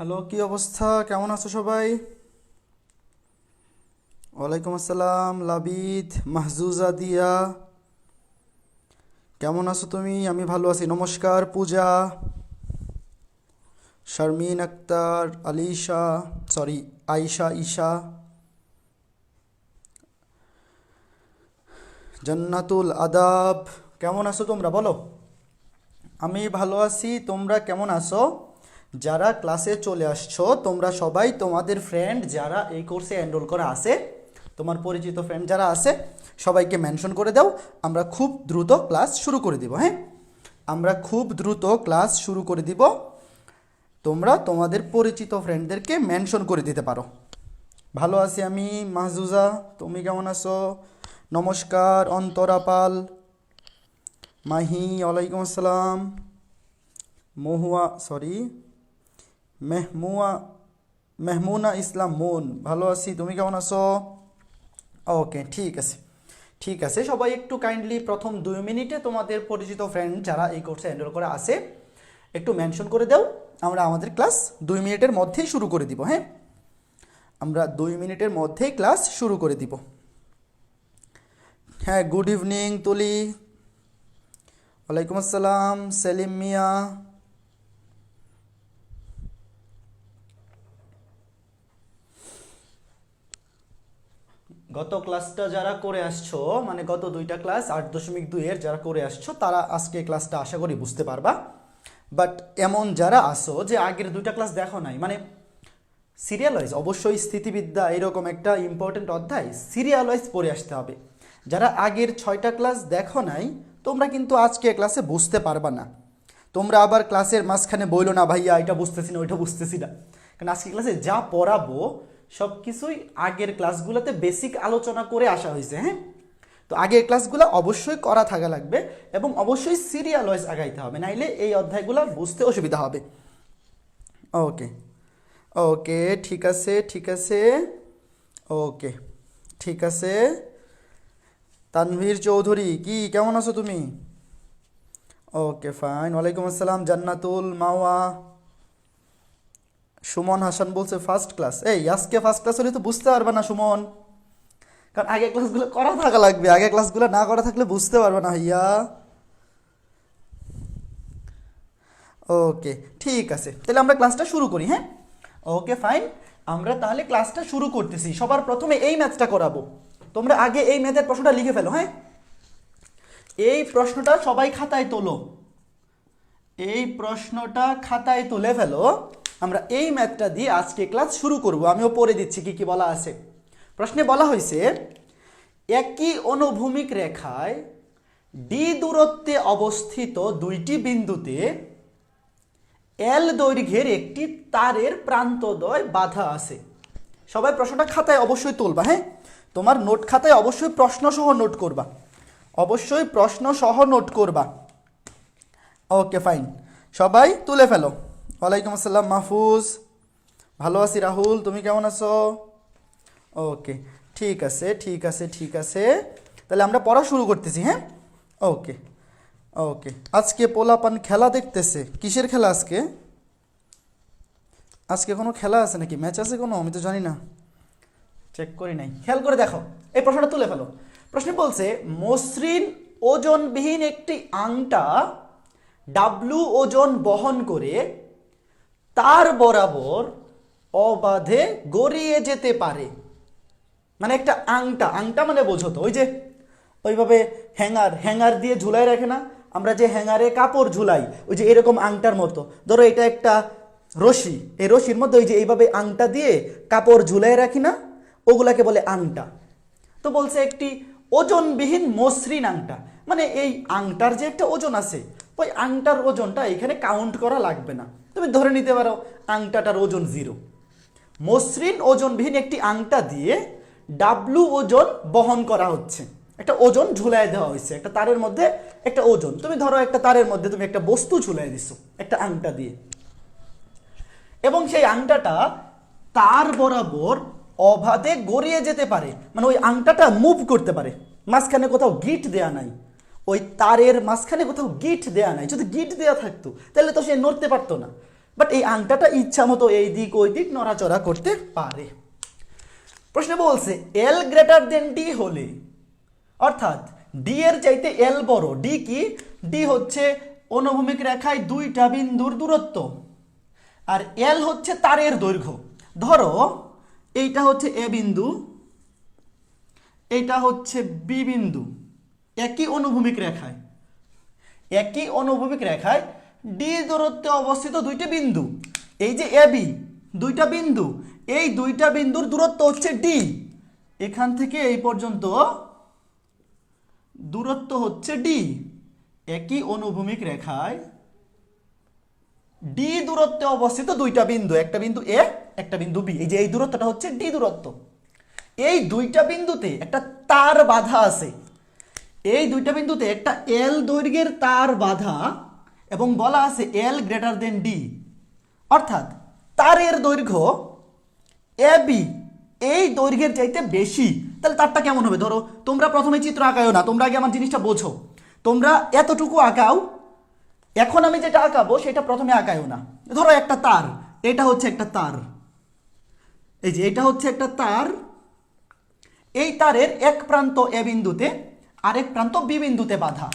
Hello, কি অবস্থা? কেমন আছো সবাই? ওয়ালাইকুম আসসালাম লাবিদ, মাহজুজা দিয়া। কেমন আছো তুমি? আমি ভালো আছি, নমস্কার। পূজা, শারমিন আক্তার, আলিশা, সরি, আয়শা, ঈশা, জান্নাতুল আদাব। কেমন আছো তোমরা বলো? আমি ভালো আছি, তোমরা কেমন আছো? যারা ক্লাসে চলে আসছো তোমরা সবাই তোমাদের ফ্রেন্ড যারা এই কোর্সে এনরোল করা আছে, তোমার পরিচিত ফ্রেন্ড যারা আছে সবাইকে মেনশন করে দাও। আমরা খুব দ্রুত ক্লাস শুরু করে দিব। হ্যাঁ, আমরা খুব দ্রুত ক্লাস শুরু করে দিব। তোমরা তোমাদের পরিচিত ফ্রেন্ডদেরকে মেনশন করে দিতে পারো। ভালো আছি আমি, মাহজুজা। তুমি কেমন আছো? নমস্কার অন্তরা পাল, মাহি, ওয়ালাইকুম আসসালাম। মহুয়া, সরি, মেহমুয়া, মেহমুনা ইসলাম মুন, ভালো আছি। তুমি কেমন আছো? ওকে, ঠিক আছে, ঠিক আছে। সবাই একটু কাইন্ডলি প্রথম 2 মিনিটে তোমাদের পরিচিত ফ্রেন্ড যারা এই কোর্সে এনরোল করে আছে একটু মেনশন করে দাও। আমরা আমাদের ক্লাস 2 মিনিটের মধ্যেই শুরু করে দিব। হ্যাঁ, আমরা 2 মিনিটের মধ্যেই ক্লাস শুরু করে দিব। হ্যাঁ, গুড ইভিনিং তুলি, ওয়ালাইকুম আসসালাম। সেলিম মিয়া, গত ক্লাসটা যারা করে আসছো, মানে গত 2টা ক্লাস 8.2 এর যারা করে আসছো তারা আজকে ক্লাসটা আশা করি বুঝতে পারবা। বাট এমন যারা আসো যে আগের 2টা ক্লাস দেখো নাই, মানে সিরিয়াল ওয়াইজ, অবশ্যই স্থিতিবিদ্যা এরকম একটা ইম্পর্টেন্ট অধ্যায় সিরিয়াল ওয়াইজ পড়ে আসতে হবে। যারা আগের 6টা ক্লাস দেখো নাই তোমরা কিন্তু আজকে ক্লাসে বুঝতে পারবা না। তোমরা আবার ক্লাসের মাঝখানে বইলো না ভাইয়া এটা বুঝতেছি না ওইটা বুঝতেছি না, কারণ আজকে ক্লাসে যা পড়াবো সব কিছুই আগের ক্লাসগুলোতে বেসিক আলোচনা করে আসা হয়েছে। হ্যাঁ, তো আগের ক্লাসগুলো অবশ্যই করা থাকা লাগবে এবং অবশ্যই সিরিয়াল ওয়াইজ আগাইতে হবে, নাইলে এই অধ্যায়গুলো বুঝতে অসুবিধা হবে। ওকে, ওকে, ঠিক আছে, ঠিক আছে, ওকে, ঠিক আছে। তানভীর চৌধুরী, কি কেমন আছো তুমি? ওকে, ফাইন। ওয়ালাইকুম আসসালাম জান্নাতুল মাওয়া। সুমন হাসান বলছে ফার্স্ট ক্লাস। এই আজকে ফার্স্ট ক্লাস হলে তো বুঝতে পারবে না সুমন, কারণ আগে ক্লাসগুলো করা থাকা লাগবে। আগে ক্লাসগুলো না করা থাকলে বুঝতে পারবে না ভাইয়া। ওকে, ঠিক আছে, তাহলে আমরা ক্লাসটা শুরু করি। হ্যাঁ, ওকে, ফাইন। আমরা তাহলে ক্লাসটা শুরু করতেছি। সবার প্রথমে এই ম্যাথটা করাবো। তোমরা আগে এই ম্যাথের প্রশ্নটা লিখে ফেলো। হ্যাঁ, এই প্রশ্নটা সবাই খাতায় তোলো, এই প্রশ্নটা খাতায় তুলে ফেলো। আমরা এই ম্যাথটা দিয়ে আজকে ক্লাস শুরু করব। আমিও পড়ে দিচ্ছি কি কি বলা আছে। প্রশ্নে বলা হয়েছে একই অনুভূমিক রেখায় ডি দূরত্বে অবস্থিত 2টি বিন্দুতে এল দৈর্ঘ্যের একটি তারের প্রান্তদ্বয় বাধা আছে। সবাই প্রশ্নটা খাতায় অবশ্যই তুলবা। হ্যাঁ, তোমার নোট খাতায় অবশ্যই প্রশ্ন সহ নোট করবা, অবশ্যই প্রশ্ন সহ নোট করবা। ওকে, ফাইন, সবাই তুলে ফেলো। ওয়ালাইকুম আসসালাম মাহফুজ, ভালো আছি। রাহুল, তুমি কেমন আছো? ওকে, ঠিক আছে, ঠিক আছে, ঠিক আছে। তাহলে আমরা পড়া শুরু করতেছি। হ্যাঁ, ওকে, ওকে। আজকে পোলাপান খেলা দেখতেছে। কিসের খেলা আজকে? আজকে কোনো খেলা আছে নাকি? ম্যাচ আছে কোনো? আমি তো জানি না, চেক করি নাই। খেয়াল করে দেখো, এই প্রশ্নটা তুলে ফেলো। প্রশ্নে বলছে মসৃণ ওজনবিহীন একটি আংটা ডাব্লু ওজন বহন করে তার বরাবর অবাধে গড়িয়ে যেতে পারে। মানে একটা আংটা, আংটা মানে বোঝো তো ওই যে ওইভাবে হ্যাঙ্গার, হ্যাঙ্গার দিয়ে ঝুলাই রাখে না আমরা, যে হ্যাঙ্গারে কাপড় ঝুলাই, ওই যে এরকম আংটার মতো। ধরো এটা একটা রশি, এই রশির মধ্যে ওই যে এইভাবে আংটা দিয়ে কাপড় ঝুলাই রাখি না, ওগুলাকে বলে আংটা। তো বলছে একটি ওজনবিহীন মসৃণ আংটা, মানে এই আংটার যে একটা ওজন আছে ওই আংটার ওজনটা এখানে কাউন্ট করা লাগবে না। তুমি ধরে নিতে পারো আংটাটার ওজন 0। মসৃণ ওজনবিহীন একটি আংটা দিয়ে ডাব্লু ওজন বহন করা হচ্ছে, একটা ওজন ঝুলাই দেওয়া হয়েছে একটা তারের মধ্যে। একটা ওজন, তুমি ধরো একটা তারের মধ্যে তুমি একটা বস্তু ঝুলাই দিছো একটা আংটা দিয়ে, এবং সেই আংটাটা তার বরাবর অবাধে গড়িয়ে যেতে পারে, মানে ওই আংটাটা মুভ করতে পারে। মাঝখানে কোথাও গিট দেয়া নাই, ওই তারের মাঝখানে কোথাও গিট দেয়া নাই। যদি গিট দেয়া থাকতো তাহলে তো সে নড়তে পারতো না। বাট এই আংটাটা ইচ্ছা মতো এই দিক ওই দিক নড়াচড়া করতে পারে। প্রশ্ন বলছে এল গ্রেটার দেন ডি হলে, অর্থাৎ ডি এর চাইতে এল বড়। ডি কি? ডি হচ্ছে অনুভূমিক রেখায় দুইটা বিন্দুর দূরত্ব, আর এল হচ্ছে তারের দৈর্ঘ্য। ধরো এইটা হচ্ছে এ বিন্দু, এইটা হচ্ছে বি বিন্দু, একই অনুভূমিক রেখায়, একই অনুভূমিক রেখায় ডি দূরত্বে অবস্থিত দুইটা বিন্দু। এই যে এ বি দুইটা বিন্দু, এই দুইটা বিন্দুর দূরত্ব হচ্ছে ডি। এখান থেকে এই পর্যন্ত দূরত্ব হচ্ছে ডি। একই অনুভূমিক রেখায় ডি দূরত্বে অবস্থিত দুইটা বিন্দু, একটা বিন্দু এ, একটা বিন্দু বি। এই যে এই দূরত্বটা হচ্ছে ডি দূরত্ব। এই দুইটা বিন্দুতে একটা তার বাঁধা আছে, এই দুইটা বিন্দুতে একটা এল দৈর্ঘ্যের তার বাঁধা এবং বলা আছে এল গ্রেটার দেন ডি, অর্থাৎ তারের দৈর্ঘ্য এ বি এই দৈর্ঘ্যের চাইতে বেশি। তাহলে তারটা কেমন হবে? ধরো তোমরা প্রথমে চিত্র আঁকাও না, তোমরা আগে আমার জিনিসটা বোঝো। তোমরা এতটুকু আঁকাও, এখন আমি যেটা আঁকাবো সেটা প্রথমে আঁকায়ও না। ধরো একটা তার, এটা হচ্ছে একটা তার, এই যে এটা হচ্ছে একটা তার। এই তারের এক প্রান্ত এ বিন্দুতে, আরেক প্রান্ত বি বিন্দুতে বাঁধা।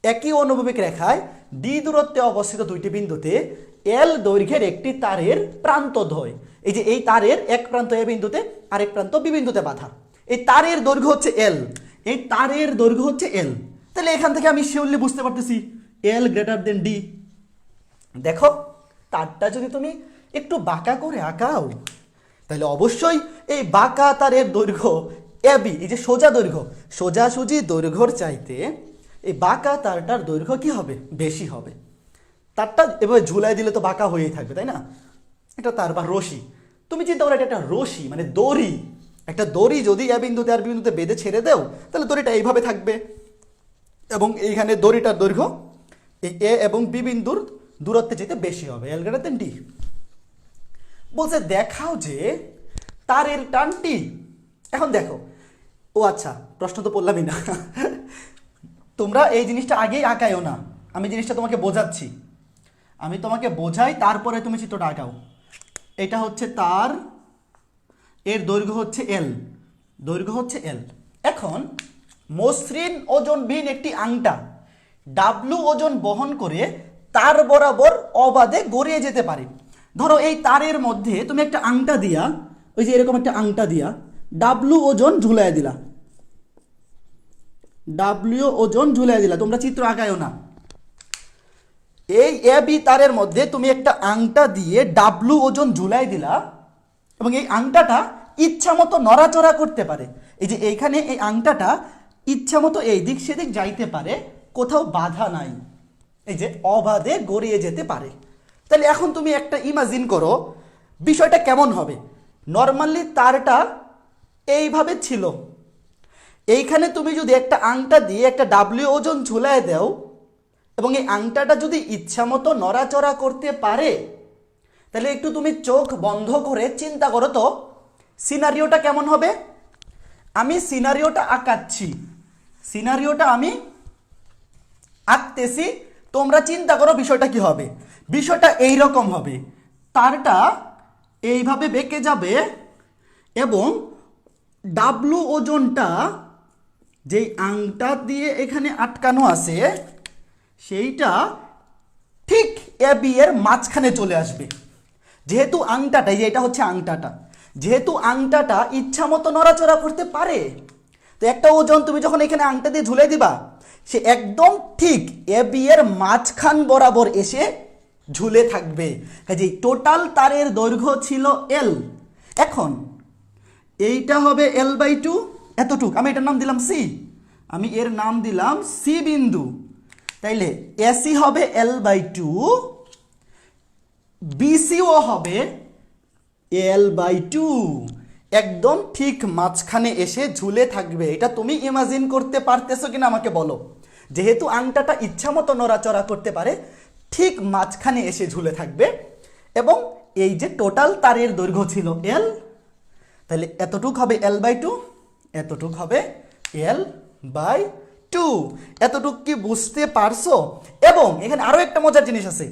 একই অনুভূমিক রেখায় ডি দূরত্বে অবস্থিত দুইটি বিন্দুতে এল দৈর্ঘ্যের একটি তারের প্রান্তদ্বয়, এই যে এই তারের এক প্রান্ত এ বিন্দুতে আরেক প্রান্ত বি বিন্দুতে বাঁধা। এই তারের দৈর্ঘ্য হচ্ছে এল, এই তারের দৈর্ঘ্য হচ্ছে এল। তাহলে এখান থেকে আমি শিওরলি বুঝতে পারতেছি এল গ্রেটার দেন ডি। দেখো তারটা যদি তুমি একটু বাঁকা করে আঁকাও, তাহলে অবশ্যই এই বাঁকা তারের দৈর্ঘ্য এ বি, এই যে সোজা দৈর্ঘ্য, সোজাসুজি দৈর্ঘ্যর চাইতে এই বাঁকা তারটার দৈর্ঘ্য কি হবে? বেশি হবে। তারটা এভাবে ঝুলাই দিলে তো বাঁকা হয়েই থাকবে, তাই না? এটা তার বা রশি, তুমি চিন্তা করো এটা একটা রশি, মানে দড়ি। একটা দড়ি যদি এ বিন্দুতে আর বি বিন্দুতে বেঁধে ছেড়ে দেও, তাহলে দড়িটা এইভাবে থাকবে এবং এইখানে দড়িটার দৈর্ঘ্য এই এ এবং বি বিন্দুর দূরত্বের চাইতে বেশি হবে, এল গ্রেটার দেন ডি। বলছে দেখাও যে তারের টানটি, এখন দেখো, ও আচ্ছা প্রশ্ন তো পড়লামই না। তোমরা এই জিনিসটা আগেই আঁকায়ও না, আমি জিনিসটা তোমাকে বোঝাচ্ছি, আমি তোমাকে বোঝাই তারপরে তুমি চিত্রটা আঁকাও। এটা হচ্ছে তার, এর দৈর্ঘ্য হচ্ছে এল, দৈর্ঘ্য হচ্ছে এল। এখন মসৃণ ওজনবিহীন একটি আংটা ডাব্লু ওজন বহন করে তার বরাবর অবাধে গড়িয়ে যেতে পারে। ধরো এই তারের মধ্যে তুমি একটা আংটা দিয়া, ওই যে এরকম একটা আংটা দিয়া ডাব্লু ওজন ঝুলাই দিলা, ডাব্লিউ ওজন ঝুলাই দিলা, তোমরা চিত্র আঁকায়ও না। এই এ বি তারের মধ্যে তুমি একটা আংটা দিয়ে ডাব্লু ওজন ঝুলাই দিলা এবং এই আংটাটা ইচ্ছা মতো নড়াচড়া করতে পারে। এই যে এইখানে এই আংটাটা ইচ্ছা মতো এই দিক সেদিক যাইতে পারে, কোথাও বাধা নাই, এই যে অবাধে গড়িয়ে যেতে পারে। তাহলে এখন তুমি একটা ইমাজিন করো বিষয়টা কেমন হবে। নর্মালি তারটা এইভাবে ছিল, এইখানে তুমি যদি একটা আংটা দিয়ে একটা ডাব্লিউ ওজন ঝুলাই দাও এবং এই আংটাটা যদি ইচ্ছা মতো নড়াচড়া করতে পারে, তাহলে একটু তুমি চোখ বন্ধ করে চিন্তা করো তো সিনারিওটা কেমন হবে। আমি সিনারিওটা আঁকাচ্ছি, সিনারিওটা আমি আঁকতেছি, তোমরা চিন্তা করো বিষয়টা কি হবে। বিষয়টা এই রকম হবে, তারটা এইভাবে বেঁকে যাবে এবং ডাব্লু ওজনটা যেই আংটা দিয়ে এখানে আটকানো আছে সেইটা ঠিক এ বি এর মাঝখানে চলে আসবে। যেহেতু আংটাটা, এই যে এটা হচ্ছে আংটাটা, যেহেতু আংটাটা ইচ্ছা মতো নড়াচড়া করতে পারে, তো একটা ওজন তুমি যখন এখানে আংটা দিয়ে ঝুলে দিবা, সে একদম ঠিক এ বি এর মাঝখান বরাবর এসে ঝুলে থাকবে। কাজেই টোটাল তারের দৈর্ঘ্য ছিল এল। এখন এইটা হবে এল বাই টু, এতটুক, আমি এটার নাম দিলাম সি, আমি এর নাম দিলাম সি বিন্দু। তাইলে এসি হবে এল বাই টু, বিসিও হবে এল বাই টু, একদম ঠিক মাঝখানে এসে ঝুলে থাকবে। এটা তুমি ইমাজিন করতে পারতেছো কিনা আমাকে বলো। যেহেতু আংটাটা ইচ্ছা মতো নড়াচড়া করতে পারে, ঠিক মাঝখানে এসে ঝুলে থাকবে এবং এই যে টোটাল তারের দৈর্ঘ্য ছিল এল, তাহলে এতটুক হবে এল বাই টু, এতটুক হবে এল বাই টু। এতটুক কি বুঝতে পারছো? এবং এখানে আরো একটা মজার জিনিস আছে,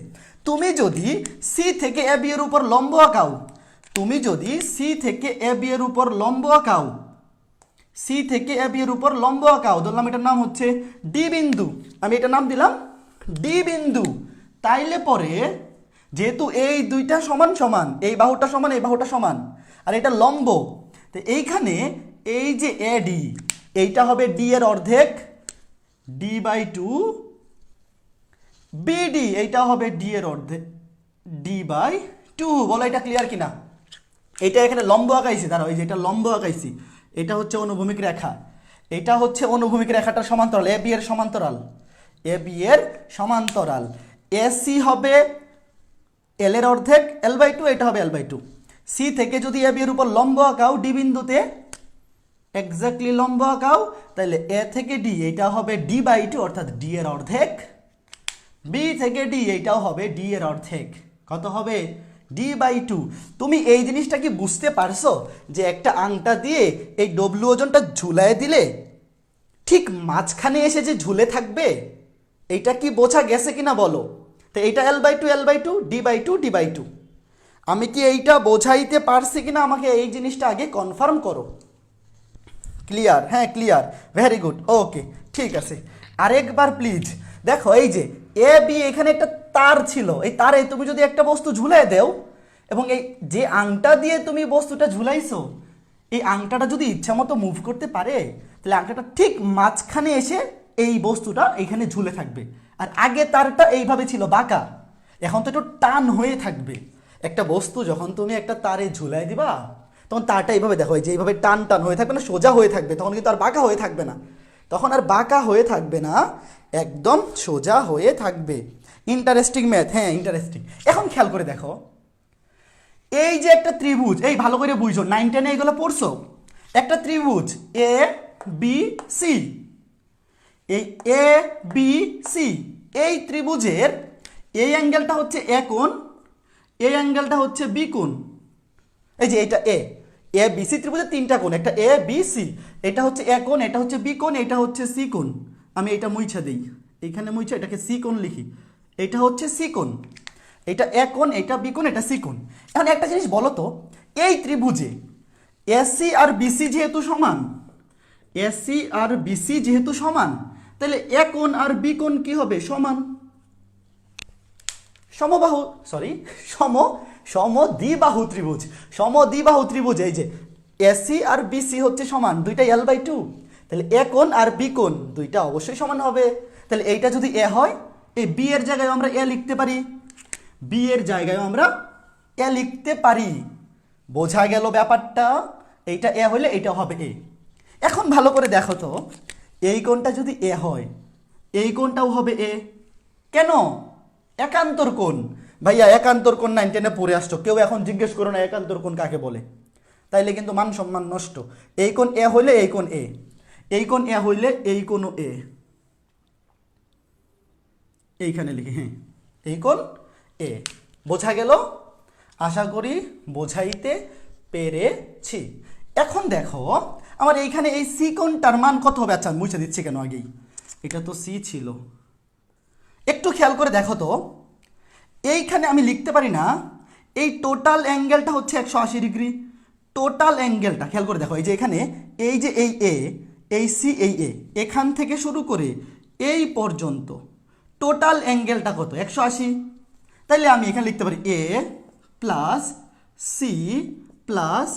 তুমি যদি সি থেকে এ বি এর উপর লম্ব আঁকাও, তুমি যদি সি থেকে এ বি এর উপর লম্ব আঁকাও, সি থেকে এ বি এর উপর লম্ব আঁকাও, ধরলাম এটার নাম হচ্ছে ডি বিন্দু, আমি এটার নাম দিলাম ডি বিন্দু। তাইলে পরে যেহেতু এই দুইটা সমান সমান, এই বাহুটা সমান এই বাহুটা সমান, আর এটা লম্ব, তো এইখানে এই যে এ ডি, এইটা হবে ডি এর অর্ধেক, ডি বাই টু, বিডি এইটা হবে ডি এর অর্ধেক, ডি বাই টু। বলো এটা ক্লিয়ার কিনা? এটা এখানে লম্ব আঁকাইছি, দাঁড়াও এই যে এটা লম্ব আঁকাইছি, এটা হচ্ছে অনুভূমিক রেখা, এটা হচ্ছে অনুভূমিক রেখাটার সমান্তরাল, এ বি এর সমান্তরাল, এ বি এর সমান্তরাল। এসি হবে এল এর অর্ধেক, এল বাই টু, এটা হবে এল বাই টু। সি থেকে যদি এ বি এর উপর লম্ব আঁকাও, ডি বিন্দুতে এক্স্যাক্টলি লম্ব আঁকাও, তাহলে এ থেকে ডি এইটা হবে ডি বাই টু অর্থাৎ ডি এর অর্ধেক, বি থেকে ডি এইটাও হবে ডি এর অর্ধেক, কত হবে? D by two. তুমি এই জিনিসটা কি বুঝতে পারছো যে একটা আংটা দিয়ে এই ডব্লিউ ওজনটা ঝুলায় দিলে ঠিক মাঝখানে এসে যে ঝুলে থাকবে, এইটা কি বোঝা গেছে কিনা বলো? তো এইটা L by two, L by two, D by two, D by two. আমি কি এইটা বোঝাইতে পারছি কিনা আমাকে এই জিনিসটা আগে কনফার্ম করো। ক্লিয়ার? হ্যাঁ ক্লিয়ার, ভেরি গুড, ওকে ঠিক আছে। আরেকবার প্লিজ দেখো, এই যে এ বি এখানে একটা তার ছিল, এই তারে তুমি যদি একটা বস্তু ঝুলাই দেও এবং এই যে আংটা দিয়ে তুমি বস্তুটা ঝুলাইছো, এই আংটাটা যদি ইচ্ছা মতো মুভ করতে পারে, তাহলে আংটাটা ঠিক মাঝখানে এসে এই বস্তুটা এইখানে ঝুলে থাকবে। আর আগে তারটা এইভাবে ছিল বাঁকা, এখন তো একটু টান হয়ে থাকবে। একটা বস্তু যখন তুমি একটা তারে ঝুলাই দিবা, তখন তারটা এইভাবে দেখো, এই যে এইভাবে টান টান হয়ে থাকবে না, সোজা হয়ে থাকবে, তখন কিন্তু আর বাঁকা হয়ে থাকবে না, তখন আর বাঁকা হয়ে থাকবে না, একদম সোজা হয়ে থাকবে। ইন্টারেস্টিং ম্যাথ, হ্যাঁ ইন্টারেস্টিং। এখন খেয়াল করে দেখো, এই যে একটা ত্রিভুজ, এই ভালো করে বুঝছো, 9 10 এইগুলো পড়ছো, একটা ত্রিভুজ এ বি সি, এই এ বি সি, এই ত্রিভুজের এই অ্যাঙ্গেলটা হচ্ছে এ কোণ, এই অ্যাঙ্গেলটা হচ্ছে বি কোণ। এই যে এটা এ এ বি সি ত্রিভুজের তিনটা কোণ, একটা এ বি সি, এটা হচ্ছে এ কোণ, এটা হচ্ছে বি কোণ, এটা হচ্ছে সি কোণ। আমি এটা মুইছা দিই, এইখানে মুইছা এটাকে সি কোণ লিখি, এটা হচ্ছে সি কোণ, এটা এ কোণ, এটা বি কোণ, এটা সি কোণ। এখন একটা জিনিস বলো তো, এই ত্রিভুজে এসি আর বিসি যেহেতু সমান, এসি আর বিসি যেহেতু সমান, তাহলে এ কোণ আর বি কোণ কি হবে? সমান, সমবাহু, সরি সমদ্বিবাহু ত্রিভুজ, সমদ্বিবাহু ত্রিভুজ। এই যে এসি আর বিসি হচ্ছে সমান, দুইটা এল বাই টু, তাহলে এ কোণ আর বি কোণ দুইটা অবশ্যই সমান হবে। তাহলে এইটা যদি এ হয়, এই বি এর জায়গায় আমরা এ লিখতে পারি, বি এর জায়গায় আমরা এ লিখতে পারি। বোঝা গেল ব্যাপারটা? এইটা এ হলে এইটা হবে এ। এখন ভালো করে দেখো তো, এই কোণটা যদি এ হয়, এই কোণটাও হবে এ। কেন? একান্তর কোণ। ভাইয়া একান্তর কোণ 9 10 পড়ে আসছো, কেউ এখন জিজ্ঞেস করো না একান্তর কোণ কাকে বলে, তাইলে কিন্তু মান সম্মান নষ্ট। এই কোণ এ হইলে এই কোণ এ, এই কোণ এ হইলে এই কোণও এ, এইখানে লিখি, হ্যাঁ এই কোণ এ। বোঝা গেল? আশা করি বোঝাইতে পেরেছি। এখন দেখো আমার এইখানে এই সি কোণটার মান কত হবে? আচ্ছা মুছে দিচ্ছি কেন, আগেই এটা তো সি ছিল। একটু খেয়াল করে দেখো তো, এইখানে আমি লিখতে পারি না, এই টোটাল অ্যাঙ্গেলটা হচ্ছে 180 ডিগ্রি, টোটাল অ্যাঙ্গেলটা খেয়াল করে দেখো, এই যে এখানে এই যে এই এ, এই সি, এই এ, এখান থেকে শুরু করে এই পর্যন্ত টোটাল অ্যাঙ্গেলটা কত? 180। তাইলে আমি এখানে লিখতে পারি এ প্লাস সি প্লাস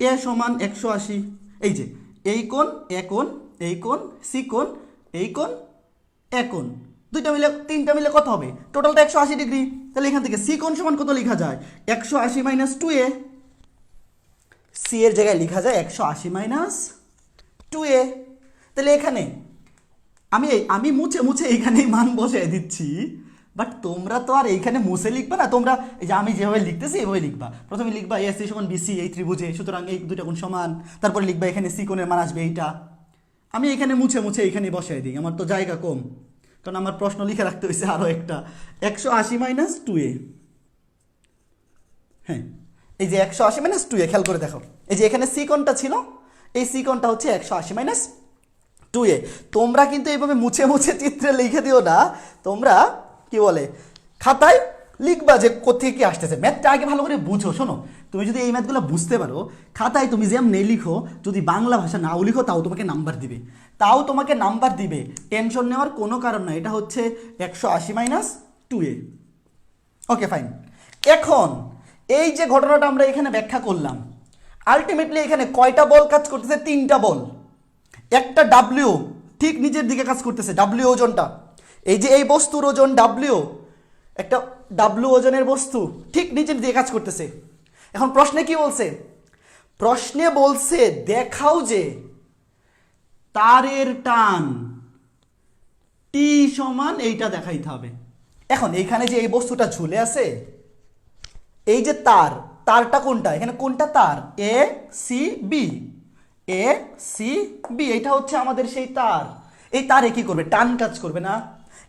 এ সমান 180। এই যে এই কোণ এ কোণ, এই কোণ সি কোণ, এই কোণ এ কোণ, দুইটা মিলে তিনটা মিলে কত হবে? টোটালটা 180 ডিগ্রি। তাহলে এখান থেকে সি কোণ সমান কত লেখা যায়? 180 মাইনাস 2a। সি এর জায়গায় লেখা যায় 180 মাইনাস 2a। তাহলে এখানে আমি মুছে মুছে এইখানেই মান বসিয়ে দিচ্ছি, বাট তোমরা তো আর এইখানে মুছে লিখবা না, তোমরা এই যে আমি যেভাবে লিখতেছি এইভাবে লিখবা। প্রথমে লিখবা এ সি সমান বিসি এই ত্রিভুজে, সুতরাং এই দুইটা কোণ সমান, তারপরে লিখবা এখানে সি কোণের মান আসবে এইটা। আমি এখানে মুছে মুছে এইখানে বসাই দিই, আমার তো জায়গা কম, কারণ আমার প্রশ্ন লিখে রাখতে হয়েছে আরও একটা। 180 মাইনাস 2a, হ্যাঁ এই যে 180 মাইনাস 2a, খেয়াল করে দেখো, এই যে এখানে সি কোণটা ছিল, এই সি কোণটা হচ্ছে 180 মাইনাস 2a। তোমরা কিন্তু এইভাবে মুছে মুছে চিত্রে লিখে দিও না, তোমরা কি বলে খাতায় লিখবা যে কোথেকে কি আসতেছে। ম্যাথটা আগে ভালো করে বুঝো। শোনো, তুমি যদি এই ম্যাথগুলো বুঝতে পারো, খাতায় তুমি যেমনি লিখো, যদি বাংলা ভাষা নাও লিখো তাও তোমাকে নাম্বার দিবে, টেনশন নেওয়ার কোনো কারণ নাই। এটা হচ্ছে 180 মাইনাস 2a। Okay fine. এখন এই যে ঘটনাটা আমরা এখানে ব্যাখ্যা করলাম, আলটিমেটলি এখানে কয়টা বল কাজ করতেছে? 3টা বল। একটা ডাব্লিউ ঠিক নিচের দিকে কাজ করতেছে, ডাব্লিউ ওজনটা, এই যে এই বস্তুর ওজন ডাব্লিউ, একটা ডাব্লিউ ওজনের বস্তু ঠিক নিচের দিকে কাজ করতেছে। এখন প্রশ্নে কি বলছে? প্রশ্নে বলছে দেখাও যে তারের টান টি সমান এইটা দেখাইতে হবে। এখন এইখানে যে এই বস্তুটা ঝুলে আছে, এই যে তারটা কোনটা? এখানে কোনটা তার? এ সি বি, এইটা হচ্ছে আমাদের সেই তার। এই তারে কি করবে? টান কাজ করবে না?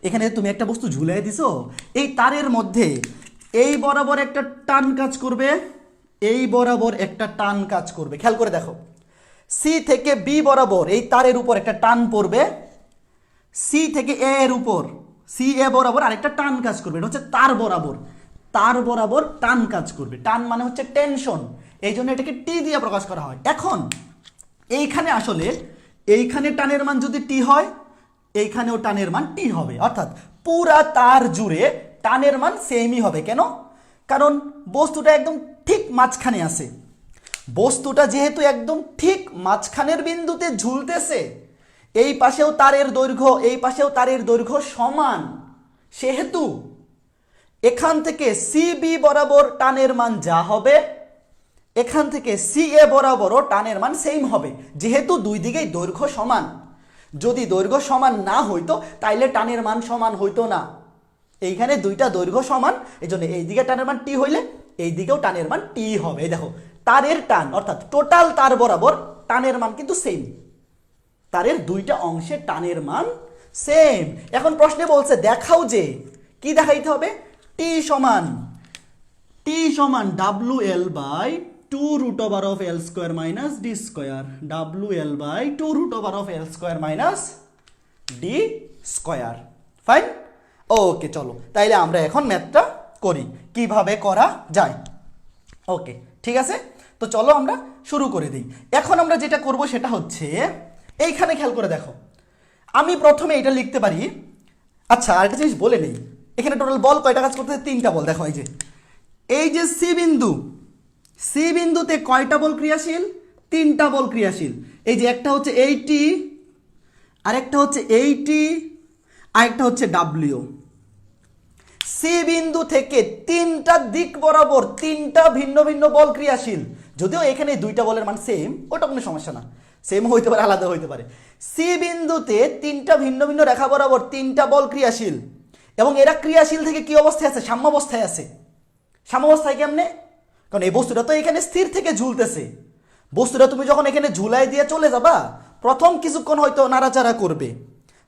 এখানে তুমি একটা বস্তু ঝুলাই দিছো, এই তারের মধ্যে এই বরাবর একটা টান কাজ করবে, এই বরাবর একটা টান কাজ করবে। খেয়াল করে দেখো, সি থেকে বি বরাবর এই তারের উপর একটা টান পড়বে, সি থেকে এ এর উপর, সি এ বরাবর আরেকটা টান কাজ করবে। এটা হচ্ছে তার বরাবর টান কাজ করবে। টান মানে হচ্ছে টেনশন, এই জন্য এটাকে টি দিয়ে প্রকাশ করা হয়। এখন এইখানে আসলে এইখানে টানের মান যদি টি হয়, এইখানেও টানের মান টি হবে, অর্থাৎ পুরা তার জুড়ে টানের মান সেমই হবে। কেন? কারণ বস্তুটা একদম ঠিক মাঝখানে আছে। বস্তুটা যেহেতু একদম ঠিক মাঝখানের বিন্দুতে ঝুলতেছে, এই পাশেও তারের দৈর্ঘ্য, এই পাশেও তারের দৈর্ঘ্য সমান, সেহেতু এখান থেকে সি বি বরাবর টানের মান যা হবে, এখান থেকে সি এ বরাবরও টানের মান সেম হবে, যেহেতু দুই দিকেই দৈর্ঘ্য সমান। যদি দৈর্ঘ্য সমান না হইতো তাইলে টানের মান সমান হইতো না। এইখানে দুইটা দৈর্ঘ্য সমান, এই জন্য এই দিকে টানের মান টি হইলে এই দিকেও টানের মান টি হবে। এই দেখো, তারের টান অর্থাৎ টোটাল তার বরাবর টানের মান কিন্তু সেম, তারের দুইটা অংশে টানের মান সেম। এখন প্রশ্নে বলছে দেখাও যে, কি দেখাইতে হবে? টি সমান WL by 2 root over of L square minus D square, WL by 2 root over of L square minus D square। Fine, okay চলো তাইলে আমরা এখন ম্যাথটা করি, কিভাবে করা যায়। ওকে ঠিক আছে, তো চলো আমরা শুরু করে দিই। এখন আমরা যেটা করব সেটা হচ্ছে, এইখানে খেয়াল করে দেখো, আমি প্রথমে এটা লিখতে পারি। আচ্ছা আরেকটা জিনিস বলে নেই, এখানে টোটাল বল কয়টা কাজ করতেছে? 3টা বল। দেখো এই যে সি বিন্দুতে কয়টা বল ক্রিয়াশীল? 3টা বল ক্রিয়াশীল। এই যে একটা হচ্ছে এইটি, আরেকটা হচ্ছে এইটি, আরেকটা হচ্ছে ডাব্লিউ। সি বিন্দু থেকে 3টা দিক বরাবর 3টা ভিন্ন ভিন্ন বল ক্রিয়াশীল। যদিও এখানে 2টা বলের মান সেম, ওটা কোনো সমস্যা না, সেম হইতে পারে আলাদা হইতে পারে। সি বিন্দুতে 3টা ভিন্ন ভিন্ন রেখা বরাবর 3টা বল ক্রিয়াশীল, এবং এরা ক্রিয়াশীল থেকে কি অবস্থায় আছে? সাম্যাবস্থায় আছে। সাম্যাবস্থায় কেমনে? কারণ এই বস্তুটা তো এখানে স্থির থেকে ঝুলতেছে। বস্তুটা তুমি যখন এখানে ঝুলাই দিয়ে চলে যাবা, প্রথম কিছুক্ষণ হয়তো নাড়াচাড়া করবে,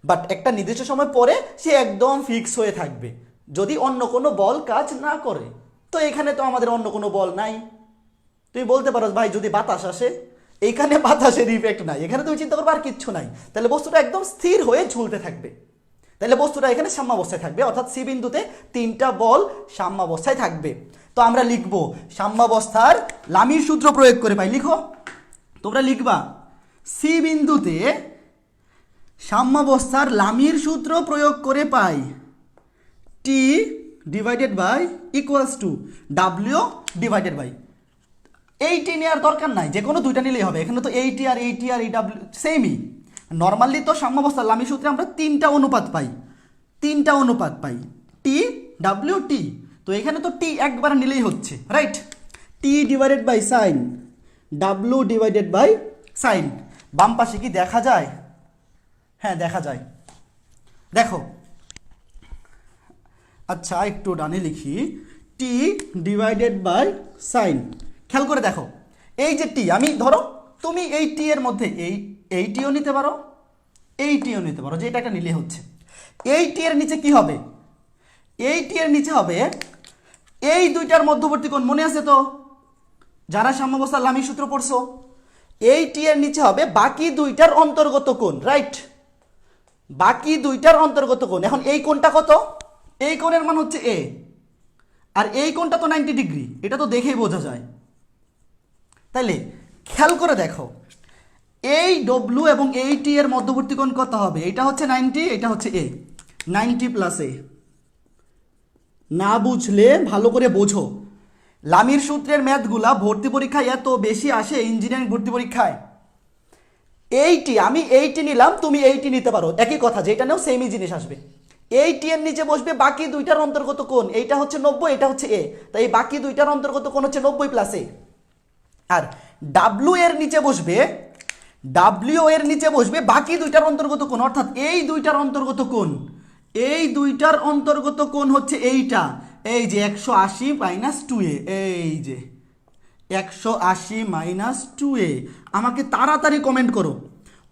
বাট একটা নির্দিষ্ট সময় পরে সে একদম ফিক্স হয়ে থাকবে, যদি অন্য কোনো বল কাজ না করে। তো এখানে তো আমাদের অন্য কোনো বল নাই। তুই বলতে পারো ভাই যদি বাতাস আসে, এইখানে বাতাসের ইফেক্ট নাই, এখানে তুমি চিন্তা করবে আর কিচ্ছু নাই, তাহলে বস্তুটা একদম স্থির হয়ে ঝুলতে থাকবে। তাহলে বস্তুটা এখানে সাম্যাবস্থায় থাকবে, অর্থাৎ সি বিন্দুতে 3টা বল সাম্যাবস্থায় থাকবে। তো আমরা লিখবো সাম্যাবস্থার লামির সূত্র প্রয়োগ করে পাই। লিখো, তোমরা লিখবা সি বিন্দুতে সাম্যাবস্থার লামির সূত্র প্রয়োগ করে পাই T divided by equals to W divided by. এইটি নেওয়ার দরকার নাই, যে কোনো 2টা নিলেই হবে। এখানে তো এইটি আর এই ডাব্লিউ সেমই। নর্মালি তো সাম্যাবস্থার লামির সূত্রে আমরা 3টা অনুপাত পাই, টি ডাব্লিউ টি। তো এখানে তো টি একবার নিলেই হচ্ছে, right? T divided by sine, W divided by sine. বাম পাশে কি দেখা যায়? হ্যাঁ দেখা যায়, দেখো। আচ্ছা একটু ডানে লিখি, টি ডিভাইডেড বাই সাইন। খেয়াল করে দেখো, এই যে টি, আমি ধরো তুমি এই টি এর মধ্যে এইটিও নিতে পারো, এইটিও নিতে পারো, যে এটা একটা নিলে হচ্ছে। এই টি এর নিচে কি হবে? এই টি এর নিচে হবে এই দুইটার মধ্যবর্তী কোণ, মনে আছে তো যারা সাম্যাবস্থার লামির সূত্র পড়ছো? এই টি এর নিচে হবে বাকি দুইটার অন্তর্গত কোণ, রাইট? বাকি দুইটার অন্তর্গত কোণ। এখন এই কোণটা কত? এই কোণের মান হচ্ছে এ, আর এই কোণটা তো 90 ডিগ্রি, এটা তো দেখেই বোঝা যায়। তাইলে খেয়াল করে দেখো, এই ডব্লু এবং এই টি এর মধ্যবর্তী কোণ কত হবে? এটা হচ্ছে 90, এটা হচ্ছে এ, 90 প্লাস এ। না বুঝলে ভালো করে বোঝো, লামির সূত্রের ম্যাথগুলা ভর্তি পরীক্ষায় এত বেশি আসে, ইঞ্জিনিয়ারিং ভর্তি পরীক্ষায়। এইটি, আমি এইটি নিলাম, তুমি এইটি নিতে পারো, একই কথা, যেটা নেও সেমই জিনিস আসবে। এইটি এর নিচে বসবে বাকি দুইটার অন্তর্গত কোণ, এইটা হচ্ছে 90, এটা হচ্ছে এ, তাই বাকি দুইটার অন্তর্গত কোণ হচ্ছে 90 প্লাস এ। আর ডাব্লু এর নিচে বসবে, ডাব্লিউ এর নিচে বসবে বাকি দুইটার অন্তর্গত কোণ, অর্থাৎ এই দুইটার অন্তর্গত কোণ, এই দুইটার অন্তর্গত কোণ হচ্ছে এইটা, এই যে 180 মাইনাস 2a, এই যে 180 মাইনাস 2a। আমাকে তাড়াতাড়ি কমেন্ট করো,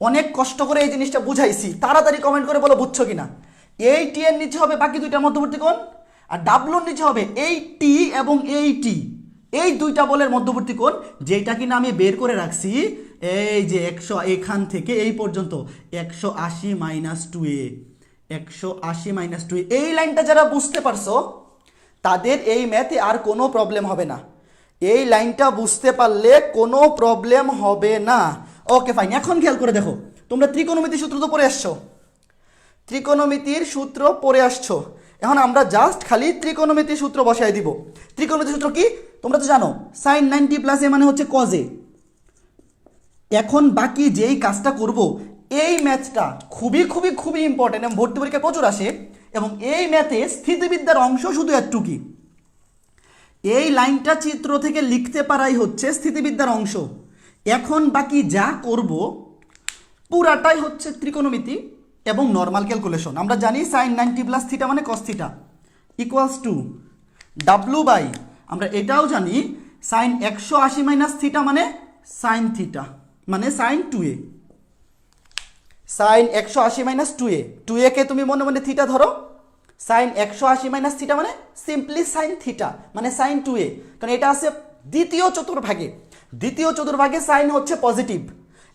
অনেক কষ্ট করে এই জিনিসটা বুঝাইছি, তাড়াতাড়ি কমেন্ট করে বলো বুঝছো কিনা। এই টি এর নিচে হবে বাকি দুইটার মধ্যবর্তী কোণ, আর ডাব্লুর নিচে হবে এই টি এবং এই টি, এই দুইটা বলের মধ্যবর্তী কোণ, যেটা কিনা আমি বের করে রাখছি, এই যে 100 এখান থেকে এই পর্যন্ত 180 মাইনাস 2a, 180 মাইনাস 2a। এই লাইনটা যারা বুঝতে পারছো তাদের এই ম্যাথে আর কোনো প্রবলেম হবে না, এই লাইনটা বুঝতে পারলে কোনো প্রবলেম হবে না। ওকে ফাইন, এখন খেয়াল করে দেখো, তোমরা ত্রিকোণমিতির সূত্র তো পড়ে আসছো, ত্রিকোণমিতির সূত্র পড়ে আসছো, এখন আমরা জাস্ট খালি ত্রিকোণমিতির সূত্র বসাই দিব। ত্রিকোণমিতির সূত্র কি তোমরা তো জানো, সাইন 90 প্লাস এ মানে হচ্ছে কজ এ। এখন বাকি যেই কাজটা করব, এই ম্যাথটা খুবই খুবই খুবই ইম্পর্টেন্ট এবং ভর্তি পরীক্ষায় প্রচুর আসে, এবং এই ম্যাথে স্থিতিবিদ্যার অংশ শুধু একটুকি, এই লাইনটা চিত্র থেকে লিখতে পারাই হচ্ছে স্থিতিবিদ্যার অংশ। এখন বাকি যা করব পুরাটাই হচ্ছে ত্রিকোণমিতি এবং নর্মাল ক্যালকুলেশন। আমরা জানি সাইন 90 প্লাস থিটা মানে cos theta equals to W by, আমরা এটাও জানি সাইন 180 মাইনাস থিটা মানে সাইন থিটা মানে sine 2a, sine 180 minus 2a, 2a কে তুমি মনে মনে থিটা ধরো, সাইন 180 মাইনাস থিটা মানে সিম্পলি সাইন থিটা মানে সাইন 2a, কারণ এটা আছে দ্বিতীয় চতুর্ভাগে, দ্বিতীয় চতুর্ভাগে সাইন হচ্ছে পজিটিভ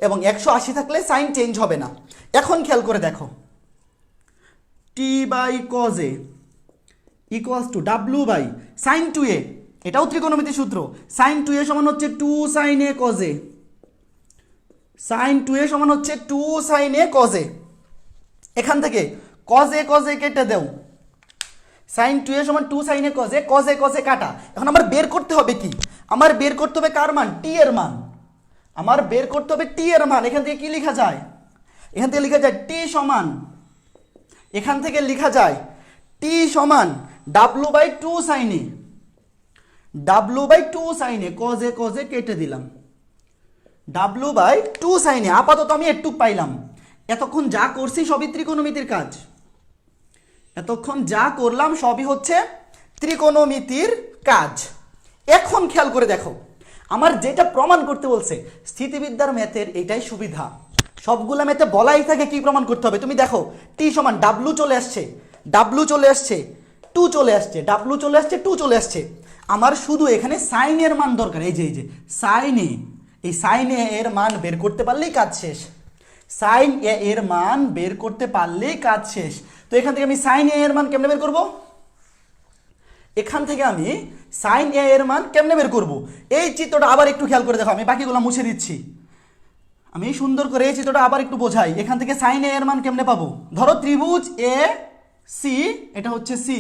এবং 180 থাকলে সাইন চেঞ্জ হবে না। এখন খেয়াল করে দেখো, T by cos A equals to W by sine 2a, এটাও ত্রিকোণমিতির সূত্র, সাইন 2a সমান হচ্ছে 2 sine A cos A, sine 2a সমান হচ্ছে 2 সাইন এ কজ এ। এখান থেকে কজ এ কেটে দেও, সাইন 2a সমান 2 সাইন এ কজ এ কাটা। এখন আমার বের করতে হবে কি, আমার বের করতে হবে কার মান, টি এর মান, আমার বের করতে হবে টি এর মান। এখান থেকে কি লেখা যায়, এখান থেকে লেখা যায় টি সমান, এখান থেকে লেখা যায় টি সমান W by 2 sine A, W by 2 sine A cos A কেটে দিলাম, ডাব্লু বাই 2 সাইন এ। আপাতত আমি একটু পাইলাম, এতক্ষণ যা করছি সবই ত্রিকোণমিতির কাজ, এতক্ষণ যা করলাম সবই হচ্ছে ত্রিকোণমিতির কাজ। এখন খেয়াল করে দেখো, আমার যেটা প্রমাণ করতে বলছে, স্থিতিবিদ্যার ম্যাথের এটাই সুবিধা, সবগুলা ম্যাথে বলাই থাকে কি প্রমাণ করতে হবে। তুমি দেখো টি সমান ডাব্লু চলে আসছে, ডাব্লু চলে আসছে, 2 চলে আসছে, ডাব্লু চলে আসছে, 2 চলে আসছে, আমার শুধু এখানে সাইন এর মান দরকার। এই যে সাইন এ, এই সাইন এ এর মান বের করতে পারলেই কাজ শেষ, সাইন এ এর মান বের করতে পারলেই কাজ শেষ। তো এখান থেকে আমি সাইন এ এর মান কেমনে বের করব, এখান থেকে আমি সাইন এ এর মান কেমনে বের করব, এই চিত্রটা আবার একটু খেয়াল করে দেখো, আমি বাকিগুলো মুছে দিচ্ছি, আমি সুন্দর করে এই চিত্রটা আবার একটু বোঝাই। এখান থেকে সাইন এ এর মান কেমনে পাবো, ধরো ত্রিভুজ এ সি, এটা হচ্ছে সি,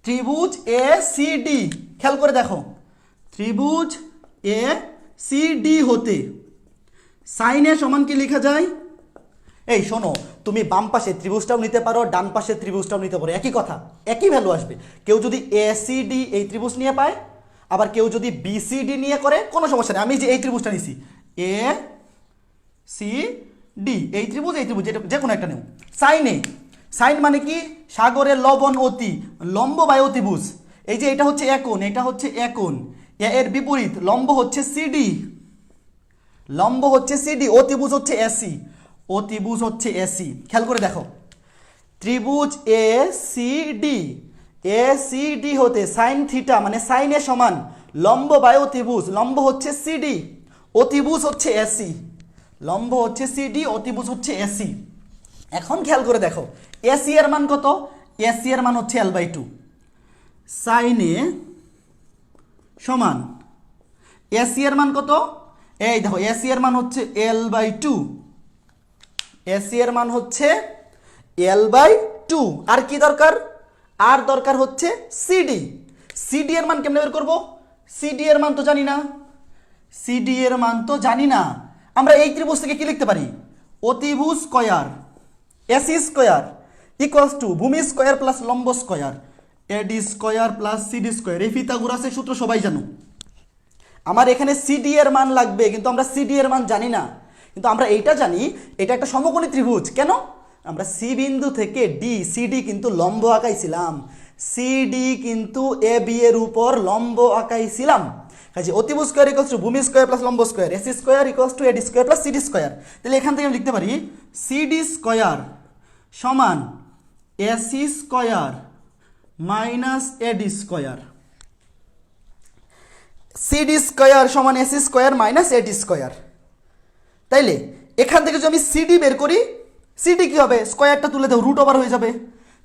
ত্রিভুজ এ সি ডি, খেয়াল করে দেখো, ত্রিভুজ এ সি ডি হতে সাইন এ সমান কি লেখা যায়, এই শোনো, তুমি বাম পাশে ত্রিভুজটাও নিতে পারো, ডান পাশে ত্রিভুজটাও নিতে পারো, একই কথা, একই ভ্যালু আসবে। কেউ যদি এ সি ডি এই ত্রিভুজ নিয়ে পায়, আবার কেউ যদি বি সি ডি নিয়ে করে, কোনো সমস্যা নেই। আমি যে এই ত্রিভুজটা নিছি এ সি ডি, এই ত্রিভুজ যে কোনো একটা নেও। সাইন এ, সাইন মানে কি, সাগরের লবণ অতি, লম্ব বায়ু ত্রিভুজ, এই যে এটা হচ্ছে একোণ, এটা হচ্ছে একোণ, এর বিপরীত লম্ব হচ্ছে সিডি, লম্ব হচ্ছে সিডি, অতিভুজ হচ্ছে এসি, অতিভুজ হচ্ছে এসি। খেয়াল করে দেখো, ত্রিভুজ এ সি ডি হতে সাইন থিটা মানে সাইন এ সমান লম্ব বায়ু ত্রিভুজ, লম্ব হচ্ছে সিডি, অতিভুজ হচ্ছে এসি, লম্ব হচ্ছে সিডি, অতিভুজ হচ্ছে এসি। এখন খেয়াল করে দেখো, এসি এর মান কত, এসি এর মান হচ্ছে L/2, সাইন এ সমান এসি এর মান কত? এই দেখো এসি এর মান হচ্ছে L/2, এসি এর মান হচ্ছে L/2। আর কি দরকার? আর দরকার হচ্ছে সিডি। সিডি এর মান কেমনে বের করব? সিডি এর মান তো জানি না, সিডি এর মান তো জানি না। আমরা এই ত্রিভুজ থেকে কি লিখতে পারি? অতিভুজ square AC square equals to ভূমি স্কয়ার প্লাস লম্ব স্কয়ার এডি স্কয়ার প্লাস সিডি স্কয়ার। এই পিথাগোরাসের সূত্র সবাই জানো। আমার এখানে সিডি এর মান লাগবে, কিন্তু আমরা সিডি এর মান জানি না। কিন্তু আমরা এইটা জানি, এটা একটা সমকোণী ত্রিভুজ। কেন? আমরা সি বিন্দু থেকে ডি, সিডি কিন্তু লম্ব আঁকাইছিলাম, সিডি কিন্তু এ বি এর উপর লম্ব আঁকাইছিলাম। কাজে অতিভুজ স্কয়ার ইকুয়ালস টু ভূমি স্কয়ার প্লাস লম্ব square AC square equals to AD square plus CD square. তাহলে এখান থেকে আমি লিখতে পারি সিডি স্কয়ার সমান AC square minus AD square, CD square সমান AC square minus AD square. তাইলে এখান থেকে যদি আমি সিডি বের করি, সিডি কি হবে? স্কয়ারটা তুলে দাও, রুট ওভার হয়ে যাবে,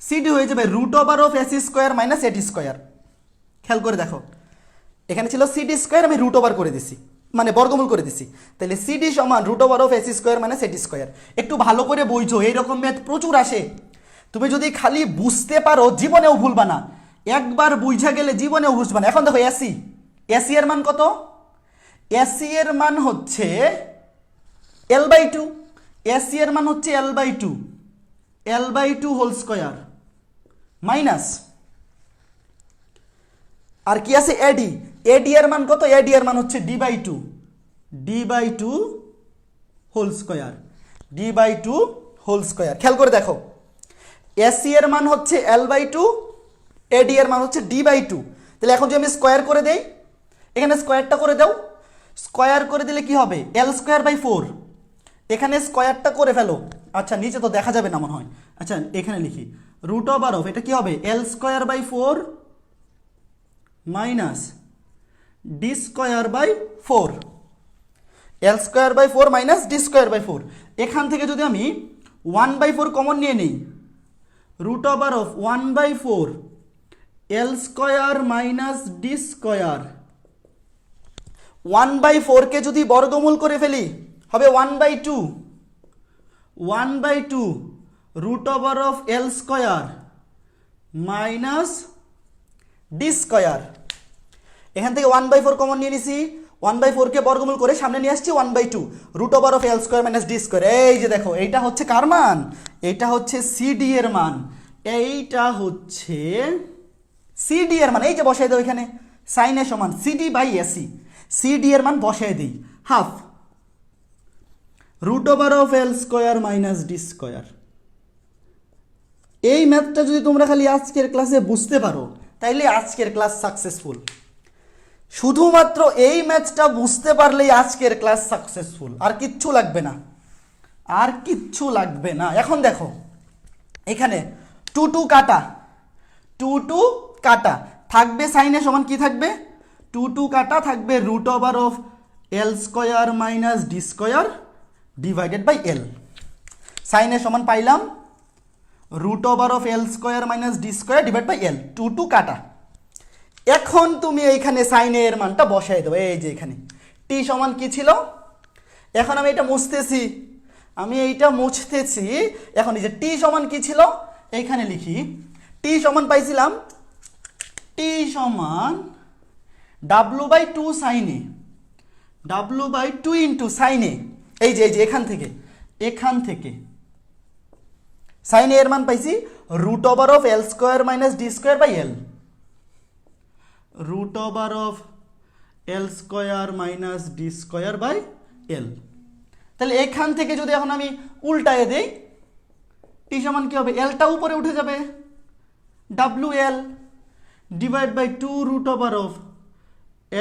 সিডি হয়ে যাবে root over of AC square minus AD square. খেয়াল করে দেখো, এখানে ছিল সিডি স্কয়ার, আমি রুট ওভার করে দিছি, মানে বর্গমূল করে দিছি। তাহলে সিডি সমান root over of AC square minus AD square. একটু ভালো করে বুঝো, এইরকম ম্যাথ প্রচুর আসে। তুমি যদি খালি বুঝতে পারো জীবনেও ভুলবা না, একবার বুঝা গেলে জীবনেও বুঝবা না। এখন দেখো এসি, এসি এর মান কত? এসি এর মান হচ্ছে L/2, এসি এর মান হচ্ছে L/2, L/2 whole square minus আর কি আছে? এডি, এডি এর মান কত? এডি এর মান হচ্ছে D/2, D/2 whole square, D/2 whole square. খেয়াল করে দেখো, এসি এর মান হচ্ছে L/2, এডি এর মান হচ্ছে D/2। তাহলে এখন যদি আমি স্কয়ার করে দেই, এখানে স্কয়ারটা করে দাও, স্কয়ার করে দিলে কি হবে? L²/4। এখানে স্কয়ারটা করে ফেলো। আচ্ছা নিচে তো দেখা যাবে না মনে হয়, আচ্ছা এখানে লিখি রুট ওভার অফ, এটা কি হবে? L²/4 minus D²/4, L²/4 minus D²/4। এখান থেকে যদি আমি 1/4 কমন নিয়ে নিই, root over of 1/4 L² minus D²। 1/4 কে যদি বর্গমূল করে ফেলি হবে 1/2, 1/2 root over of L² minus D²। এখান থেকে 1/4 কমন নিয়ে নিছি, 1/4 কে বর্গমূল করে সামনে নিয়ে আসছি 1/2 root over of L² minus D²। এই যে দেখো, এইটা হচ্ছে কার মান? এটা হচ্ছে সিডি এর মান, এইটা হচ্ছে সিডি এর মান। এই যে বসাই দাও এখানে, সাইন এ সমান সিডি বাই এসি, সিডি এর মান বসাই দিই half root over of L² minus D²। এই ম্যাথটা যদি তোমরা খালি আজকের ক্লাসে বুঝতে পারো, তাইলে আজকের ক্লাস সাকসেসফুল। শুধুমাত্র এই ম্যাথটা বুঝতে পারলেই আজকের ক্লাস সাকসেসফুল, আর কিচ্ছু লাগবে না, আর কিচ্ছু লাগবে না। এখন দেখো এখানে 2 কাটা, 2 কাটা থাকবে, সাইনে সমান কি থাকবে? 2 কাটা থাকবে root over of L² minus D² divided by L। সাইনে সমান পাইলাম root over of L² minus D² divide by L। 2 কাটা। এখন তুমি এইখানে সাইনের মানটা বসাই দেবো। এই যে এখানে টি সমান কি ছিল? এখন আমি এটা মুছতেছি, এখন এই যে টি সমান কি ছিল এইখানে লিখি, টি সমান পাইছিলাম টি সমান W/2 সাইনে, W/2 ইন্টু সাইনে। এই যে এখান থেকে সাইনে এর মান পাইছি root over of L² minus D² by L, root over of L² minus D² by L। তাহলে এখান থেকে যদি এখন আমি উল্টায় দেই, টি সমান কি হবে? এলটা উপরে উঠে যাবে, WL divide by 2 root over of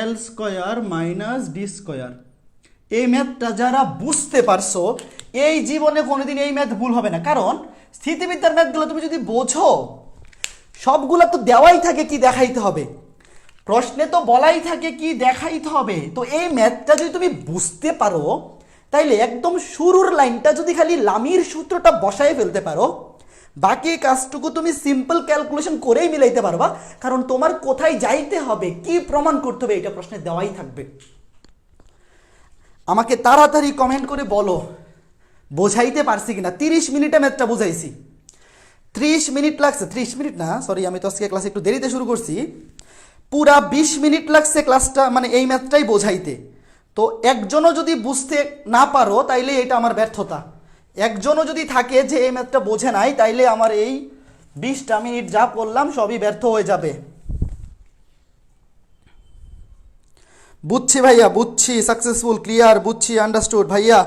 L² minus D²। এই ম্যাথটা যারা বুঝতে পারছো, এই জীবনে কোনোদিন এই ম্যাথ ভুল হবে না। কারণ স্থিতিবিদ্যার ম্যাথগুলো তুমি যদি বোঝো, সবগুলো তো দেওয়াই থাকে কি দেখাইতে হবে, প্রশ্নে তো বলাই থাকে কি দেখাইতে হবে। তো এই ম্যাথটা যদি তুমি বুঝতে পারো, তাইলে একদম শুরুর লাইনটা যদি খালি লামির সূত্রটা বসায় ফেলতে পারো, বাকি কাজটুকু তুমি সিম্পল ক্যালকুলেশন করেই মিলাইতে পারবা, কারণ তোমার কোথায় যাইতে হবে, কি প্রমাণ করতে হবে, এটা প্রশ্নে দেওয়াই থাকবে। আমাকে তাড়াতাড়ি কমেন্ট করে বলো বোঝাইতে পারছি কিনা। 30 মিনিটে ম্যাথটা বুঝাইছি, 30 মিনিট লাগছে, 30 মিনিট না সরি, আমি তো আজকে ক্লাস একটু দেরিতে শুরু করছি। পুরা 20 মিনিট লাগছে ক্লাসটা, মানে এই ম্যাথটাই বোঝাইতে। তো একজনও যদি বুঝতে না পারো তাইলে এটা আমার ব্যর্থতা। একজনও যদি থাকে যে এই ম্যাথটা বোঝে নাই, তাইলে আমার এই 20টা মিনিট যা পড়লাম সবই ব্যর্থ হয়ে যাবে। বুঝছি ভাইয়া, বুঝছি, সাকসেসফুল, ক্লিয়ার, বুঝছি, আন্ডারস্টুড। ভাইয়া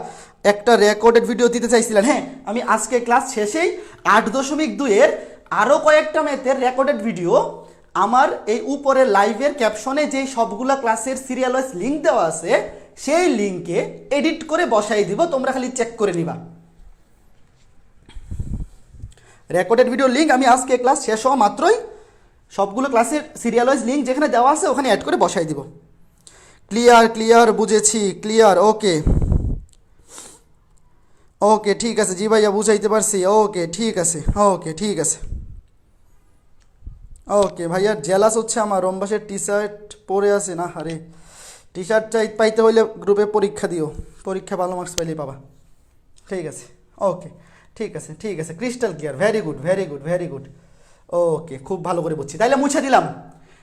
একটা রেকর্ডেড ভিডিও দিতে চাইছিলেন, হ্যাঁ আমি আজকে ক্লাস শেষেই 8.2 এর আরও কয়েকটা ম্যাথের রেকর্ডেড ভিডিও আমার এই উপরে লাইভের ক্যাপশনে যেই সবগুলা ক্লাসের সিরিয়াল ওয়াইজ লিঙ্ক দেওয়া আছে সেই লিঙ্কে এডিট করে বসাই দিব, তোমরা খালি চেক করে নিবা। রেকর্ডেড ভিডিও লিঙ্ক আমি আজকে ক্লাস শেষ হওয়া মাত্রই সবগুলো ক্লাসের সিরিয়াল ওয়াইজ লিঙ্ক যেখানে দেওয়া আছে ওখানে অ্যাড করে বসাই দিব। ক্লিয়ার, ক্লিয়ার, বুঝেছি, ক্লিয়ার, ওকে ওকে ঠিক আছে, জি ভাইয়া বুঝাইতে পারছি, ওকে ঠিক আছে, ওকে ঠিক আছে, ওকে ভাইয়া। জেলাস হচ্ছে আমার রম্বাসের টি শার্ট পরে আছে না, আরে টি শার্ট চাই পাইতে হইলে গ্রুপে পরীক্ষা দিও, পরীক্ষা ভালো মার্কস পাইলেই পাবা। ঠিক আছে, ওকে ঠিক আছে, ঠিক আছে, crystal clear, very good, very good, very good, okay খুব ভালো করে বুঝছি। তাইলে মুছে দিলাম,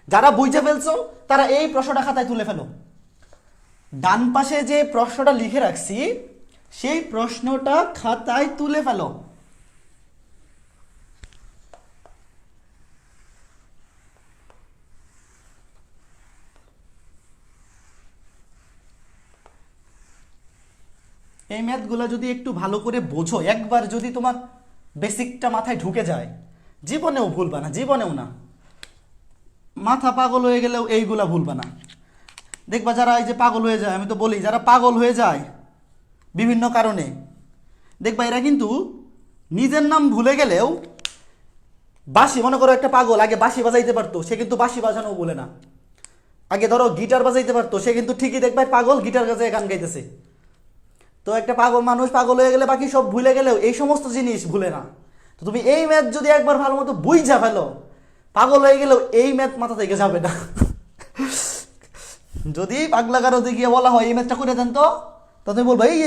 যারা বুঝে ফেলছো তারা এই প্রশ্নটা খাতায় তুলে ফেলো। ডান পাশে যে প্রশ্নটা লিখে রাখছি সেই প্রশ্নটা খাতায় তুলে ফেলো। এই ম্যাথগুলো যদি একটু ভালো করে বোঝো, একবার যদি তোমার বেসিকটা মাথায় ঢুকে যায়, জীবনেও ভুলবা না, জীবনেও না। মাথা পাগল হয়ে গেলেও এইগুলা ভুলবা না। দেখবা যারা এই যে পাগল হয়ে যায়, আমি তো বলি যারা পাগল হয়ে যায় বিভিন্ন কারণে, দেখবা এরা কিন্তু নিজের নাম ভুলে গেলেও বাঁশি, মনে করো একটা পাগল আগে বাঁশি বাজাইতে পারতো, সে কিন্তু বাঁশি বাজানো বলে না। আগে ধরো গিটার বাজাইতে পারতো, সে কিন্তু ঠিকই দেখবা পাগল গিটার বাজায় গান গাইতেছে। তো একটা পাগল মানুষ পাগল হয়ে গেলে বাকি সব ভুলে গেলেও এই সমস্ত জিনিস ভুলে না। তো তুমি এই ম্যাথ যদি একবার ভালো মতো বুঝা ফেলো, পাগল হয়ে গেলেও এই ম্যাথ মাথা থেকে যাবে না। যদি পাগলা কারো গিয়ে বলা হয় এই ম্যাথটা করে দেন তো তুমি বলবো এই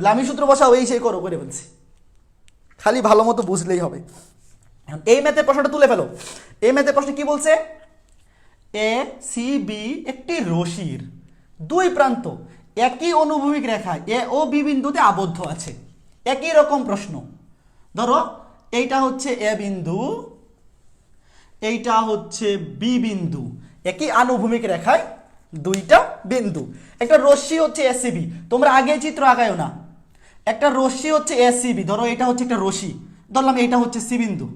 লামি সূত্র বসাও, এই সেই করো, করে ফেলছি। খালি ভালো মতো বুঝলেই হবে। এই ম্যাথের প্রশ্নটা তুলে ফেলো। এই ম্যাথের প্রশ্ন কি বলছে? এ সি বি একটি রশির দুই প্রান্ত একই অনুভূমিক রেখায় এ ও বি বিন্দুতে আবদ্ধ আছে। একই রকম প্রশ্ন, ধরো এইটা হচ্ছে এ বিন্দু, এইটা হচ্ছে বি বিন্দু, একই আনুভূমিক রেখায় দুইটা বিন্দু। একটা রশ্মি হচ্ছে এসিবি, তোমরা আগে চিত্র আঁকায়ও না। একটা রশ্মি হচ্ছে এসিবি, ধরো এটা হচ্ছে একটা রশ্মি, ধরলাম এইটা হচ্ছে সি বিন্দু,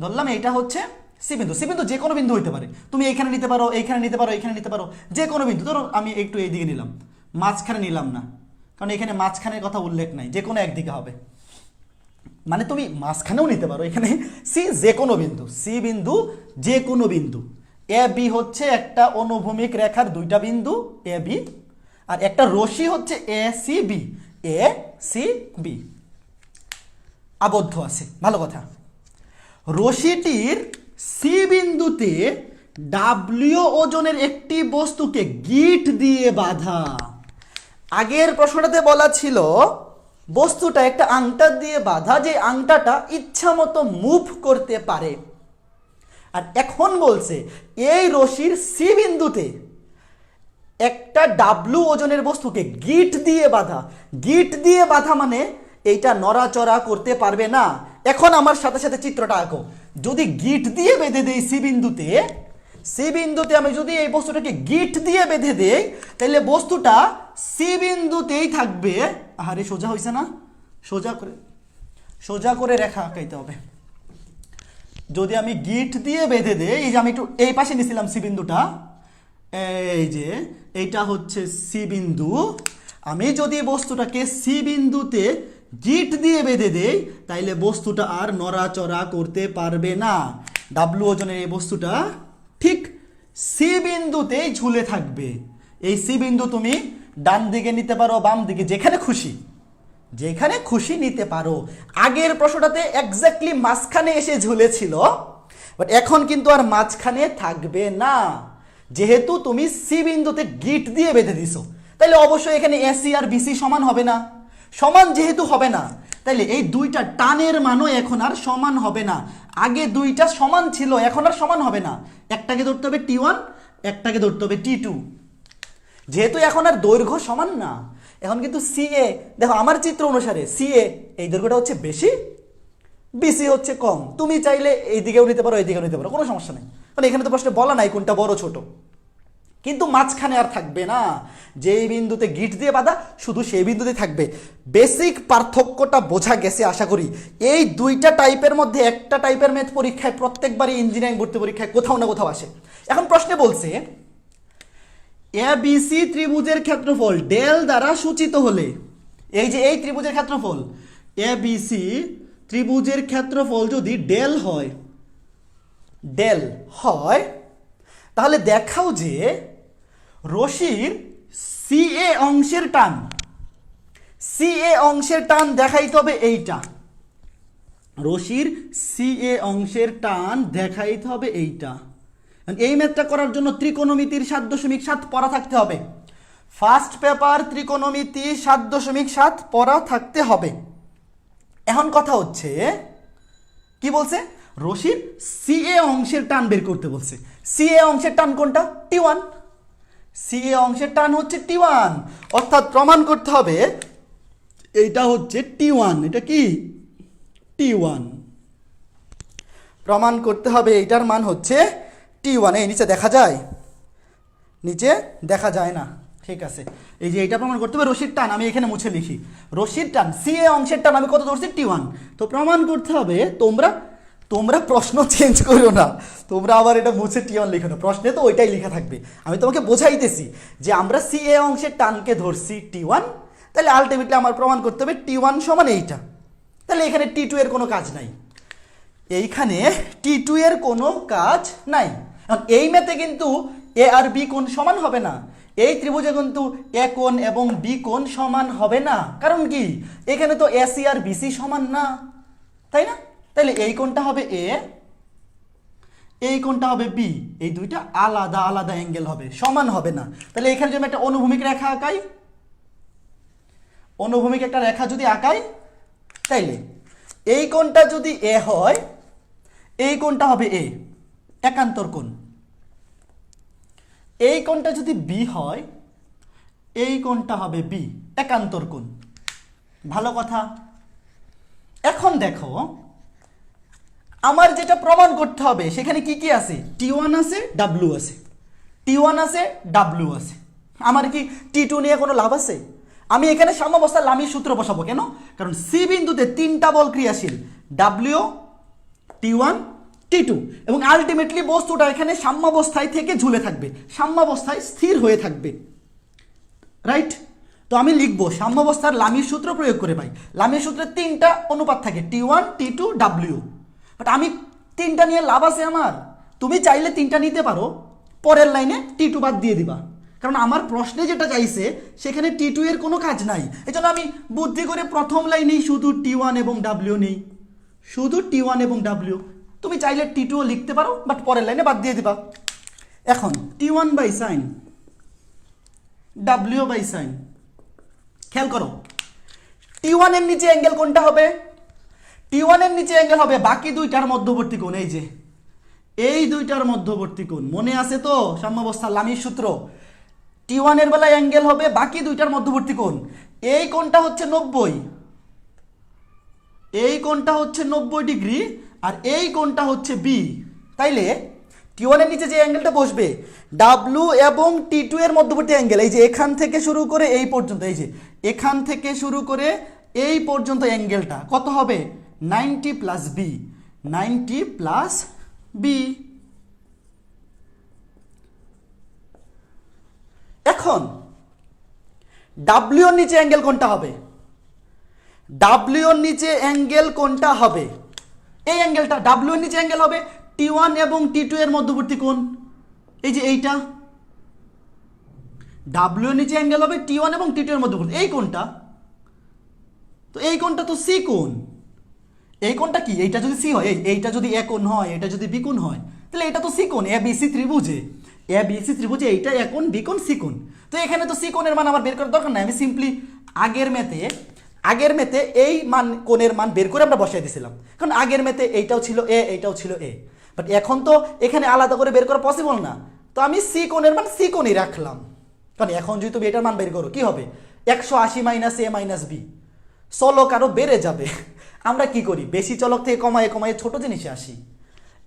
ধরলাম এইটা হচ্ছে সি বিন্দু। সি বিন্দু যে কোনো বিন্দু হইতে পারে, তুমি এইখানে নিতে পারো, এইখানে নিতে পারো, এইখানে নিতে পারো, যে কোনো বিন্দু। ধরো আমি একটু এইদিকে নিলাম, মাঝখানে নিলাম না, কারণ এখানে মাঝখানের কথা উল্লেখ নাই, যে কোনো একদিকে হবে। মানে তুমি মাঝখানেও নিতে পারো, এখানে সি যে কোনো বিন্দু, সি বিন্দু যে কোনো বিন্দু। এ বি হচ্ছে একটা অনুভূমিক রেখার দুইটা বিন্দু এ বি, আর একটা রশ্মি হচ্ছে A C B, A C B আবদ্ধ আছে। ভালো কথা, রশ্মিটির সি বিন্দুতে ডাব্লিউ ওজনের একটি বস্তুকে গিট দিয়ে বাঁধা। আগের প্রশ্নটাতে বলা ছিল বস্তুটা একটা আংটা দিয়ে বাঁধা, যে আংটাটা ইচ্ছা মতো মুভ করতে পারে। আর এখন বলছে এই রশির সি বিন্দুতে একটা ডাব্লু ওজনের বস্তুকে গিট দিয়ে বাঁধা। গিট দিয়ে বাঁধা মানে এইটা নড়াচড়া করতে পারবে না। এখন আমার সাথে সাথে চিত্রটা আঁকো। যদি গিট দিয়ে বেঁধে দেই সি বিন্দুতে, সি বিন্দুতে আমি যদি এই বস্তুটাকে গিট দিয়ে বেঁধে দেই, তাহলে বস্তুটা সি বিন্দুতেই থাকবে। আরে সোজা হয়েছে না? সোজা করে রেখা আঁকাইতে হবে। যদি আমি গিট দিয়ে বেঁধে দেই, এই যে আমি একটু এই পাশে নিছিলাম সি বিন্দুটা, এই যে এইটা হচ্ছে সি বিন্দু, আমি যদি বস্তুটাকে সি বিন্দুতে গিট দিয়ে বেঁধে দেই, তাইলে বস্তুটা আর নড়াচড়া করতে পারবে না। ডাব্লু ওজনের এই বস্তুটা ঠিক সি বিন্দুতেই ঝুলে থাকবে। এই সি বিন্দু তুমি ডান দিকে নিতে পারো, বাম দিকে, যেখানে খুশি, যেখানে খুশি নিতে পারো। আগের প্রশ্নটাতে এক্স্যাক্টলি মাঝখানে এসে ঝুলেছিল, বাট এখন কিন্তু আর মাঝখানে থাকবে না, যেহেতু তুমি সি বিন্দুতে গিট দিয়ে বেঁধে দিছো। তাহলে অবশ্যই এখানে এসি আর বিসি সমান হবে না। সমান যেহেতু হবে না, তাহলে এই দুইটা টানের মানও এখন আর সমান হবে না। আগে দুইটা সমান ছিল, এখন আর সমান হবে না। একটাকে ধরতে হবে T1, একটাকে ধরতে হবে T2। যেহেতু এখন আর দৈর্ঘ্য সমান না, এখন কিন্তু সিএ, দেখো আমার চিত্র অনুসারে সিএ এই দৈর্ঘ্যটা হচ্ছে বেশি, বিসি হচ্ছে কম। তুমি চাইলে এই দিকেও নিতে পারো, এই দিকেও নিতে পারো, কোনো সমস্যা নেই, মানে এখানে তো প্রশ্নে বলা নাই কোনটা বড় ছোট। কিন্তু মাঝখানে আর থাকবে না, যেই বিন্দুতে গিট দিয়ে বাঁধা শুধু সেই বিন্দুতে থাকবে। বেসিক পার্থক্যটা বোঝা গেছে আশা করি। এই দুইটা টাইপের মধ্যে একটা টাইপের ম্যাথ পরীক্ষায় প্রত্যেকবারই ইঞ্জিনিয়ারিং ভর্তি পরীক্ষায় কোথাও না কোথাও আসে। এখন প্রশ্নে বলছে এবিসি ত্রিভুজের ক্ষেত্রফল ডেল দ্বারা সূচিত হলে, এই যে এই ত্রিভুজের ক্ষেত্রফল এবিসি ত্রিভুজের ক্ষেত্রফল যদি ডেল হয়, তাহলে দেখাও যে রশির সিএ অংশের টান দেখাইতে হবে এইটা। রশির সিএ অংশের টান দেখাইতে হবে এইটা। এই ম্যাথটা করার জন্য ত্রিকোণমিতির 7.7 পড়া থাকতে হবে। ফার্স্ট পেপার ত্রিকোণমিতি 7.7 পড়া থাকতে হবে। এখন কথা হচ্ছে কি বলছে, রশির সিএ অংশের টান বের করতে বলছে। সিএ অংশের টান কোনটা? T1। সিএ অংশের টান হচ্ছে T1, অর্থাৎ প্রমাণ করতে হবে এইটা হচ্ছে T1। এটা কি? T1 প্রমাণ করতে হবে এইটার মান হচ্ছে T1। এই নিচে দেখা যায়? নিচে দেখা যায় না, ঠিক আছে। এই যে এইটা প্রমাণ করতে হবে রশির টান, আমি এখানে মুছে লিখি রশির টান সিএ অংশের টান আমি কত ধরছি? T1। তো প্রমাণ করতে হবে, তোমরা প্রশ্ন চেঞ্জ করো না, তোমরা আবার এটা মুছে T1 লিখো না, প্রশ্নে তো ওইটাই লেখা থাকবে। আমি তোমাকে বোঝাইতেছি যে আমরা সিএ অংশের টানকে ধরছি T1, তাহলে আলটিমেটলি আমার প্রমাণ করতে হবে T1 সমান এইটা। তাহলে এখানে T2 এর কোনো কাজ নাই, এইখানে T2 এর কোনো কাজ নাই। এই ম্যাথে কিন্তু এ আর বি কোণ সমান হবে না, এই ত্রিভুজে কিন্তু এ কোণ এবং বি কোণ সমান হবে না। কারণ কি? এখানে তো এসি আর বিসি সমান না, তাই না? তাহলে এই কোণটা হবে এ, এই কোণটা হবে বি, এই দুইটা আলাদা আলাদা অ্যাঙ্গেল হবে, সমান হবে না। তাহলে এখানে যদি একটা অনুভূমিক রেখা আঁকাই, অনুভূমিক একটা রেখা যদি আঁকাই, তাইলে এই কোণটা যদি এ হয়, এই কোণটা হবে এ, একান্তর কোণ। এই কোণটা যদি বি হয়, এই কোণটা হবে বি, একান্তর কোণ। ভালো কথা। এখন দেখো আমার যেটা প্রমাণ করতে হবে সেখানে কি কি আছে? T1 আছে, W আছে, T1 আছে, W আছে। আমার কি T2 নিয়ে কোনো লাভ আছে? আমি এখানে সাম্যাবস্থার লামির সূত্র বসাবো। কেন? কারণ সি বিন্দুতে 3টা বল ক্রিয়াশীল, W, T1, T2, এবং আলটিমেটলি বস্তুটা এখানে সাম্যাবস্থায় থেকে ঝুলে থাকবে, সাম্যাবস্থায় স্থির হয়ে থাকবে, রাইট? তো আমি লিখবো সাম্যাবস্থার লামির সূত্র প্রয়োগ করে পাই। লামির সূত্রে 3টা অনুপাত থাকে, T1, T2, W। বাট আমি 3টা নিয়ে লাভ আছে আমার? তুমি চাইলে 3টা নিতে পারো, পরের লাইনে T2 বাদ দিয়ে দিবা, কারণ আমার প্রশ্নে যেটা চাইছে সেখানে T2 এর কোনো কাজ নাই। এই জন্য আমি বুদ্ধি করে প্রথম লাইনেই শুধু T1 এবং W নেই, শুধু T1 এবং W। তুমি চাইলে T2ও লিখতে পারো, বাট পরের লাইনে বাদ দিয়ে দিবা। এখন T1 by sine, W by sine, খেয়াল করো T1 এর নিচে অ্যাঙ্গেল কোনটা হবে? T1 এর নিচে অ্যাঙ্গেল হবে বাকি দুইটার মধ্যবর্তী কোণ। এই যে এই দুইটার মধ্যবর্তী কোণ, মনে আছে তো সাম্যাবস্থার লামির সূত্র? T1 এর বেলায় অ্যাঙ্গেল হবে বাকি দুইটার মধ্যবর্তী কোণ। এই কোণটা হচ্ছে 90, এই কোণটা হচ্ছে 90 ডিগ্রি, আর এই কোণটা হচ্ছে বি। তাইলে T1 এর নিচে যে অ্যাঙ্গেলটা বসবে W এবং T2 এর মধ্যবর্তী অ্যাঙ্গেল, এই যে এখান থেকে শুরু করে এই পর্যন্ত, এই যে এখান থেকে শুরু করে এই পর্যন্ত অ্যাঙ্গেলটা কত হবে? 90 প্লাস বি, 90 প্লাস বি। এখন W এর নিচে অ্যাঙ্গেল কোনটা হবে? W এর নিচে অ্যাঙ্গেল কোনটা হবে? এই অ্যাঙ্গেলটা W এর নিচে অ্যাঙ্গেল হবে T1 এবং T2 এর মধ্যবর্তী কোণ, এই যে এইটা। W এর নিচে অ্যাঙ্গেল হবে T1 এবং T2 এর মধ্যবর্তী এই কোণটা, তো এই কোণটা তো সি কোণ। এই কোণটা কি? এইটা যদি সি হয়, এইটা যদি এ কোণ হয়, এটা যদি বি কোণ হয়, তাহলে এটা তো সি কোণ। A B C ত্রিভুজে, A B C ত্রিভুজে এইটা এ কোণ, বি কোণ, সি কোণ। তো এখানে তো সি কোণের মান আমার বের করার দরকার নাই, আমি সিম্পলি আগের মেতে এই মান, কোণের মান বের করে আমরা বসাই দিয়েছিলাম, কারণ আগের মেতে এইটাও ছিল এ, এইটাও ছিল এ। বাট এখন তো এখানে আলাদা করে বের করা পসিবল না, তো আমি সি কোণের মান সি কোণই রাখলাম। কারণ এখন যদি তুমি এটার মান বের করো কি হবে? 180 মাইনাস এ মাইনাস বি, চলক আরো বেড়ে যাবে। আমরা কি করি? বেশি চলক থেকে কমায় কমায় ছোট জিনিসে আসি।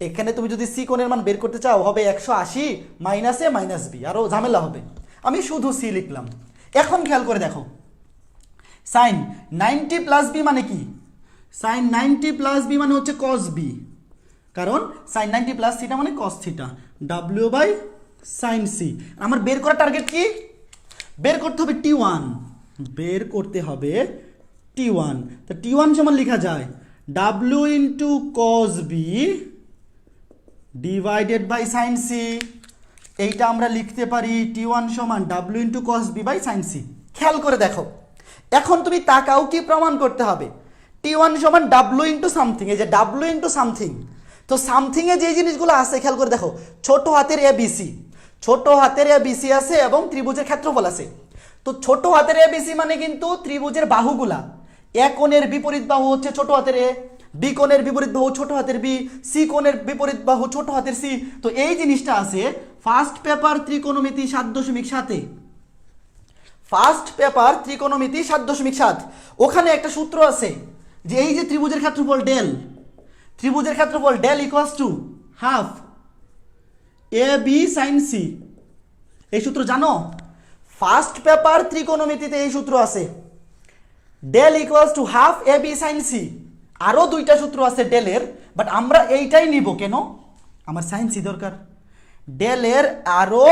এখানে তুমি যদি সি কোণের মান বের করতে চাও, হবে 180 মাইনাস এ মাইনাস বি, আরও ঝামেলা হবে। আমি শুধু সি লিখলাম। এখন খেয়াল করে দেখো, সাইন 90 প্লাস বি মানে কি? সাইন 90 প্লাস বি মানে হচ্ছে কস বি, কারণ সাইন 90 প্লাস থিটা মানে cos theta, W by sine C. আমার বের করার টার্গেট কি? বের করতে হবে T1, বের করতে হবে T1। তো T1 সমান লেখা যায় W into cos B divided by sine C. এইটা আমরা লিখতে পারি T1 সমান W into cos B by sine C. খেয়াল করে দেখো, এখন তুমি তাকাও কি প্রমাণ করতে হবে? T1 সমান ডাব্লিউ ইন্টু সামথিং, এই যে ডাব্লিউ ইন্টু সামথিং। তো সামথিংয়ে যে জিনিসগুলো আছে খেয়াল করে দেখো, ছোট হাতের এ বিসি, ছোট হাতের এ বিসি আছে এবং ত্রিভুজের ক্ষেত্রফল আছে। তো ছোট হাতের এ বিসি মানে কিন্তু ত্রিভুজের বাহুগুলা। এ কোণের বিপরীত বাহু হচ্ছে ছোট হাতের এ, বি কোণের বিপরীত বাহু ছোট হাতের বি, সি কোণের বিপরীত বাহু ছোট হাতের সি। তো এই জিনিসটা আছে ফার্স্ট পেপার ত্রিকোণমিতি 7.7-এ। ফার্স্ট পেপার ত্রিকোণমিতি 7.7, ওখানে একটা সূত্র আছে যে এই যে ত্রিভুজের ক্ষেত্রফল ডেল, ত্রিভুজের ক্ষেত্রফল del equals to half A B sine C. এই সূত্র জানো? ফার্স্ট পেপার ত্রিকোণমিতিতে এই সূত্র আছে, del equals to half A B sine C. আরও দুইটা সূত্র আছে ডেলের, বাট আমরা এইটাই নিব। কেন? আমার সাইন সি দরকার। ডেলের আরও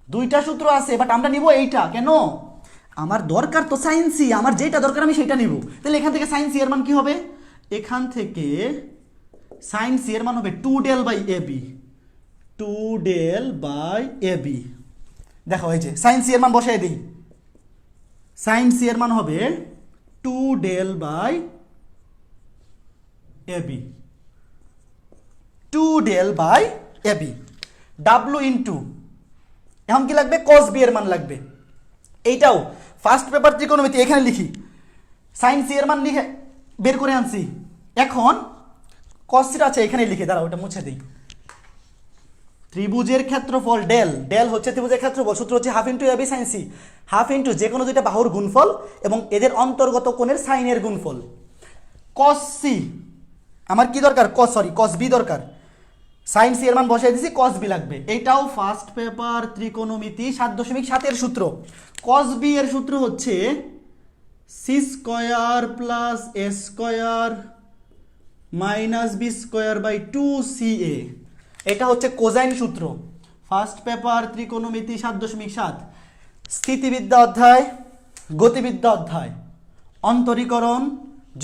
দুইটা সূত্র আছে, বাট আমরা নিব এইটা। কেন? আমার দরকার তো সাইন সি, আমার যেটা দরকার আমি সেটা নিব। তাহলে এখান থেকে সাইন সি এর মান কি হবে? এখান থেকে সাইন সি এর মান হবে 2 del by A B, 2 del by A B. দেখো এই যে সাইন সি এর মান বসাই দিই, সাইন সি এর মান হবে 2 del by A B, 2 del by A B, W into, এখন কি লাগবে? কস বি এর মান লাগবে। এইটাও ফার্স্ট পেপার ত্রিকোণমিতি, এখানে লিখি সাইন সি এর মান লিখে বের করে আনছি। এখন কস সিটা আছে এখানে লিখে, দাঁড়াও ওটা মুছে দিই। ত্রিভুজের ক্ষেত্রফল ডেল, ডেল হচ্ছে ত্রিভুজের ক্ষেত্রফল, সূত্র হচ্ছে half into A B sine C, half into যে কোনো দুইটা বাহুর গুণফল এবং এদের অন্তর্গত কোণের সাইনের গুণফল। কস সি আমার কি দরকার? কস বি দরকার। সাইন সি এর মান বসাই দিছি, কস বি লাগবে। এইটাও ফার্স্ট পেপার ত্রিকোণমিতি 7.7 সূত্র। কস বি এর সূত্র হচ্ছে C square plus A square minus B square by 2ca। এটা হচ্ছে কোজাইন সূত্র। ফার্স্ট পেপার ত্রিকোণমিতি 7.7, স্থিতিবিদ্যা অধ্যায়, গতিবিদ্যা অধ্যায়, অন্তরীকরণ,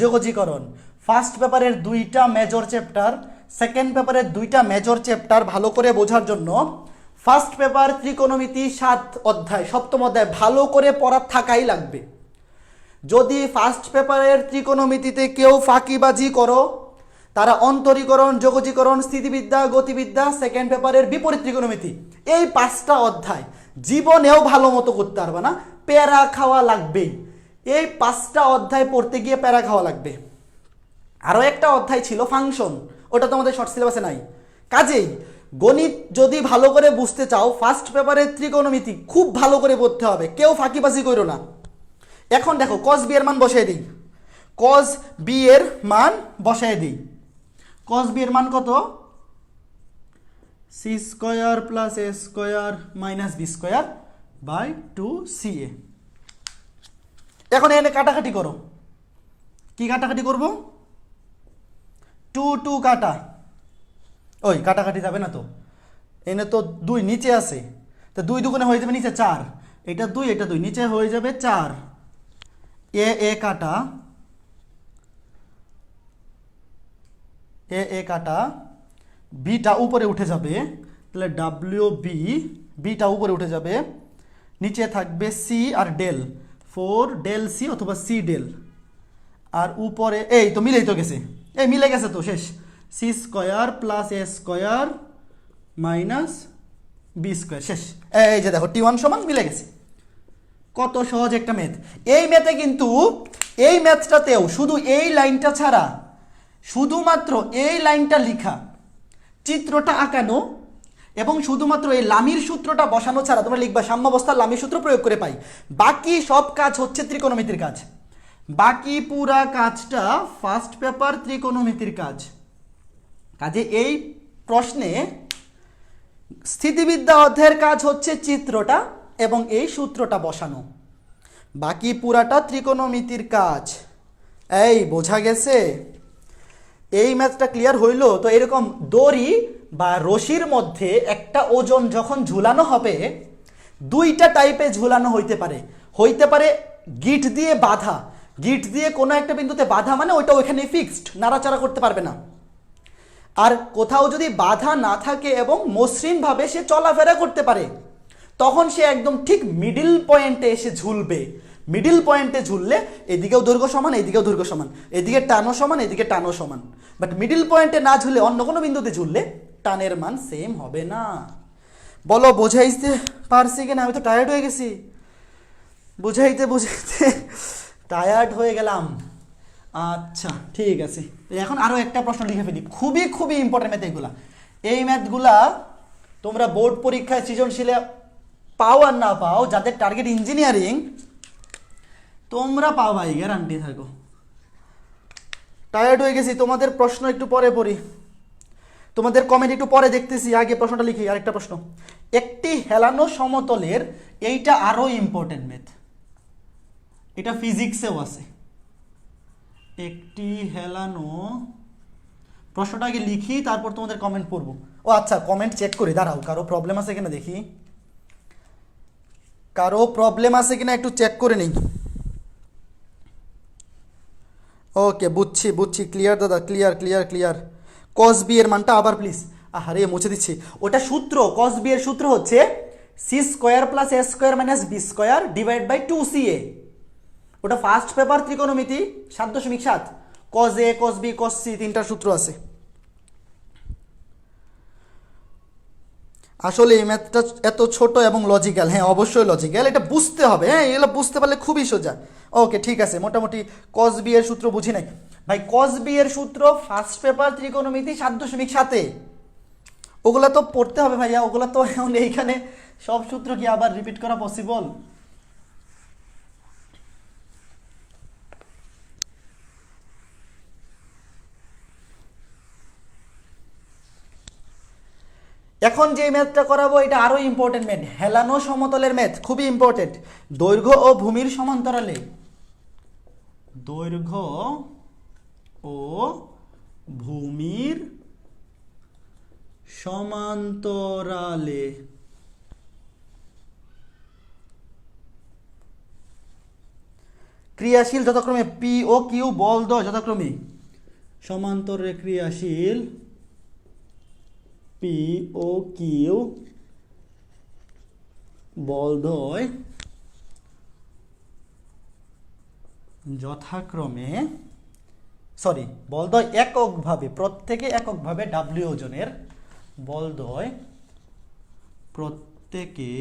যোগজীকরণ। ফার্স্ট পেপারের দুইটা মেজর চ্যাপ্টার, সেকেন্ড পেপারের দুইটা মেজর চ্যাপ্টার ভালো করে বোঝার জন্য ফার্স্ট পেপার ত্রিকোণমিতি 7 অধ্যায়, সপ্তম অধ্যায় ভালো করে পড়া থাকাই লাগবে। যদি ফার্স্ট পেপারের ত্রিকোণমিতিতে কেউ ফাঁকিবাজি করো, তারা অন্তরীকরণ, যোগজীকরণ, স্থিতিবিদ্যা, গতিবিদ্যা, সেকেন্ড পেপারের বিপরীত ত্রিকোণমিতি, এই 5টা অধ্যায় জীবনেও ভালো মতো করতে পারবে না, প্যারা খাওয়া লাগবেই। এই 5টা অধ্যায় পড়তে গিয়ে প্যারা খাওয়া লাগবে। আরও একটা অধ্যায় ছিল ফাংশন, ওটা তো আমাদের শর্ট সিলেবাসে নাই। কাজেই গণিত যদি ভালো করে বুঝতে চাও, ফার্স্ট পেপারের ত্রিকোণমিতি খুব ভালো করে পড়তে হবে, কেউ ফাঁকিবাজি করো না। এখন দেখো কস বি এর মান বসাই দিই, কস বি এর মান বসাই দিই। কস বি এর মান কত? C square plus A square minus B square by 2ca। এখন এনে কাটাকাটি করো। কি কাটাকাটি করব? 2 2 কাটা, ওই কাটাকাটি যাবে না তো, এনে তো 2 নিচে আছে, তো 2 দুগুণে হয়ে যাবে নিচে 4, এটা 2 এটা 2, নিচে হয়ে যাবে 4। এ কাটা, এ কাটা, বিটা উপরে উঠে যাবে, তাহলে ডাব্লিউ বি, বিটা উপরে উঠে যাবে, নিচে থাকবে সি আর ডেল, 4 ডেল সি অথবা সি ডেল। আর উপরে এই তো মিলেই তো গেছে, এই মিলে গেছে তো, শেষ। C square plus A square minus B square, শেষ। এই যে দেখো T1 সমান মিলে গেছে। কত সহজ একটা ম্যাথ। এই ম্যাথে কিন্তু এই ম্যাথটাতেও শুধু এই লাইনটা ছাড়া, শুধুমাত্র এই লাইনটা লিখা, চিত্রটা আঁকানো এবং শুধুমাত্র এই লামির সূত্রটা বসানো ছাড়া তোমরা লিখবা সাম্যাবস্থার লামির সূত্র প্রয়োগ করে পাই। বাকি সব কাজ হচ্ছে ত্রিকোণমিতির কাজ। বাকি পুরা কাজটা ফার্স্ট পেপার ত্রিকোণমিতির কাজ। কাজে এই প্রশ্নে স্থিতিবিদ্যা অধ্যায়ের কাজ হচ্ছে চিত্রটা এবং এই সূত্রটা বসানো, বাকি পুরাটা ত্রিকোণমিতির কাজ। এই বোঝা গেছে? এই ম্যাথটা ক্লিয়ার হইল তো। এরকম দড়ি বা রশির মধ্যে একটা ওজন যখন ঝুলানো হবে, দুইটা টাইপে ঝুলানো হইতে পারে। গিট দিয়ে বাঁধা, গিট দিয়ে কোনো একটা বিন্দুতে বাঁধা মানে ওইটা ওইখানে ফিক্সড, নাড়াচাড়া করতে পারবে না। আর কোথাও যদি বাধা না থাকে এবং মসৃণভাবে সে চলাফেরা করতে পারে, তখন সে একদম ঠিক মিডিল পয়েন্টে এসে ঝুলবে। মিডিল পয়েন্টে ঝুললে এদিকেও দৈর্ঘ্য সমান, এদিকেও দৈর্ঘ্য সমান, এদিকে টানও সমান, এদিকে টানও সমান। বাট মিডিল পয়েন্টে না ঝুলে অন্য কোনো বিন্দুতে ঝুললে টানের মান সেম হবে না। বলো বোঝাইতে পারছি কিনা? আমি তো টায়ার্ড হয়ে গেছি, বুঝাইতে বুঝাইতে টায়ার্ড হয়ে গেলাম। আচ্ছা ঠিক আছে, এখন আরও একটা প্রশ্ন লিখে ফেলি, খুবই খুবই ইম্পর্টেন্ট ম্যাথ এগুলা। এই ম্যাথগুলা তোমরা বোর্ড পরীক্ষায় সৃজনশীলে পাও আর না পাও, যাদের টার্গেট ইঞ্জিনিয়ারিং তোমরা পাও ভাই, গ্যারান্টি থাকো। টায়ার্ড হয়ে গেছি, তোমাদের প্রশ্ন একটু পরে পড়ি, তোমাদের কমেন্ট একটু পরে দেখতেছি, আগে প্রশ্নটা লিখি। আরেকটা প্রশ্ন, একটি হেলানো সমতলের, এইটা আরো ইম্পর্টেন্ট ম্যাথ, এটা ফিজিক্সেও আছে। একটি হেলানো, প্রশ্নটা আগে লিখি তারপর তোমাদের কমেন্ট পড়বো। ও আচ্ছা, কমেন্ট চেক করি, দাঁড়াও, কারো প্রবলেম আছে কিনা দেখি, কারো প্রবলেম আছে কিনা একটু চেক করে নিই। ওকে, বুঝছি বুঝছি, ক্লিয়ার দাদা, clear clear clear. Cos B এর মানটা আবার প্লিজ, আরে মুছে দিচ্ছি। ওটা সূত্র, কস বি এর সূত্র হচ্ছে C square plus A square minus B square divide by 2CA। ওটা ফার্স্ট পেপার ত্রিকোণমিতি 7.7, কস এ কস বি কস সি তিনটার সূত্র আছে। আসলে এই ম্যাথটা এত ছোট এবং লজিক্যাল, হ্যাঁ অবশ্যই লজিক্যাল, এটা বুঝতে হবে। হ্যাঁ এগুলো বুঝতে পারলে খুবই সোজা। ওকে ঠিক আছে, মোটামুটি কস বি এর সূত্র বুঝি নাই ভাই। কস বি এর সূত্র ফার্স্ট পেপার ত্রিকোণমিতি 7.7, ওগুলা তো পড়তে হবে ভাইয়া, ওগুলা তো এখন এইখানে সব সূত্র কি আবার রিপিট করা পসিবল? এখন যে ম্যাথটা করাবো এটা আরো ইম্পর্টেন্ট ম্যাথ, হেলানো সমতলের ম্যাথ, খুবই ইম্পর্টেন্ট। দৈর্ঘ্য ও ভূমির সমান্তরালে, দৈর্ঘ্য ও ভূমির সমান্তরালে ক্রিয়াশীল যথাক্রমে পি ও কিউ বলদ্বয় যথাক্রমে সমান্তরে ক্রিয়াশীল পি ও কিউ বলদ্বয় যথাক্রমে, সরি বলদ্বয় এককভাবে, প্রত্যেকে এককভাবে ডাব্লিউ ওজনের, বলদ্বয় প্রত্যেকে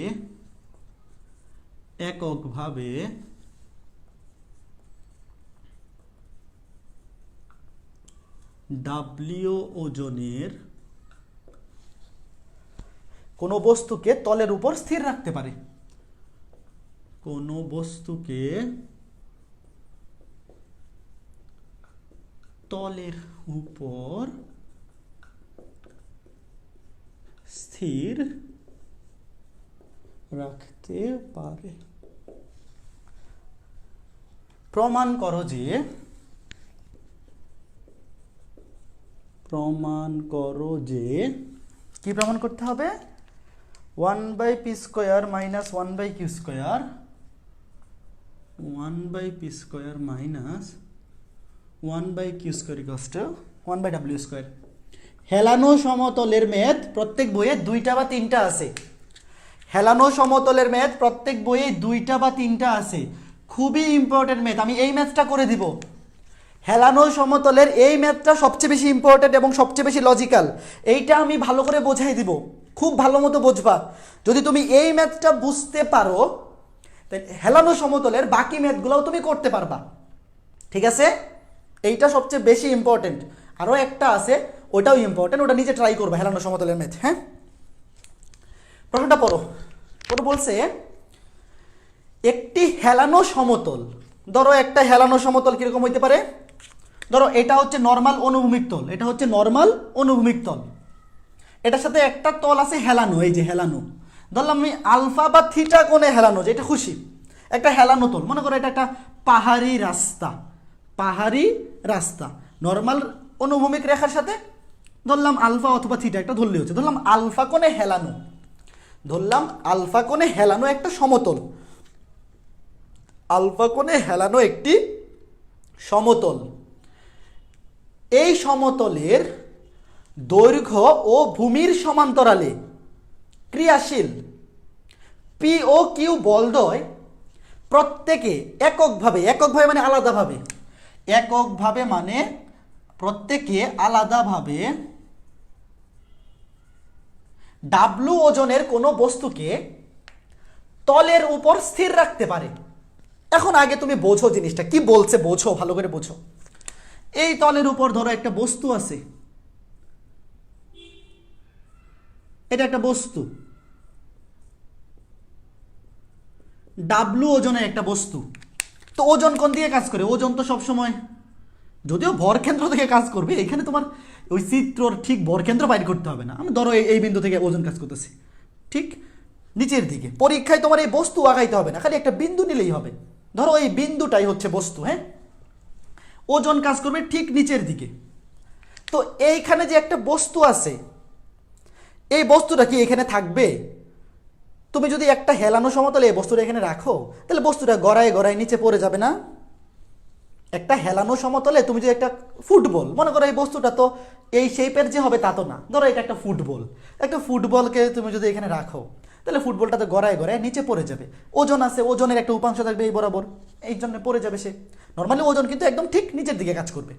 এককভাবে ডাব্লিউ ওজনের কোনো বস্তুকে তলের উপর স্থির রাখতে পারে, কোনো বস্তুকে তলের উপর স্থির রাখতে পারে। প্রমাণ করো যে, প্রমাণ করো যে, কি প্রমাণ করতে হবে? 1/p square minus 1/q square, 1/p square minus 1/q square equals to 1/w square. হেলানো সমতলের ম্যাথ প্রত্যেক বইয়ে 2টা বা 3টা আছে। হেলানো সমতলের ম্যাথ প্রত্যেক বইয়ে 2টা বা 3টা আছে, খুবই ইম্পর্টেন্ট ম্যাথ। আমি এই ম্যাথটা করে দিব, হেলানো সমতলের এই ম্যাথটা সবচেয়ে বেশি ইম্পর্টেন্ট এবং সবচেয়ে বেশি লজিক্যাল। এইটা আমি ভালো করে বোঝাই দিব, খুব ভালো মতো বুঝবা। যদি তুমি এই ম্যাথটা বুঝতে পারো তাই হেলানো সমতলের বাকি ম্যাথগুলোও তুমি করতে পারবা। ঠিক আছে, এইটা সবচেয়ে বেশি ইম্পর্টেন্ট। আরও একটা আছে, ওটাও ইম্পর্টেন্ট, ওটা নিজে ট্রাই করবা হেলানো সমতলের ম্যাথ। হ্যাঁ, প্রশ্নটা পড়ো। ওটা বলছে একটি হেলানো সমতল, ধরো একটা হেলানো সমতল কিরকম হইতে পারে, ধরো এটা হচ্ছে নর্মাল অনুভূমিক তল, এটা হচ্ছে নর্মাল অনুভূমিক তল, এটার সাথে একটা তল আছে হেলানো, এই যে হেলানো, ধরলাম আমি আলফা বা থিটা কোণে হেলানো, যেটা খুশি, একটা হেলানো তল, মনে করো এটা একটা পাহাড়ি রাস্তা, পাহাড়ি রাস্তা নর্মাল অনুভূমিক রেখার সাথে ধরলাম আলফা অথবা থিটা একটা ধরলে হচ্ছে, ধরলাম আলফা কোণে হেলানো, ধরলাম আলফা কোণে হেলানো একটা সমতল, আলফা কোণে হেলানো একটি সমতল। এই সমতলের দৈর্ঘ্য ও ভূমির সমান্তরালে ক্রিয়াশীল পি ও কিউ বলদ্বয় প্রত্যেকে এককভাবে, এককভাবে মানে আলাদাভাবে, এককভাবে মানে প্রত্যেকে আলাদাভাবে ডাব্লু ওজনের কোনো বস্তুকে তলের উপর স্থির রাখতে পারে। এখন আগে তুমি বোঝো জিনিসটা কি বলছে, বোঝো, ভালো করে বোঝো। এই তলের উপর ধরো একটা বস্তু আছে, এটা একটা বস্তু, ডাব্লু ওজনের একটা বস্তু। তো ওজন কোন দিকে কাজ করে? ওজন তো সবসময়, যদিও ভরকেন্দ্র থেকে কাজ করবে, এখানে তোমার ওই চিত্রর ঠিক ভরকেন্দ্র বাইর করতে হবে না। আমি ধরো এই বিন্দু থেকে ওজন কাজ করতেছি, ঠিক নিচের দিকে। পরীক্ষায় তোমার এই বস্তু আগাইতে হবে না, খালি একটা বিন্দু নিলেই হবে। ধরো এই বিন্দুটাই হচ্ছে বস্তু, হ্যাঁ, ওজন কাজ করবে ঠিক নিচের দিকে। তো এইখানে যে একটা বস্তু আছে, এই বস্তুটা কি এখানে থাকবে? তুমি যদি একটা হেলানো সমতলে এই বস্তুটা এখানে রাখো, তাহলে বস্তুটা গড়ায় গড়ায় নিচে পড়ে যাবে না? একটা হেলানো সমতলে তুমি যদি একটা ফুটবল, মনে করো এই বস্তুটা তো এই শেপের যে হবে তা তো না, ধরো এটা একটা ফুটবল, একটা ফুটবলকে তুমি যদি এখানে রাখো, তাহলে ফুটবলটা তো গড়ায় গড়ায় নিচে পড়ে যাবে। ওজন আছে, ওজনের একটা উপাংশ থাকবে এই বরাবর, এই জন্য পড়ে যাবে সে। নর্মালি ওজন কিন্তু একদম ঠিক নিচের দিকে কাজ করবে।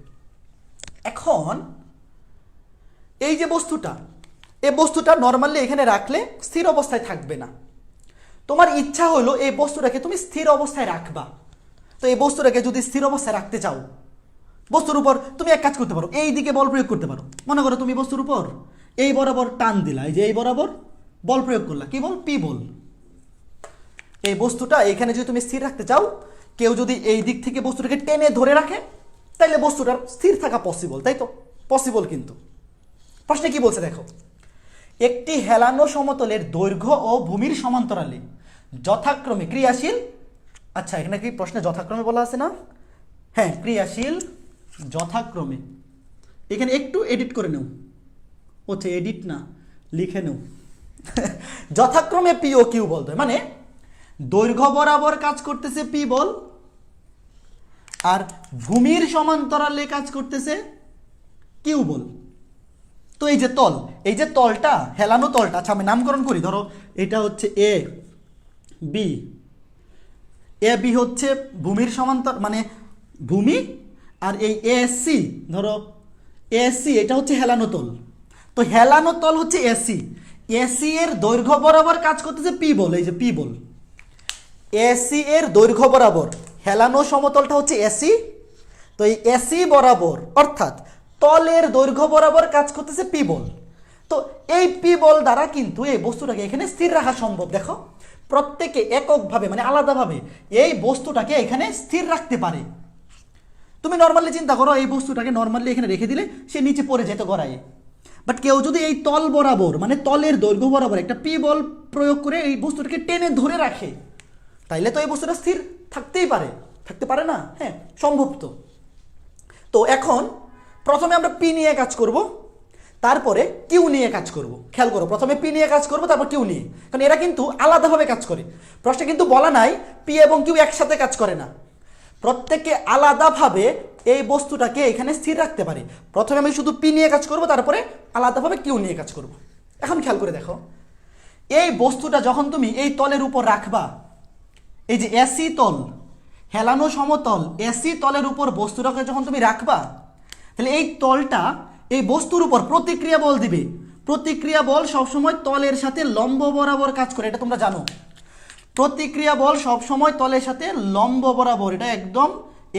এখন এই যে বস্তুটা, এই বস্তুটা নর্মালি এখানে রাখলে স্থির অবস্থায় থাকবে না। তোমার ইচ্ছা হলো এই বস্তুটাকে তুমি স্থির অবস্থায় রাখবা। তো এই বস্তুটাকে যদি স্থির অবস্থায় রাখতে চাও, বস্তুর উপর তুমি এক কাজ করতে পারো, এই দিকে বল প্রয়োগ করতে পারো। মনে করো তুমি বস্তুর উপর এই বরাবর টান দিলা, এই যে এই বরাবর বল প্রয়োগ করলা, কি বল? পি বল। এই বস্তুটা এখানে যদি তুমি স্থির রাখতে চাও, কেউ যদি এই দিক থেকে বস্তুটাকে টেনে ধরে রাখে, তাইলে বস্তুটার স্থির থাকা পসিবল, তাই তো? পসিবল। কিন্তু প্রশ্নে কি বলছে দেখো, একটি হেলানো সমতলের দৈর্ঘ্য ও ভূমির সমান্তরালে যথাক্রমে ক্রিয়াশীল, আচ্ছা এখানে কি প্রশ্নে যথাক্রমে বলা আছে না? হ্যাঁ, ক্রিয়াশীল যথাক্রমে, এখানে একটু এডিট করে নেও, হচ্ছে এডিট না, লিখে নেও। যথাক্রমে পি ও কিউ বলতে মানে দৈর্ঘ্য বরাবর কাজ করতেছে পি বল, আর ভূমির সমান্তরালে কাজ করতেছে কিউ বল। তো এই যে তল, এই যে তলটা, হেলানো তলটা, আচ্ছা আমি নামকরণ করি, ধরো এটা হচ্ছে এ বি, এ বি হচ্ছে ভূমির সমান্তর মানে ভূমি, আর এই এসি, ধরো এসি এটা হচ্ছে হেলানো তল। তো হেলানো তল হচ্ছে এসি, এসি এর দৈর্ঘ্য বরাবর কাজ করতেছে পি বল, এই যে পি বল। এসি এর দৈর্ঘ্য বরাবর হেলানো সমতলটা হচ্ছে এসি, তো এই এসি বরাবর অর্থাৎ তলের দৈর্ঘ্য বরাবর কাজ করতেছে পি বল। তো এই পি বল দ্বারা কিন্তু এই বস্তুটাকে এখানে স্থির রাখা সম্ভব। দেখো প্রত্যেকে এককভাবে মানে আলাদাভাবে এই বস্তুটাকে এখানে স্থির রাখতে পারে। তুমি নর্মালি চিন্তা করো, এই বস্তুটাকে নর্মালি এখানে রেখে দিলে সে নিচে পড়ে যেত গড়ায়, বাট কেউ যদি এই তল বরাবর মানে তলের দৈর্ঘ্য বরাবর একটা পি বল প্রয়োগ করে এই বস্তুটাকে টেনে ধরে রাখে, তাইলে তো এই বস্তুটা স্থির থাকতেই পারে, থাকতে পারে না? হ্যাঁ, সম্ভব। তো তো এখন প্রথমে আমরা পি নিয়ে কাজ করব, তারপরে কিউ নিয়ে কাজ করব। খেয়াল করো, প্রথমে পি নিয়ে কাজ করব, তারপর কিউ নিয়ে, কারণ এরা কিন্তু আলাদাভাবে কাজ করে। প্রশ্নে কিন্তু বলা নাই পি এবং কিউ একসাথে কাজ করে না, প্রত্যেকে আলাদাভাবে এই বস্তুটাকে এখানে স্থির রাখতে পারে। প্রথমে আমি শুধু পি নিয়ে কাজ করব, তারপরে আলাদাভাবে কিউ নিয়ে কাজ করব। এখন খেয়াল করে দেখো, এই বস্তুটা যখন তুমি এই তলের উপর রাখবা, এই যে এসি তল, হেলানো সমতল এসি তলের উপর বস্তুটাকে যখন তুমি রাখবা, তাহলে এই তলটা এই বস্তুর উপর প্রতিক্রিয়া বল দিবে। প্রতিক্রিয়া বল সবসময় তলের সাথে লম্ব বরাবর কাজ করে, এটা তোমরা জানো। প্রতিক্রিয়া বল সবসময় তলের সাথে লম্ব বরাবর, এটা একদম,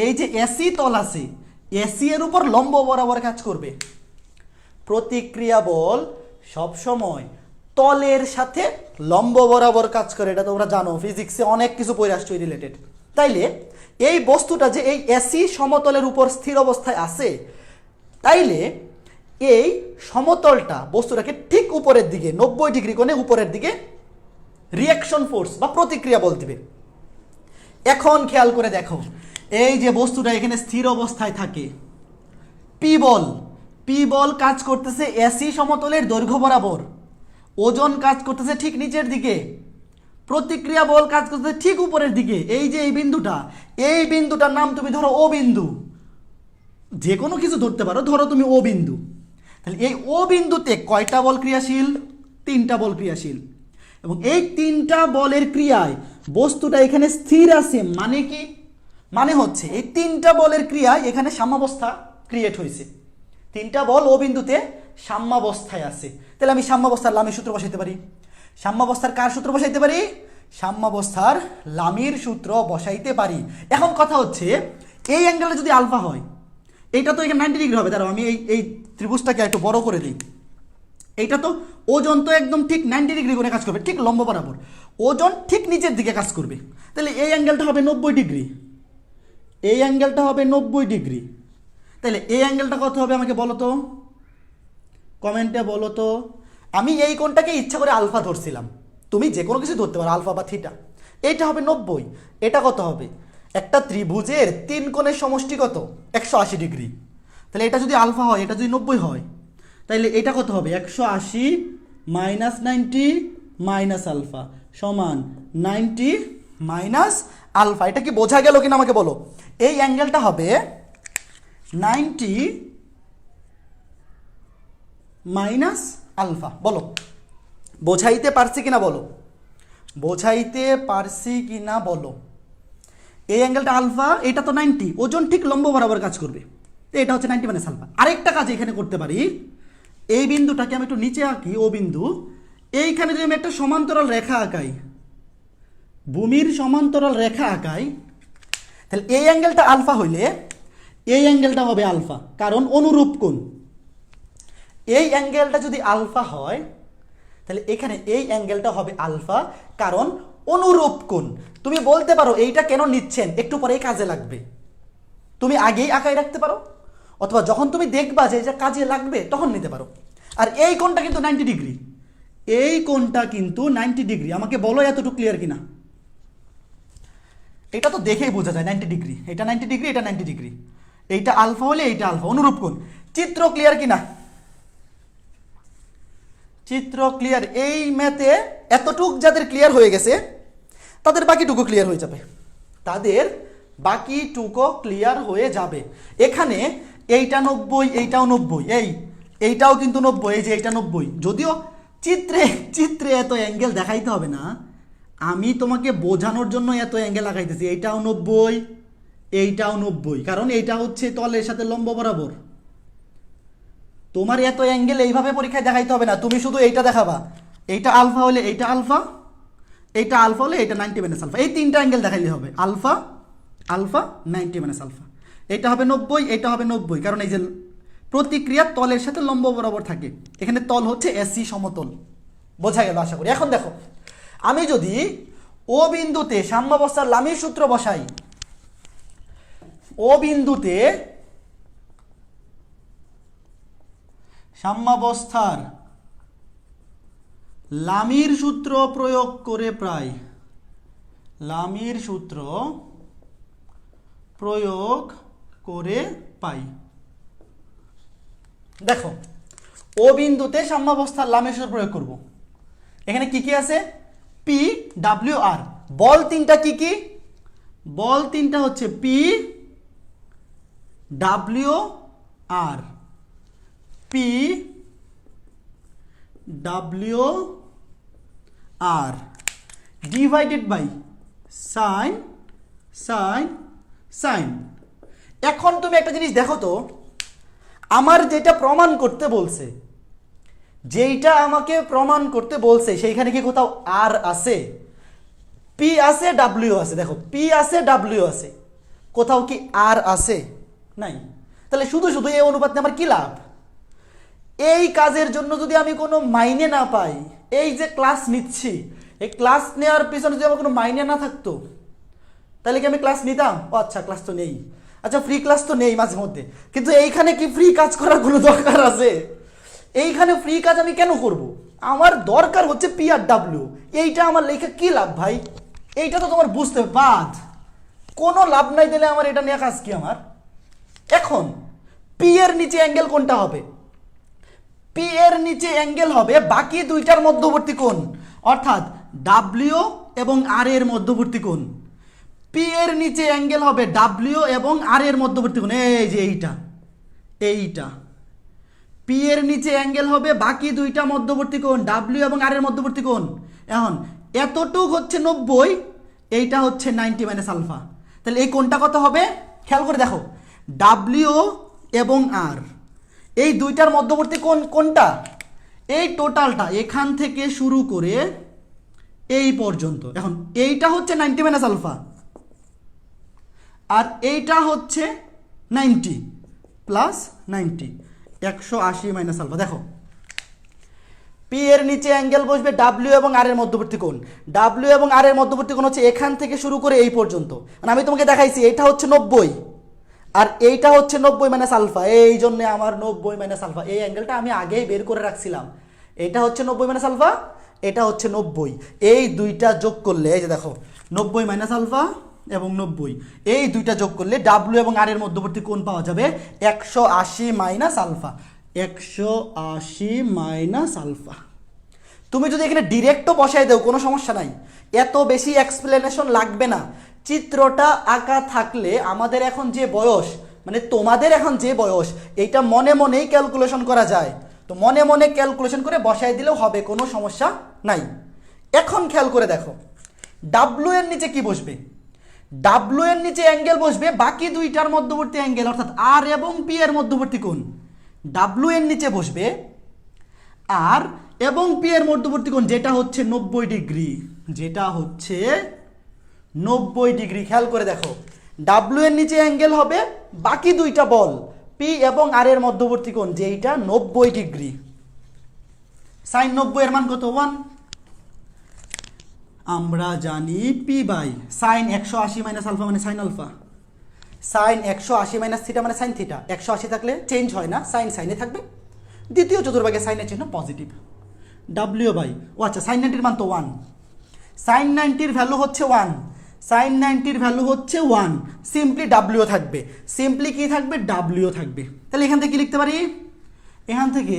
এই যে এসি তল আছে, এসি এর উপর লম্ব বরাবর কাজ করবে। প্রতিক্রিয়া বল সবসময় তলের সাথে লম্ব বরাবর কাজ করে, এটা তোমরা জানো, ফিজিক্সে অনেক কিছু পড়ে আসছো রিলেটেড। তাইলে এই বস্তুটা যে এই এসি সমতলের উপর স্থির অবস্থায় আছে, তাইলে এই সমতলটা বস্তুটাকে ঠিক উপরের দিকে 90 ডিগ্রি কোণে উপরের দিকে রিঅ্যাকশন ফোর্স বা প্রতিক্রিয়া বল দিবে। এখন খেয়াল করে দেখো, এই যে বস্তুটা এখানে স্থির অবস্থায় থাকে, পি বল কাজ করতেছে এসি সমতলের দৈর্ঘ্য বরাবর, ওজন কাজ করতেছে ঠিক নিচের দিকে, প্রতিক্রিয়া বল কাজ করতেছে ঠিক উপরের দিকে। এই যে এই বিন্দুটার নাম তুমি ধরো ও বিন্দু, যে কোনো কিছু ধরতে পারো, ধরো তুমি ও বিন্দু। তাহলে এই ও বিন্দুতে কয়টা বল ক্রিয়াশীল? 3টা বল ক্রিয়াশীল, এবং এই 3টা বলের ক্রিয়ায় বস্তুটা এখানে স্থির আছে। মানে কি? মানে হচ্ছে এই 3টা বলের ক্রিয়ায় এখানে সাম্যাবস্থা ক্রিয়েট হয়েছে। 3টা বল ও বিন্দুতে সাম্যাবস্থায় আছে। তাহলে আমি সাম্যাবস্থার লামির সূত্র বসাইতে পারি। সাম্যাবস্থার কার সূত্র বসাইতে পারি? সাম্যাবস্থার লামির সূত্র বসাইতে পারি। এখন কথা হচ্ছে, এই অ্যাঙ্গেলটা যদি আলফা হয়, এইটা তো এখানে 90 ডিগ্রি হবে। দাঁড়াও আমি এই ত্রিভুজটাকে একটু বড় করে দিই। এইটা তো ওজন তো একদম ঠিক 90 ডিগ্রি করে কাজ করবে, ঠিক লম্ব বরাবর, ওজন ঠিক নিচের দিকে কাজ করবে। তাহলে এই অ্যাঙ্গেলটা হবে 90 ডিগ্রি, এই অ্যাঙ্গেলটা হবে 90 ডিগ্রি। তাহলে এই অ্যাঙ্গেলটা কত হবে আমাকে বলো তো, কমেন্টে বলো তো। আমি এই কোণটাকে ইচ্ছা করে আলফা ধরছিলাম, তুমি যে কোনো কিছু ধরতে পারো, আলফা বা থিটা। এইটা হবে 90, এটা কত হবে? একটা ত্রিভুজের 3 কোণের সমষ্টি কত? 180 ডিগ্রি। তাহলে এটা যদি আলফা হয়, এটা যদি 90 হয়, তাহলে এটা কত হবে? 180 মাইনাস 90 মাইনাস আলফা সমান 90 মাইনাস আলফা। এটা কি বোঝা গেল কিনা আমাকে বলো? এই অ্যাঙ্গেলটা হবে 90 মাইনাস আলফা। বলো বোঝাইতে পারছি কিনা বলো, বোঝাইতে পারছি কিনা বলো। এই অ্যাঙ্গেলটা আলফা, এটা তো 90, ওজন ঠিক লম্ব বরাবর কাজ করবে, তো এটা হচ্ছে 90 মাইনাস আলফা। আরেকটা কাজ এখানে করতে পারি, এই বিন্দুটাকে আমি একটু নিচে আঁকি, ও বিন্দু, এইখানে যদি আমি একটা সমান্তরাল রেখা আঁকাই, ভূমির সমান্তরাল রেখা আঁকাই, তাহলে এই অ্যাঙ্গেলটা আলফা হইলে এই অ্যাঙ্গেলটা হবে আলফা, কারণ অনুরূপ কোণ। এই অ্যাঙ্গেলটা যদি আলফা হয়, তাহলে এখানে এই অ্যাঙ্গেলটা হবে আলফা, কারণ অনুরূপ কোণ। তুমি বলতে পারো এইটা কেন নিচ্ছেন, একটু পরেই কাজে লাগবে, তুমি আগেই আঁকাই রাখতে পারো, অথবা যখন তুমি দেখবা যে এটা কাজে লাগবে তখন নিতে পারো। আর এই কোণটা কিন্তু 90 ডিগ্রি, এই কোণটা কিন্তু 90 ডিগ্রি। আমাকে বলো এতটুকু ক্লিয়ার কিনা? এটা তো দেখেই বোঝা যায় 90 ডিগ্রি, এটা 90 ডিগ্রি, এটা 90 ডিগ্রি, এইটা আলফা হলে এইটা আলফা, অনুরূপ কোণ। চিত্র ক্লিয়ার কিনা? চিত্র ক্লিয়ার? এই ম্যাথে এতটুক যাদের ক্লিয়ার হয়ে গেছে তাদের বাকিটুকু ক্লিয়ার হয়ে যাবে, তাদের বাকিটুকু ক্লিয়ার হয়ে যাবে। এখানে এইটা 90, এইটাও 90, এইটাও কিন্তু 90, এই যে এইটা 90। যদিও চিত্রে এত অ্যাঙ্গেল দেখাইতে হবে না, আমি তোমাকে বোঝানোর জন্য এত অ্যাঙ্গেল লাগাইতেছি। এইটাও 90, এইটাও 90, কারণ এইটা হচ্ছে তলের সাথে লম্ব বরাবর। তোমার এত অ্যাঙ্গেল এইভাবে পরীক্ষায় দেখাইতে হবে না, তুমি শুধু এইটা দেখাবা, এইটা আলফা হলে এইটা আলফা, এইটা আলফা হলে এইটা 90 মাইনাস আলফা, এই 3টা অ্যাঙ্গেল দেখাইলে হবে। আলফা আলফা 90 মাইনাস আলফা, এটা হবে 90, এটা হবে 90, কারণ এই যে প্রতিক্রিয়া তলের সাথে লম্ব বরাবর থাকে, এখানে তল হচ্ছে এসি সমতল। বোঝা গেল আশা করি। এখন দেখো, আমি যদি ও বিন্দুতে সাম্যাবস্থার লামির সূত্র বসাই, ও বিন্দুতে সাম্যাবস্থার লামির সূত্র প্রয়োগ করে প্রায়, লামির সূত্র প্রয়োগ করে পাই। দেখো, ও বিন্দুতে সাম্যাবস্থার লামির সূত্র প্রয়োগ করব। এখানে কি কি আছে? পি ডাব্লিউ আর। বল 3টা কি কি? বল 3টা হচ্ছে P W R, P W R divided by sine sine sine. এখন তুমি একটা জিনিস দেখো তো, আমার যেটা প্রমাণ করতে বলছে, যেইটা আমাকে প্রমাণ করতে বলছে সেইখানে কি কোথাও আর আছে? পি আছে, ডাব্লিউ আছে। দেখো পি আছে, ডাব্লিউ আছে, কোথাও কি আর আছে? নাই। তাহলে শুধু শুধু এই অনুপাত নিয়ে আমার কি লাভ? এই কাজের জন্য যদি আমি কোনো মাইনে না পাই, এই যে ক্লাস নিচ্ছি, এই ক্লাস নেওয়ার পিছনে যদি আমার কোনো মাইনে না থাকতো, তাহলে কি আমি ক্লাস নিতাম? ও আচ্ছা, ক্লাস তো নেই, আচ্ছা ফ্রি ক্লাস তো নেই মাঝে মধ্যে, কিন্তু এইখানে কি ফ্রি কাজ করার কোনো দরকার আছে? এইখানে ফ্রি কাজ আমি কেন করব? আমার দরকার হচ্ছে পি আর ডাব্লিউ। এইটা আমার লেখা কি লাভ ভাই? এইটা তো তোমার বুঝতে হবে, বাদ কোনো লাভ নাই দিলে আমার এটা নিয়ে কাজ কি আমার? এখন পি এর নিচে অ্যাঙ্গেল কোনটা হবে? পি এর নিচে অ্যাঙ্গেল হবে বাকি দুইটার মধ্যবর্তী কোণ, অর্থাৎ ডাব্লিউ এবং আর এর মধ্যবর্তী কোণ। পি এর নিচে অ্যাঙ্গেল হবে ডাব্লিউ এবং আর এর মধ্যবর্তী কোণ, এই যে এইটা এইটা। পি এর নিচে অ্যাঙ্গেল হবে বাকি দুইটা মধ্যবর্তী কোণ, ডাব্লিউ এবং আর এর মধ্যবর্তী কোণ। এখন এতটুক হচ্ছে 90, এইটা হচ্ছে 90 মাইনাস আলফা। তাহলে এই কোণটা কত হবে? খেয়াল করে দেখো, ডাব্লিউ এবং আর এই দুইটার মধ্যবর্তী কোণ কোনটা? এই টোটালটা এখান থেকে শুরু করে এই পর্যন্ত। এখন এইটা হচ্ছে 90 মাইনাস আলফা, আর এইটা হচ্ছে 90 প্লাস 90, 180 মাইনাস আলফা। দেখো পি এর নিচে অ্যাঙ্গেল বসবে ডাব্লিউ এবং আর এর মধ্যবর্তী কোণ। ডাব্লিউ এবং আর এর মধ্যবর্তী কোণ হচ্ছে এখান থেকে শুরু করে এই পর্যন্ত। মানে আমি তোমাকে দেখাইছি এটা হচ্ছে 90, আর এইটা হচ্ছে 90 মাইনাস আলফা। এই জন্য আমার 90 মাইনাস আলফা, এই অ্যাঙ্গেলটা আমি আগেই বের করে রাখছিলাম। এটা হচ্ছে 90 মাইনাস আলফা, এটা হচ্ছে 90। এই দুইটা যোগ করলে, এই যে দেখো 90 মাইনাস আলফা এবং 90, এই দুইটা যোগ করলে ডাব্লিউ এবং আর এর মধ্যবর্তী কোণ পাওয়া যাবে 180 মাইনাস আলফা। 180 minus alpha. তুমি যদি এখানে ডিরেক্টও বসাই দাও কোনো সমস্যা নাই, এত বেশি এক্সপ্লেনেশন লাগবে না। চিত্রটা আঁকা থাকলে আমাদের এখন যে বয়স, মানে তোমাদের এখন যে বয়স, এইটা মনে মনেই ক্যালকুলেশন করা যায়। তো মনে মনে ক্যালকুলেশন করে বসাই দিলেও হবে, কোনো সমস্যা নাই। এখন খেয়াল করে দেখো, ডাব্লিউ এর নিচে কি বসবে? ডাব্লিউ এর নিচে অ্যাঙ্গেল বসবে বাকি দুইটার মধ্যবর্তী অ্যাঙ্গেল, অর্থাৎ আর এবং পি এর মধ্যবর্তী কোণ। ডাব্লিউ এর নিচে বসবে আর এবং পি এর মধ্যবর্তী কোণ, যেটা হচ্ছে 90 ডিগ্রি, যেটা হচ্ছে 90 ডিগ্রি। খেয়াল করে দেখো, ডাব্লিউ এর নিচে অ্যাঙ্গেল হবে বাকি দুইটা বল, পি এবং আর এর মধ্যবর্তী কোণ, যেটা 90 ডিগ্রি। সাইন 90 এর মান কত? 1। আমরা জানি P by sine 180 minus alpha মানে sine alpha. Sine 180 minus theta মানে সাইন থিটা। 180 থাকলে চেঞ্জ হয় না, সাইন সাইনে থাকবে। দ্বিতীয় চতুর্ভাগে সাইনের চিহ্ন পজিটিভ। ডাব্লিউ বাই, ও আচ্ছা, সাইন 90 মান তো 1। সাইন 90 ভ্যালু হচ্ছে 1, সাইন 90 ভ্যালু হচ্ছে 1। সিম্পলি ডাব্লিউ থাকবে, সিম্পলি কি থাকবে? ডাব্লিউ থাকবে। তাহলে এখান থেকে কি লিখতে পারি? এখান থেকে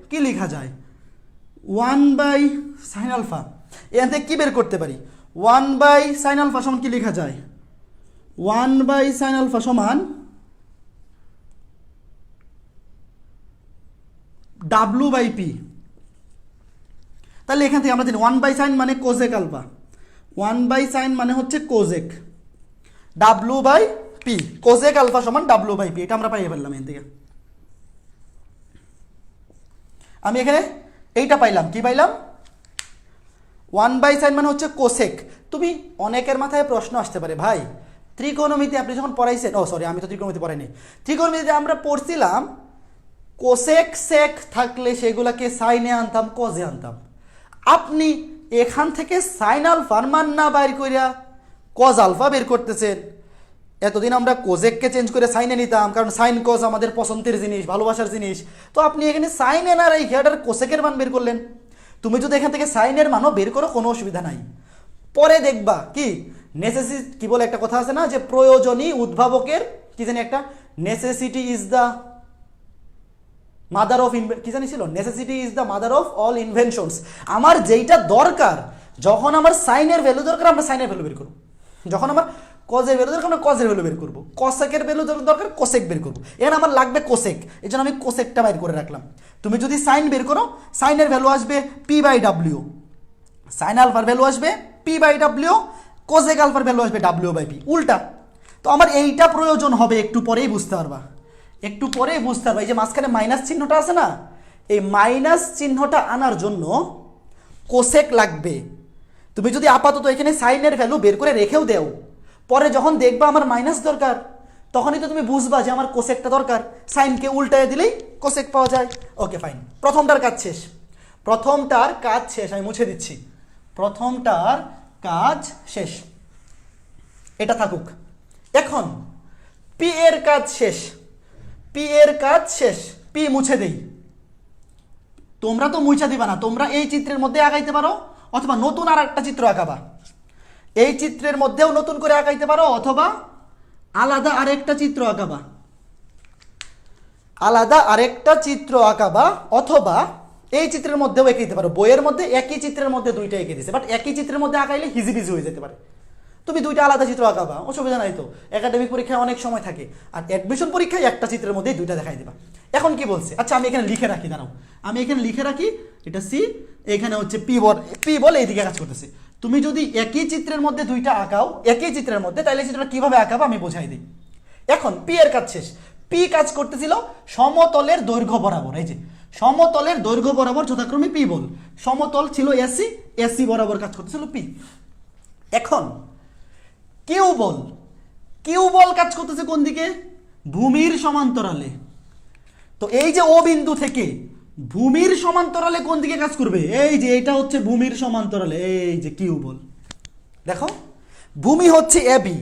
কি লেখা যায়? 1 বাই সাইন আলফা। এখান থেকে কি বের করতে পারি? 1 বাই সাইন আলফা সমান কি লেখা যায়? 1 বাই সাইন আলফা সমান ডাব্লু বাই পি। তাহলে এখান থেকে আমরা জানি 1 বাই সাইন মানে কোজেক আলফা, 1 বাই সাইন মানে হচ্ছে cosec, W by P, cosec alpha সমান ডাব্লু বাই পি। এটা আমরা পাইয়ে ফেললাম এখান থেকে। আমি এখানে এইটা পাইলাম, কি পাইলাম? 1 বাই সাইন মানে হচ্ছে কোসেক। তুমি অনেকের মাথায় প্রশ্ন আসতে পারে, ভাই ত্রিকোণমিতি আপনি যখন পড়াইছেন, ও সরি আমি তো ত্রিকোণমিতি পড়াইনি, ত্রিকোণমিতিতে আমরা পড়ছিলাম কোসেক সেক থাকলে সেগুলাকে সাইনে আনতাম, কজে আনতাম। আপনি এখান থেকে সাইন আলফার মান না বাইর করিয়া কজ আলফা বের করতেছেন। এতদিন আমরা কোজেককে চেঞ্জ করে সাইনে নিতাম, কারণ সাইন কজ আমাদের পছন্দের জিনিস, ভালোবাসার জিনিস। তো আপনি এখানে সাইনে না রেখে এটার কোসেকের মান বের করলেন। তুমি যদি এখান থেকে সাইনের মানও বের করো কোনো অসুবিধা নাই। পরে দেখবা কি নেসেসিটি, কি বলে একটা কথা আছে না, যে প্রয়োজনই উদ্ভাবকের কি জানি একটা, necessity is the mother of, কি জানি ছিল, necessity is the mother of all inventions. আমার যেইটা দরকার, যখন আমার সাইনের ভ্যালু দরকার আমরা সাইনের ভ্যালু বের করবো, যখন আমার কজের ভ্যালু দরকার আমরা কজের ভ্যালু বের করবো, কসেকের ভ্যালু দরকার কোসেক বের করবো। এখানে আমার লাগবে কোসেক, এই জন্য আমি কোসেকটা বের করে রাখলাম। তুমি যদি সাইন বের করো, সাইনের ভ্যালু আসবে পি বাই ডাব্লিউ, সাইন আলফার ভ্যালু আসবে পি বাই ডাব্লিউ, কোসেক আলফার ভ্যালু আসবে W/P, উল্টা। তো আমার এইটা প্রয়োজন হবে, একটু পরেই বুঝতে পারবা, একটু পরেই বুঝতে পারবা। এই যে মাঝখানে মাইনাস চিহ্নটা আছে না, এই মাইনাস চিহ্নটা আনার জন্য কোসেক লাগবে। তুমি যদি আপাতত এখানে সাইনের ভ্যালু বের করে রেখেও দেও, পরে যখন দেখবা আমার মাইনাস দরকার, তখনই তো তুমি বুঝবা যে আমার কোসেকটা দরকার। সাইনকে উল্টায় দিলেই কোসেক পাওয়া যায়। ওকে ফাইন, প্রথমটার কাজ শেষ, প্রথমটার কাজ শেষ। আমি মুছে দিচ্ছি, প্রথমটার কাজ শেষ, এটা থাকুক। এখন পি এর কাজ শেষ, পি এর কাজ শেষ, পি মুছে দেই। তোমরা তো মুছা দিবা না, তোমরা এই চিত্রের মধ্যে আগাইতে পারো, অথবা নতুন আর একটা চিত্র আঁকাবা। এই চিত্রের মধ্যেও নতুন করে আঁকাইতে পারো, অথবা আলাদা আরেকটা চিত্র আঁকাবা, আলাদা আরেকটা চিত্র আঁকাবা, অথবা এই চিত্রের মধ্যেও এঁকে পারো। বইয়ের মধ্যে একই চিত্রের মধ্যে দুইটা এঁকে দিছে, বাট একই চিত্রের মধ্যে আঁকাইলে হিজিবিজি হয়ে যেতে পারে। তুমি দুইটা আলাদা চিত্র আঁকাবা, অসুবিধা নাই তো। একাডেমিক পরীক্ষায় অনেক সময় থাকে, আর অ্যাডমিশন পরীক্ষায় একটা চিত্রের মধ্যেই দুইটা দেখাই দিবা। এখন কি বলছে, আচ্ছা আমি এখানে লিখে রাখি, দাঁড়াও আমি এখানে লিখে রাখি, এটা সি, এখানে হচ্ছে পি বল এইদিকে কাজ করতেছে। তুমি যদি একই চিত্রের মধ্যে দুইটা আঁকাও, একই চিত্রের মধ্যে, তাহলে চিত্রটা কিভাবে আঁকাবো আমি বোঝাই দিই। এখন পি এর কাজ শেষ। পি কাজ করতেছিল সমতলের দৈর্ঘ্য বরাবর, এই যে সমতলের দৈর্ঘ্য বরাবর যথাক্রমে পি বল, সমতল ছিল এসি, এসি বরাবর কাজ করতেছিল পি। এখন কিউ বল, কিউ বল কাজ করতেছে কোন দিকে, ভূমির সমান্তরালে। তো এই যে ও বিন্দু থেকে ভূমির সমান্তরালে কোন দিকে কাজ করবে, এই যে এটা হচ্ছে ভূমির সমান্তরালে, এই যে কিউ বল। দেখো ভূমি হচ্ছে এ বি,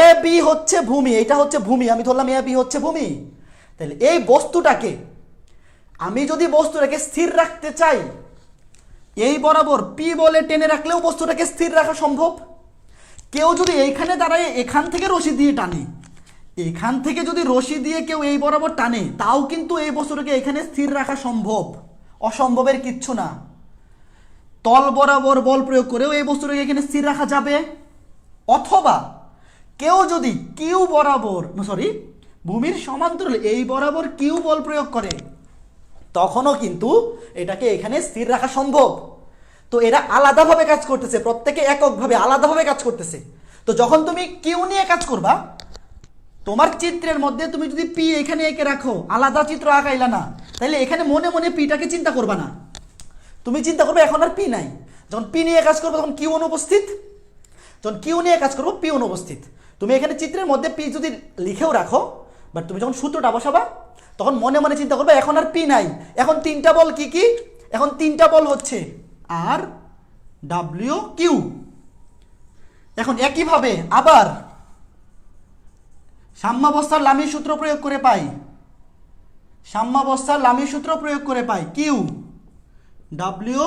এ বি হচ্ছে ভূমি, এটা হচ্ছে ভূমি, আমি ধরলাম এ বি হচ্ছে ভূমি। তাহলে এই বস্তুটাকে আমি যদি বস্তুটাকে স্থির রাখতে চাই, এই বরাবর পি বলে টেনে রাখলেও বস্তুটাকে স্থির রাখা সম্ভব। কেউ যদি এইখানে দাঁড়ায় এখান থেকে রশি দিয়ে টানে, এখান থেকে যদি রশি দিয়ে কেউ এই বরাবর টানে, তাও কিন্তু এই বস্তুটাকে এখানে স্থির রাখা সম্ভব, অসম্ভবের কিচ্ছু না। তল বরাবর বল প্রয়োগ করেও এই বস্তুটাকে এখানে স্থির রাখা যাবে। অথবা কেউ যদি কিউ বরাবর, সরি ভূমির সমান্তরালে এই বরাবর কিউ বল প্রয়োগ করে, তখনও কিন্তু এটাকে এখানে স্থির রাখা সম্ভব। তো এরা আলাদাভাবে কাজ করতেছে, প্রত্যেকে এককভাবে আলাদাভাবে কাজ করতেছে। তো যখন তুমি কিউ নিয়ে কাজ করবা, তোমার চিত্রের মধ্যে তুমি যদি পি এখানে এঁকে রাখো, আলাদা চিত্র আঁকাইলা না, তাহলে এখানে মনে মনে পিটাকে চিন্তা করবা না। তুমি চিন্তা করবে এখন আর পি নাই, যখন পি নিয়ে কাজ করবো তখন কিউ অনুপস্থিত, যখন কিউ নিয়ে কাজ করবো পি অনুপস্থিত। তুমি এখানে চিত্রের মধ্যে পি যদি লিখেও রাখো, বাট তুমি যখন সূত্রটা বসাবা তখন মনে মনে চিন্তা করবে এখন আর পি নাই। এখন তিনটা বল কি কি, এখন তিনটা বল হচ্ছে আর, ডাব্লিউ, কিউ। এখন একইভাবে আবার সাম্যাবস্থার লামির সূত্র প্রয়োগ করে পাই, সাম্যাবস্থার লামির সূত্র প্রয়োগ করে পাই কিউ ডাব্লিউ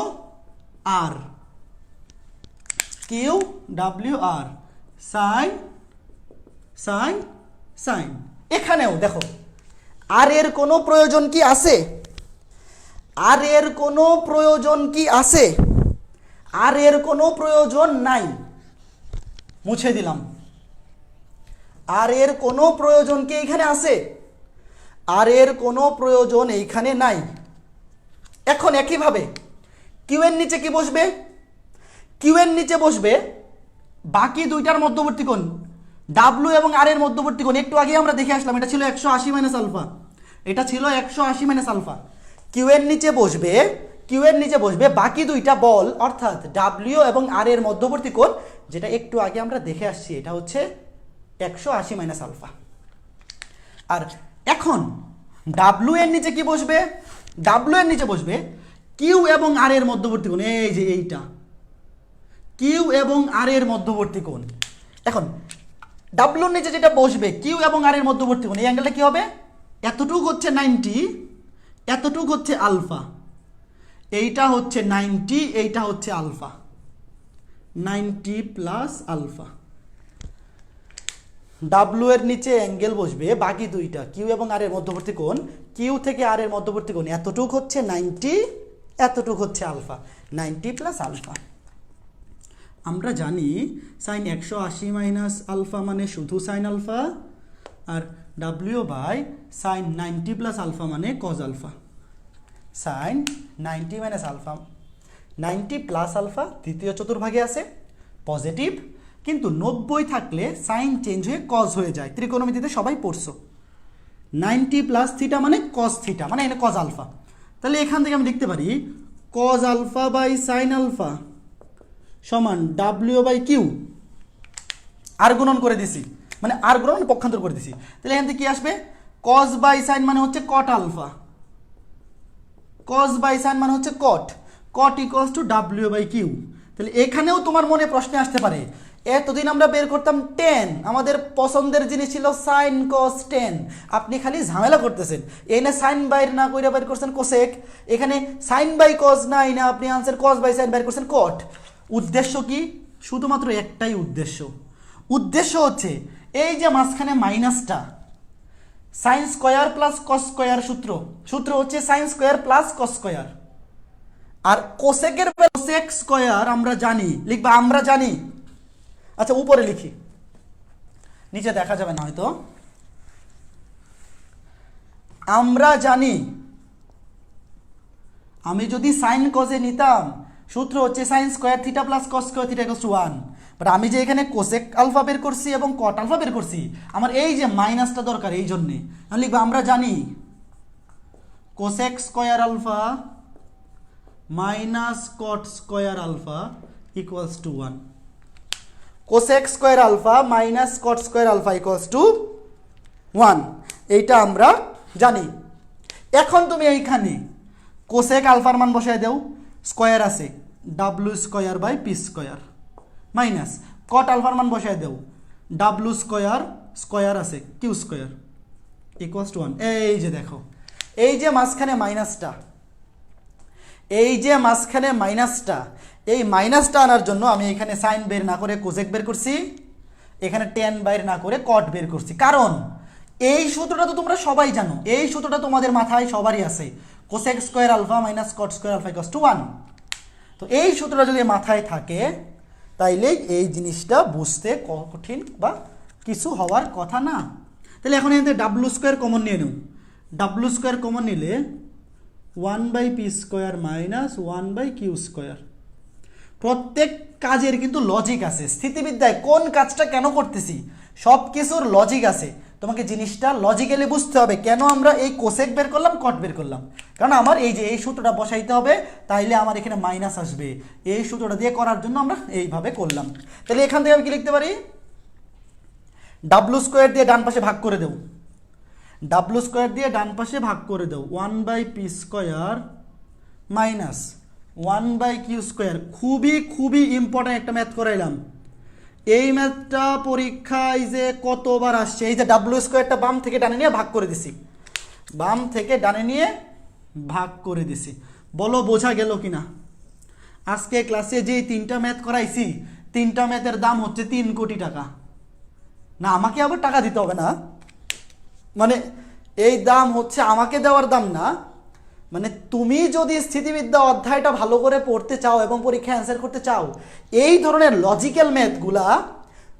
আর, কিউ ডাব্লিউ আর, সাইন সাইন সাইন। এখানেও দেখো আর এর কোনো প্রয়োজন কি আছে, আর এর কোনো প্রয়োজন কি আছে, আর এর কোনো প্রয়োজন নাই, মুছে দিলাম। আর এর কোনো প্রয়োজন কি এইখানে আছে, আর এর কোনো প্রয়োজন এইখানে নাই। এখন একইভাবে কিউ এর নিচে কি বসবে, কিউ এর নিচে বসবে বাকি দুইটার মধ্যবর্তী কোণ, ডাব্লিউ এবং আর এর মধ্যবর্তী কোণ। একটু আগে আমরা দেখে আসলাম, এটা ছিল 180 মাইনাস আলফা, এটা ছিল 180 মাইনাস আলফা। কিউ এর নিচে বসবে, কিউ এর নিচে বসবে বাকি দুইটা বল, অর্থাৎ ডাব্লিউ এবং আর এর মধ্যবর্তী কোণ, যেটা একটু আগে আমরা দেখে আসছি, এটা হচ্ছে 180 মাইনাস আলফা। আর এখন ডাব্লিউ এর নিচে কি বসবে, ডাব্লিউ এর নিচে বসবে কিউ এবং আর এর মধ্যবর্তী কোণ, এই যে এইটা কিউ এবং আর এর মধ্যবর্তী কোণ। এখন ডাব্লিউর নিচে যেটা বসবে কিউ এবং আর এর মধ্যবর্তী কোণ, এই অ্যাঙ্গেলটা কি হবে, এতটুক হচ্ছে 90, এতটুক হচ্ছে আলফা, এইটা হচ্ছে 90, এইটা হচ্ছে আলফা, 90 প্লাস আলফা। ডাব্লিউ এর নিচে অ্যাঙ্গেল বসবে বাকি দুইটা কিউ এবং আর এর মধ্যবর্তী কোণ, কিউ থেকে আর এর মধ্যবর্তী কোণ এতটুক হচ্ছে 90, এতটুক হচ্ছে আলফা, 90 প্লাস আলফা। আমরা জানি সাইন 180 মাইনাস আলফা মানে শুধু সাইন আলফা, আর W by sine 90 plus alpha মানে cos alpha. Sine 90 minus alpha, 90 plus alpha দ্বিতীয় চতুর্ভাগে আছে পজিটিভ, কিন্তু 90 থাকলে সাইন চেঞ্জ হয়ে কজ হয়ে যায়। ত্রিকোণমিতিতে সবাই পড়ছো। 90 প্লাস থিটা মানে কজ থিটা, মানে এটা কজ আলফা। তাহলে এখান থেকে আমি লিখতে পারি cos alpha by sine alpha সমান ডাব্লিউ বাই কিউ। আর গুণন করে দিছি, মানে আর গুণন পক্ষান্তর করে দিছি। তাহলে এখান থেকে কি আসবে? কজ বাই সাইন মানে হচ্ছে cot alpha, cos by sine মানে হচ্ছে cot, cot equals to W by Q. তাহলে এখানেও তোমার মনে প্রশ্ন আসতে পারে, এতদিন আমরা বের করতাম টেন, আমাদের পছন্দের জিনিস ছিল সাইন কস টেন, আপনি খালি ঝামেলা করতেছেন, এনে সাইন বাইর না কইরা বাইর করছেন কোসেক, এখানে সাইন বাই কস নাই না, আপনি আনসার কস বাই সাইন বাইর করছেন কট। উদ্দেশ্য কি? শুধুমাত্র একটাই উদ্দেশ্য, উদ্দেশ্য হচ্ছে এই যে মাঝখানে মাইনাসটা, sine square plus cos square সূত্র, সূত্র হচ্ছে sine square plus cos square. আর কোসেকের কোসেক স্কোয়ার আমরা জানি, লিখবা আমরা জানি। আচ্ছা উপরে লিখি, নিচে দেখা যাবে না হয়তো। আমরা জানি, আমি যদি সাইন কজে নিতাম সূত্র হচ্ছে sine square theta plus cos square theta equals to 1, but আমি যে এখানে কোসেক আলফা বের করছি এবং কট আলফা বের করছি, আমার এই যে মাইনাসটা দরকার, এই জন্যে আমি লিখবো আমরা জানি cosec square alpha minus cot square alpha equals to 1, cosec square alpha minus cot square alpha equals to 1, এইটা আমরা জানি। এখন তুমি এইখানে কোসেক আলফার মান বসায় দেও, স্কোয়ার আছে W square by P square, minus cot আলফার মান বসায় দেও, ডাব্লু স্কোয়ার স্কোয়ার আছে কিউ স্কোয়ার ইকুয়ালস টু 1। এই যে দেখো, এই যে মাঝখানে মাইনাসটা, এই যে মাঝখানে মাইনাসটা, এই মাইনাসটা আনার জন্য আমি এখানে সাইন বের না করে কোসেক বের করছি, এখানে টেন বের না করে কট বের করছি। কারণ এই সূত্রটা তো তোমরা সবাই জানো, এই সূত্রটা তোমাদের মাথায় সবারই আছে, cosec square alpha minus cot square alpha equals to 1। তো এই সূত্রটা যদি মাথায় থাকে তাইলে এই জিনিসটা বুঝতে কঠিন বা কিছু হওয়ার কথা না। তাহলে এখন এখান থেকে ডাব্লু স্কোয়ার কমন নিয়ে নেব, ডাব্লু স্কোয়ার কমন নিলে 1 by P square minus 1 by Q square. প্রত্যেক কাজের কিন্তু লজিক আছে, স্থিতিবিদ্যায় কোন কাজটা কেন করতেছি সব কিছুর লজিক আছে, তোমাকে জিনিসটা লজিক্যালি বুঝতে হবে। কেন আমরা এই কোসেক বের করলাম, কট বের করলাম, কারণ আমার এই যে এই সূত্রটা বসাইতে হবে, তাইলে আমার এখানে মাইনাস আসবে, এই সূত্রটা দিয়ে করার জন্য আমরা এইভাবে করলাম। তাহলে এখান থেকে আমি কি লিখতে পারি, ডাব্লু স্কোয়ার দিয়ে ডান পাশে ভাগ করে দেব, ডাব্লু স্কোয়ার দিয়ে ডান পাশে ভাগ করে দাও, 1 by P square minus 1 by Q square. খুবই খুবই ইম্পর্টেন্ট একটা ম্যাথ করাইলাম, এই ম্যাথটা পরীক্ষায় যে কতবার আসছে। এই যে ডাব্লু স্কোয়ারটা বাম থেকে ডানে নিয়ে ভাগ করে দিছি, বাম থেকে ডানে নিয়ে ভাগ করে দিছি, বলো বোঝা গেল কিনা? আজকে ক্লাসে যে 3টা ম্যাথ করাইছি, 3টা ম্যাথের দাম হচ্ছে 3 কোটি টাকা। না আমাকে আবার টাকা দিতে হবে না, মানে এই দাম হচ্ছে আমাকে দেওয়ার দাম না, মানে তুমি যদি স্থিতিবিদ্যা অধ্যায়টা ভালো করে পড়তে চাও এবং পরীক্ষায় অ্যান্সার করতে চাও, এই ধরনের লজিক্যাল ম্যাথগুলা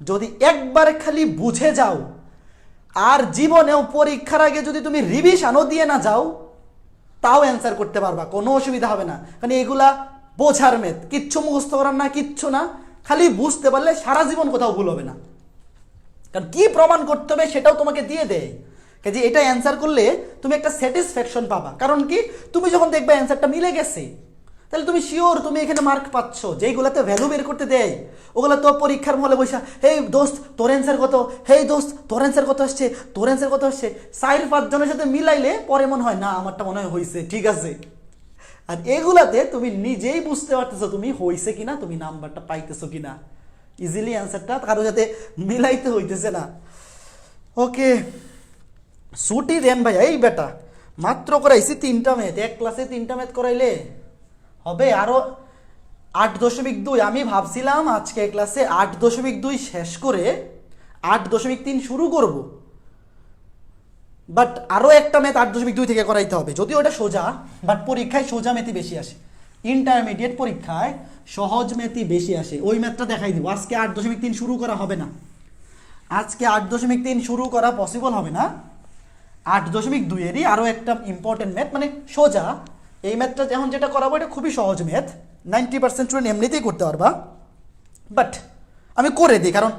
যদি একবার খালি বুঝে যাও, আর জীবনেও পরীক্ষার আগে যদি তুমি রিভিশনও দিয়ে না যাও, তাও অ্যান্সার করতে পারবা, কোনো অসুবিধা হবে না। কারণ এগুলা বোঝার ম্যাথ, কিচ্ছু মুখস্থ করার না, কিচ্ছু না, খালি বুঝতে পারলে সারা জীবন কোথাও ভুল হবে না। কারণ কি প্রমাণ করতে হবে সেটাও তোমাকে দিয়ে দেয়, যে এটা অ্যান্সার করলে তুমি একটা স্যাটিসফ্যাকশন পাবা। কারণ কি, তুমি যখন দেখবে অ্যান্সারটা মিলে গেছে, তাহলে তুমি শিওর তুমি এখানে মার্ক পাচ্ছ। যেইগুলাতে ভ্যালু বের করতে দেয় ওগুলো তো পরীক্ষার মহলে বসা, হেই দোস্ত তোর অ্যান্সার কত, হেই দোস্ত তোর অ্যান্সার কত আসছে, তোর অ্যান্সার কত আসছে, 4-5 জনের সাথে মিলাইলে পরে মনে হয় না আমারটা মনে হয় হয়েছে, ঠিক আছে। আর এগুলাতে তুমি নিজেই বুঝতে পারতেছো তুমি হয়েছে কিনা, তুমি নাম্বারটা পাইতেছো কিনা, ইজিলি অ্যান্সারটা কারো যাতে মিলাইতে হইতেছে না। ওকে, ছুটি দেন ভাই। এই বেটা মাত্র করাইছি 3টা ম্যাথ, এক ক্লাসে 3টা ম্যাথ করাইলে হবে আরো 8.2। আমি ভাবছিলাম আজকে ক্লাসে 8.2 শেষ করে 8.3 শুরু করব, বাট আরো একটা ম্যাথ 8.2 থেকে করাইতে হবে। যদিও ওটা সোজা, বাট পরীক্ষায় সোজা ম্যাথই বেশি আসে, ইন্টারমিডিয়েট পরীক্ষায় সহজ ম্যাথই বেশি আসে। ওই ম্যাথটা দেখাই দিব। আজকে 8.3 শুরু করা হবে না, আজকে 8.3 শুরু করা পসিবল হবে না। 8.2-এরই আরও একটা ইম্পর্টেন্ট ম্যাথ, মানে সোজা। এই ম্যাথটা এখন যেটা করাবো এটা খুবই সহজ ম্যাথ, 90% স্টুডেন্ট এমনিতেই করতে পারবা। বাট আমি করে দিই, কারণ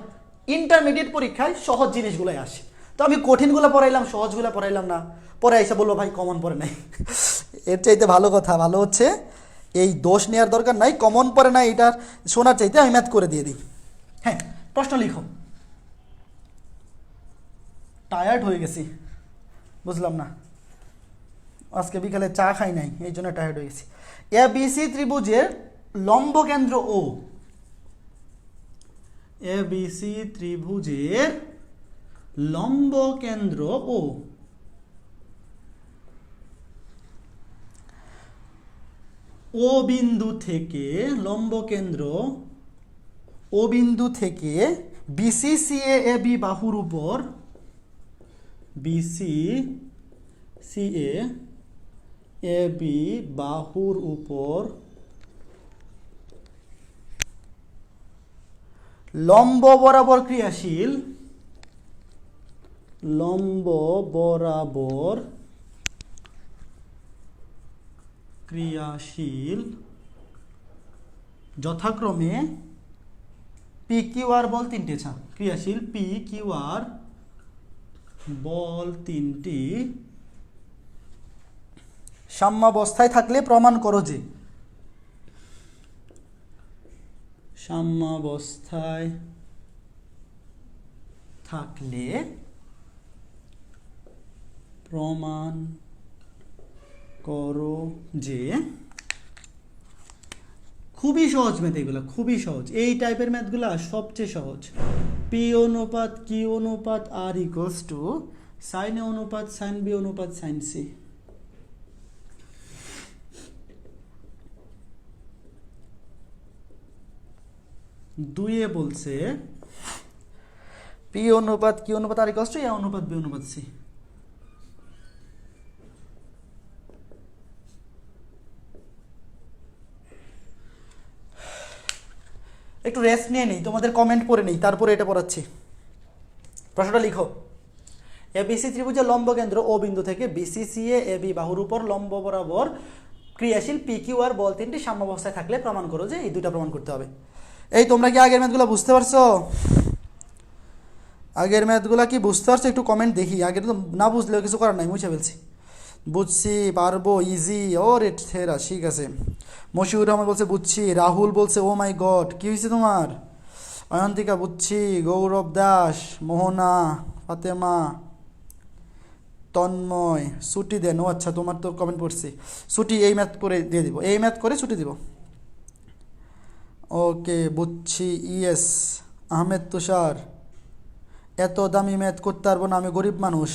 ইন্টারমিডিয়েট পরীক্ষায় সহজ জিনিসগুলোই আসে। তো আমি কঠিনগুলো পড়াইলাম, সহজগুলো পড়াইলাম না, পরে এসে বলবো ভাই কমন পড়ে নাই। এর চাইতে ভালো কথা, ভালো হচ্ছে এই দোষ নেওয়ার দরকার নাই, কমন পড়ে নাই এটার শোনার চাইতে আমি ম্যাথ করে দিয়ে দিই। হ্যাঁ, প্রশ্ন লিখো। টায়ার্ড হয়ে গেছি, বুঝলাম না, আজকে বিকালে চা খাই নাই, এই জন্য টায়ার্ড হয়ে গেছি। এ বি সি ত্রিভুজের লম্ব কেন্দ্র ও, এ বি সি ত্রিভুজের লম্ব কেন্দ্র ও, ও বিন্দু থেকে লম্ব কেন্দ্র ও বিন্দু থেকে বিসি সিএ এ বি বাহুর উপর, বিসি সিএ এ বি বাহুর উপর লম্ব বরাবর ক্রিয়াশীল, লম্ব বরাবর ক্রিয়াশীল যথাক্রমে পি কিউ আর বল তিনটি, ক্রিয়াশীল পি কিউ আর বল তিনটি সাম্যাবস্থায় থাকলে প্রমাণ করো যে, সাম্যাবস্থায় থাকলে প্রমাণ করো যে। খুবই সহজ ম্যাথ এগুলো, খুবই সহজ, এই টাইপের ম্যাথগুলো সবচেয়ে সহজ। পি অনুপাত কিউ অনুপাত আর ইকুয়ালস টু সাইন এ অনুপাত সাইন বি অনুপাত সাইন সি। দুইয়ে বলছে পি অনুপাত কিউ অনুপাত আর ইকুয়ালস টু এ অনুপাত বি অনুপাত সি। একটু রেস্ট নিয়ে নেই, তোমাদের কমেন্ট পড়ে নেই, তারপরে এটা পড়াচ্ছি। প্রশ্নটা লিখো। এবিসি ত্রিভুজের লম্ব কেন্দ্র ও বিন্দু থেকে বিসি সিএ এ বি বাহুর উপর লম্ব বরাবর ক্রিয়াশীল পি কিউ আর বল তিনটি সাম্যাবস্থায় থাকলে প্রমাণ করো যে। এই দুইটা প্রমাণ করতে হবে। এই তোমরা কি আগের ম্যাথগুলো বুঝতে পারছো? আগের ম্যাথগুলো কি বুঝতে পারছো? একটু কমেন্ট দেখি। আগের তো না বুঝলেও কিছু করার নাই, মুছে ফেলছি। বুঝছি, পারবো, ইজি। ও রে থেরা, ঠিক আছে। মশিউর রহমান বলছে বুঝছি। রাহুল বলছে ও মাই গড, কি হয়েছে তোমার? অয়ন্তিকা বুঝছি। গৌরব দাস, মোহনা, ফাতেমা, তন্ময়, ছুটি দেন। ও আচ্ছা, তোমার তো কমেন্ট পড়ছি। ছুটি এই ম্যাথ করে দিয়ে দিব, এই ম্যাথ করে ছুটি দিব। ওকে, বুঝছি। ইয়েস। আহমেদ তুষার, এত দামি ম্যাথ করতে পারবো না, আমি গরিব মানুষ।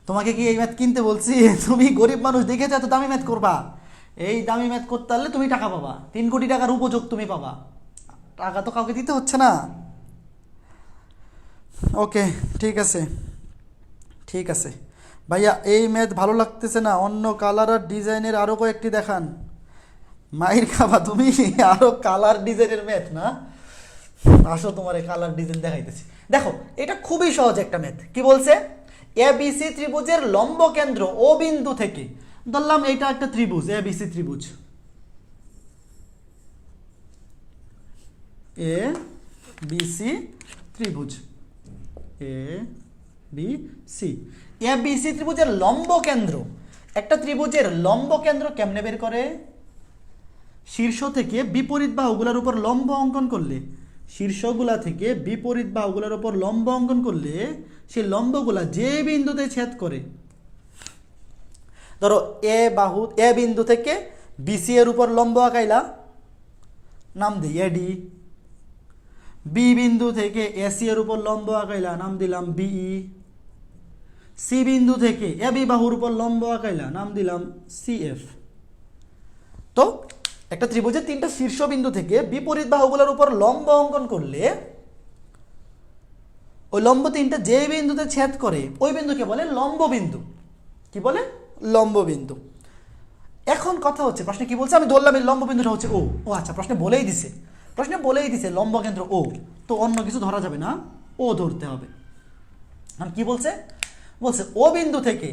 তোমাকে কি এই ম্যাথ কিনতে বলছি? তুমি গরিব মানুষ দেখেছো এত দামি ম্যাথ করবা? এই দামি ম্যাথ করতে পারলে তুমি টাকা পাবা, 3 কোটি টাকার উপযোগ তুমি পাবা। টাকা তো কাউকে দিতে হচ্ছে না। ওকে, ঠিক আছে, ঠিক আছে ভাইয়া। এই ম্যাথ ভালো লাগতেছে না, অন্য কালার আর ডিজাইনের আরও কয়েকটি দেখান। মাইর খাবা তুমি, আরও কালার ডিজাইনের ম্যাথ না? আসো, তোমার এই কালার ডিজাইন দেখাইতেছি। দেখো, এটা খুবই সহজ একটা ম্যাথ। কি বলছে? এবিসি ত্রিভুজের লম্ব কেন্দ্র ও বিন্দু থেকে, ধরলাম এটা একটা ত্রিভুজ, এবিসি ত্রিভুজ, এ বিসি ত্রিভুজ, এ বি সি। এবিসি ত্রিভুজের লম্ব কেন্দ্র, একটা ত্রিভুজের লম্ব কেন্দ্র কেমনে বের করে? শীর্ষ থেকে বিপরীত বাহুগুলোর উপর লম্ব অঙ্কন করলে, শীর্ষগুলা থেকে বিপরীত বাহুগুলোর উপর লম্ব অঙ্কন করলে সেই লম্বগুলা যে বিন্দুতে ছেদ করে, ধরো এ বিন্দু থেকে বিসি এর উপর লম্ব আঁকাইলা, নাম দিই এডি। বি বিন্দু থেকে এসি এর উপর লম্ব আঁকাইলা, নাম দিলাম বিই। সি বিন্দু থেকে এ বি বাহুর উপর লম্ব আঁকাইলা, নাম দিলাম সিএফ। তো একটা ত্রিভুজের 3টা শীর্ষবিন্দু থেকে বিপরীত বাহুগুলোর উপর লম্ব অঙ্কন করলে ওই লম্ব 3টা যে বিন্দুতে ছেদ করে ওই বিন্দুকে বলে লম্ব বিন্দু। কি বলে? লম্ব বিন্দু। এখন কথা হচ্ছে, প্রশ্নে কি বলছে? আমি ধরলাম এই লম্ব বিন্দুটা হচ্ছে ও আচ্ছা, প্রশ্নে বলেই দিছে লম্ব কেন্দ্র ও, তো অন্য কিছু ধরা যাবে না, ও ধরতে হবে। কি বলছে? বলছে ও বিন্দু থেকে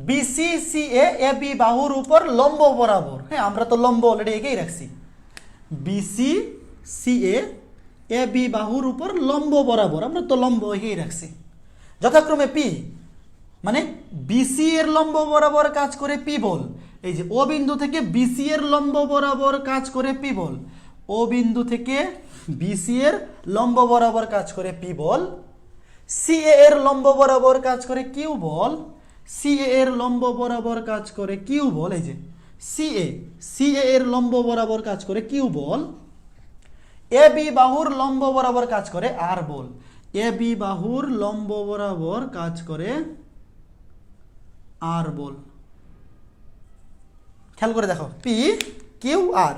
বিসি সিএ এ বি বাহুর উপর লম্ব বরাবর। হ্যাঁ, আমরা তো লম্ব অলরেডি এঁকেই রাখছি। বিসি সি এ বি বাহুর উপর লম্ব বরাবর, আমরা তো লম্ব এঁকেই রাখছি, যথাক্রমে পি মানে বিসি এর লম্ব বরাবর কাজ করে পি বল। এই যে ও বিন্দু থেকে বিসি এর লম্ব বরাবর কাজ করে পি বল, ও বিন্দু থেকে বিসি এর লম্ব বরাবর কাজ করে পি বল, সি এর লম্ব বরাবর কাজ করে কিউ বল, সি এর লম্ব বরাবর কাজ করে কিউ বল। এই যে সি এর লম্ব বরাবর কাজ করে কিউ বল, এ বি বাহুর লম্ব বরাবর কাজ করে আর বল, এ বি বাহুর লম্ব বরাবর কাজ করে আর বল। খেয়াল করে দেখো, পি কিউ আর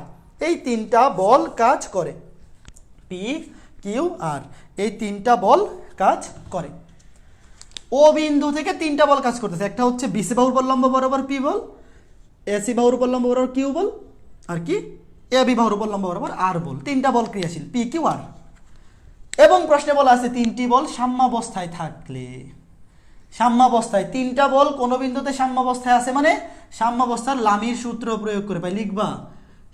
এই তিনটা বল কাজ করে, পি কিউ আর এই তিনটা বল কাজ করে। ও বিন্দু থেকে তিনটা বল কাজ করতেছে, একটা হচ্ছে বিসি বাহুর উপর লম্ব বরাবর পি বল, এসি বাহুর উপর লম্ব বরাবর কিউ বল, আর কি এ বি বাহুর উপর লম্ব বরাবর আর বল। তিনটা বল ক্রিয়াশীল পি কিউ আর। এবং প্রশ্নে বলা আছে তিনটি বল সাম্যাবস্থায় থাকলে, সাম্যাবস্থায় তিনটা বল কোন বিন্দুতে সাম্যাবস্থায় আছে মানে সাম্যাবস্থার লামির সূত্র প্রয়োগ করে পাই, লিখবা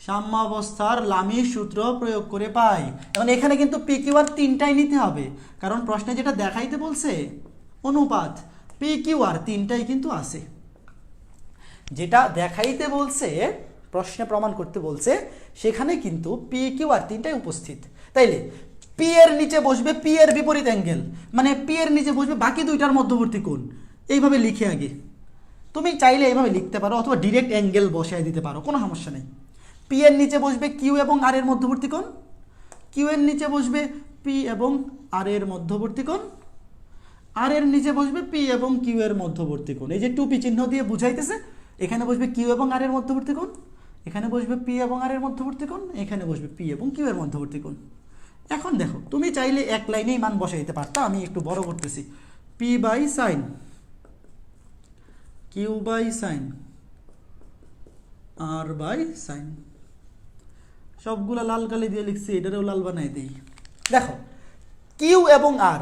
সাম্যাবস্থার লামির সূত্র প্রয়োগ করে পাই। এবং এখানে কিন্তু পি কিউ আর তিনটাই নিতে হবে, কারণ প্রশ্নে যেটা দেখাইতে বলছে অনুপাত পি কিউ আর তিনটাই কিন্তু আছে, যেটা দেখাইতে বলছে প্রশ্নে প্রমাণ করতে বলছে সেখানে কিন্তু পি কিউ আর তিনটাই উপস্থিত। তাইলে পি এর নিচে বসবে পি এর বিপরীত অ্যাঙ্গেল, মানে পি এর নিচে বসবে বাকি দুইটার মধ্যবর্তী কোণ। এইভাবে লিখে আগে তুমি চাইলে এইভাবে লিখতে পারো, অথবা ডিরেক্ট অ্যাঙ্গেল বসায় দিতে পারো, কোনো সমস্যা নেই। পি এর নিচে বসবে কিউ এবং আর এর মধ্যবর্তী কোণ, কিউ এর নিচে বসবে পি এবং আর এর মধ্যবর্তী কোণ, আর এর নিচে বসবে পি এবং কিউ এর মধ্যবর্তী কোণ। এই যে টুপি চিহ্ন দিয়ে বুঝাইতেছে, এখানে বসবে কিউ এবং আর এর মধ্যবর্তী কোণ, এখানে বসবে পি এবং আর এর মধ্যবর্তী কোণ, এখানে বসবে পি এবং কিউ এর মধ্যবর্তী কোণ। এখন দেখো তুমি চাইলে এক লাইনেই মান বসাই দিতে পারতা, আমি একটু বড় করতেছি, P by sine Q by sine R by sine, সবগুলা লাল কালি দিয়ে লিখছি, এটারেও লাল বানাই দিই। দেখো কিউ এবং আর,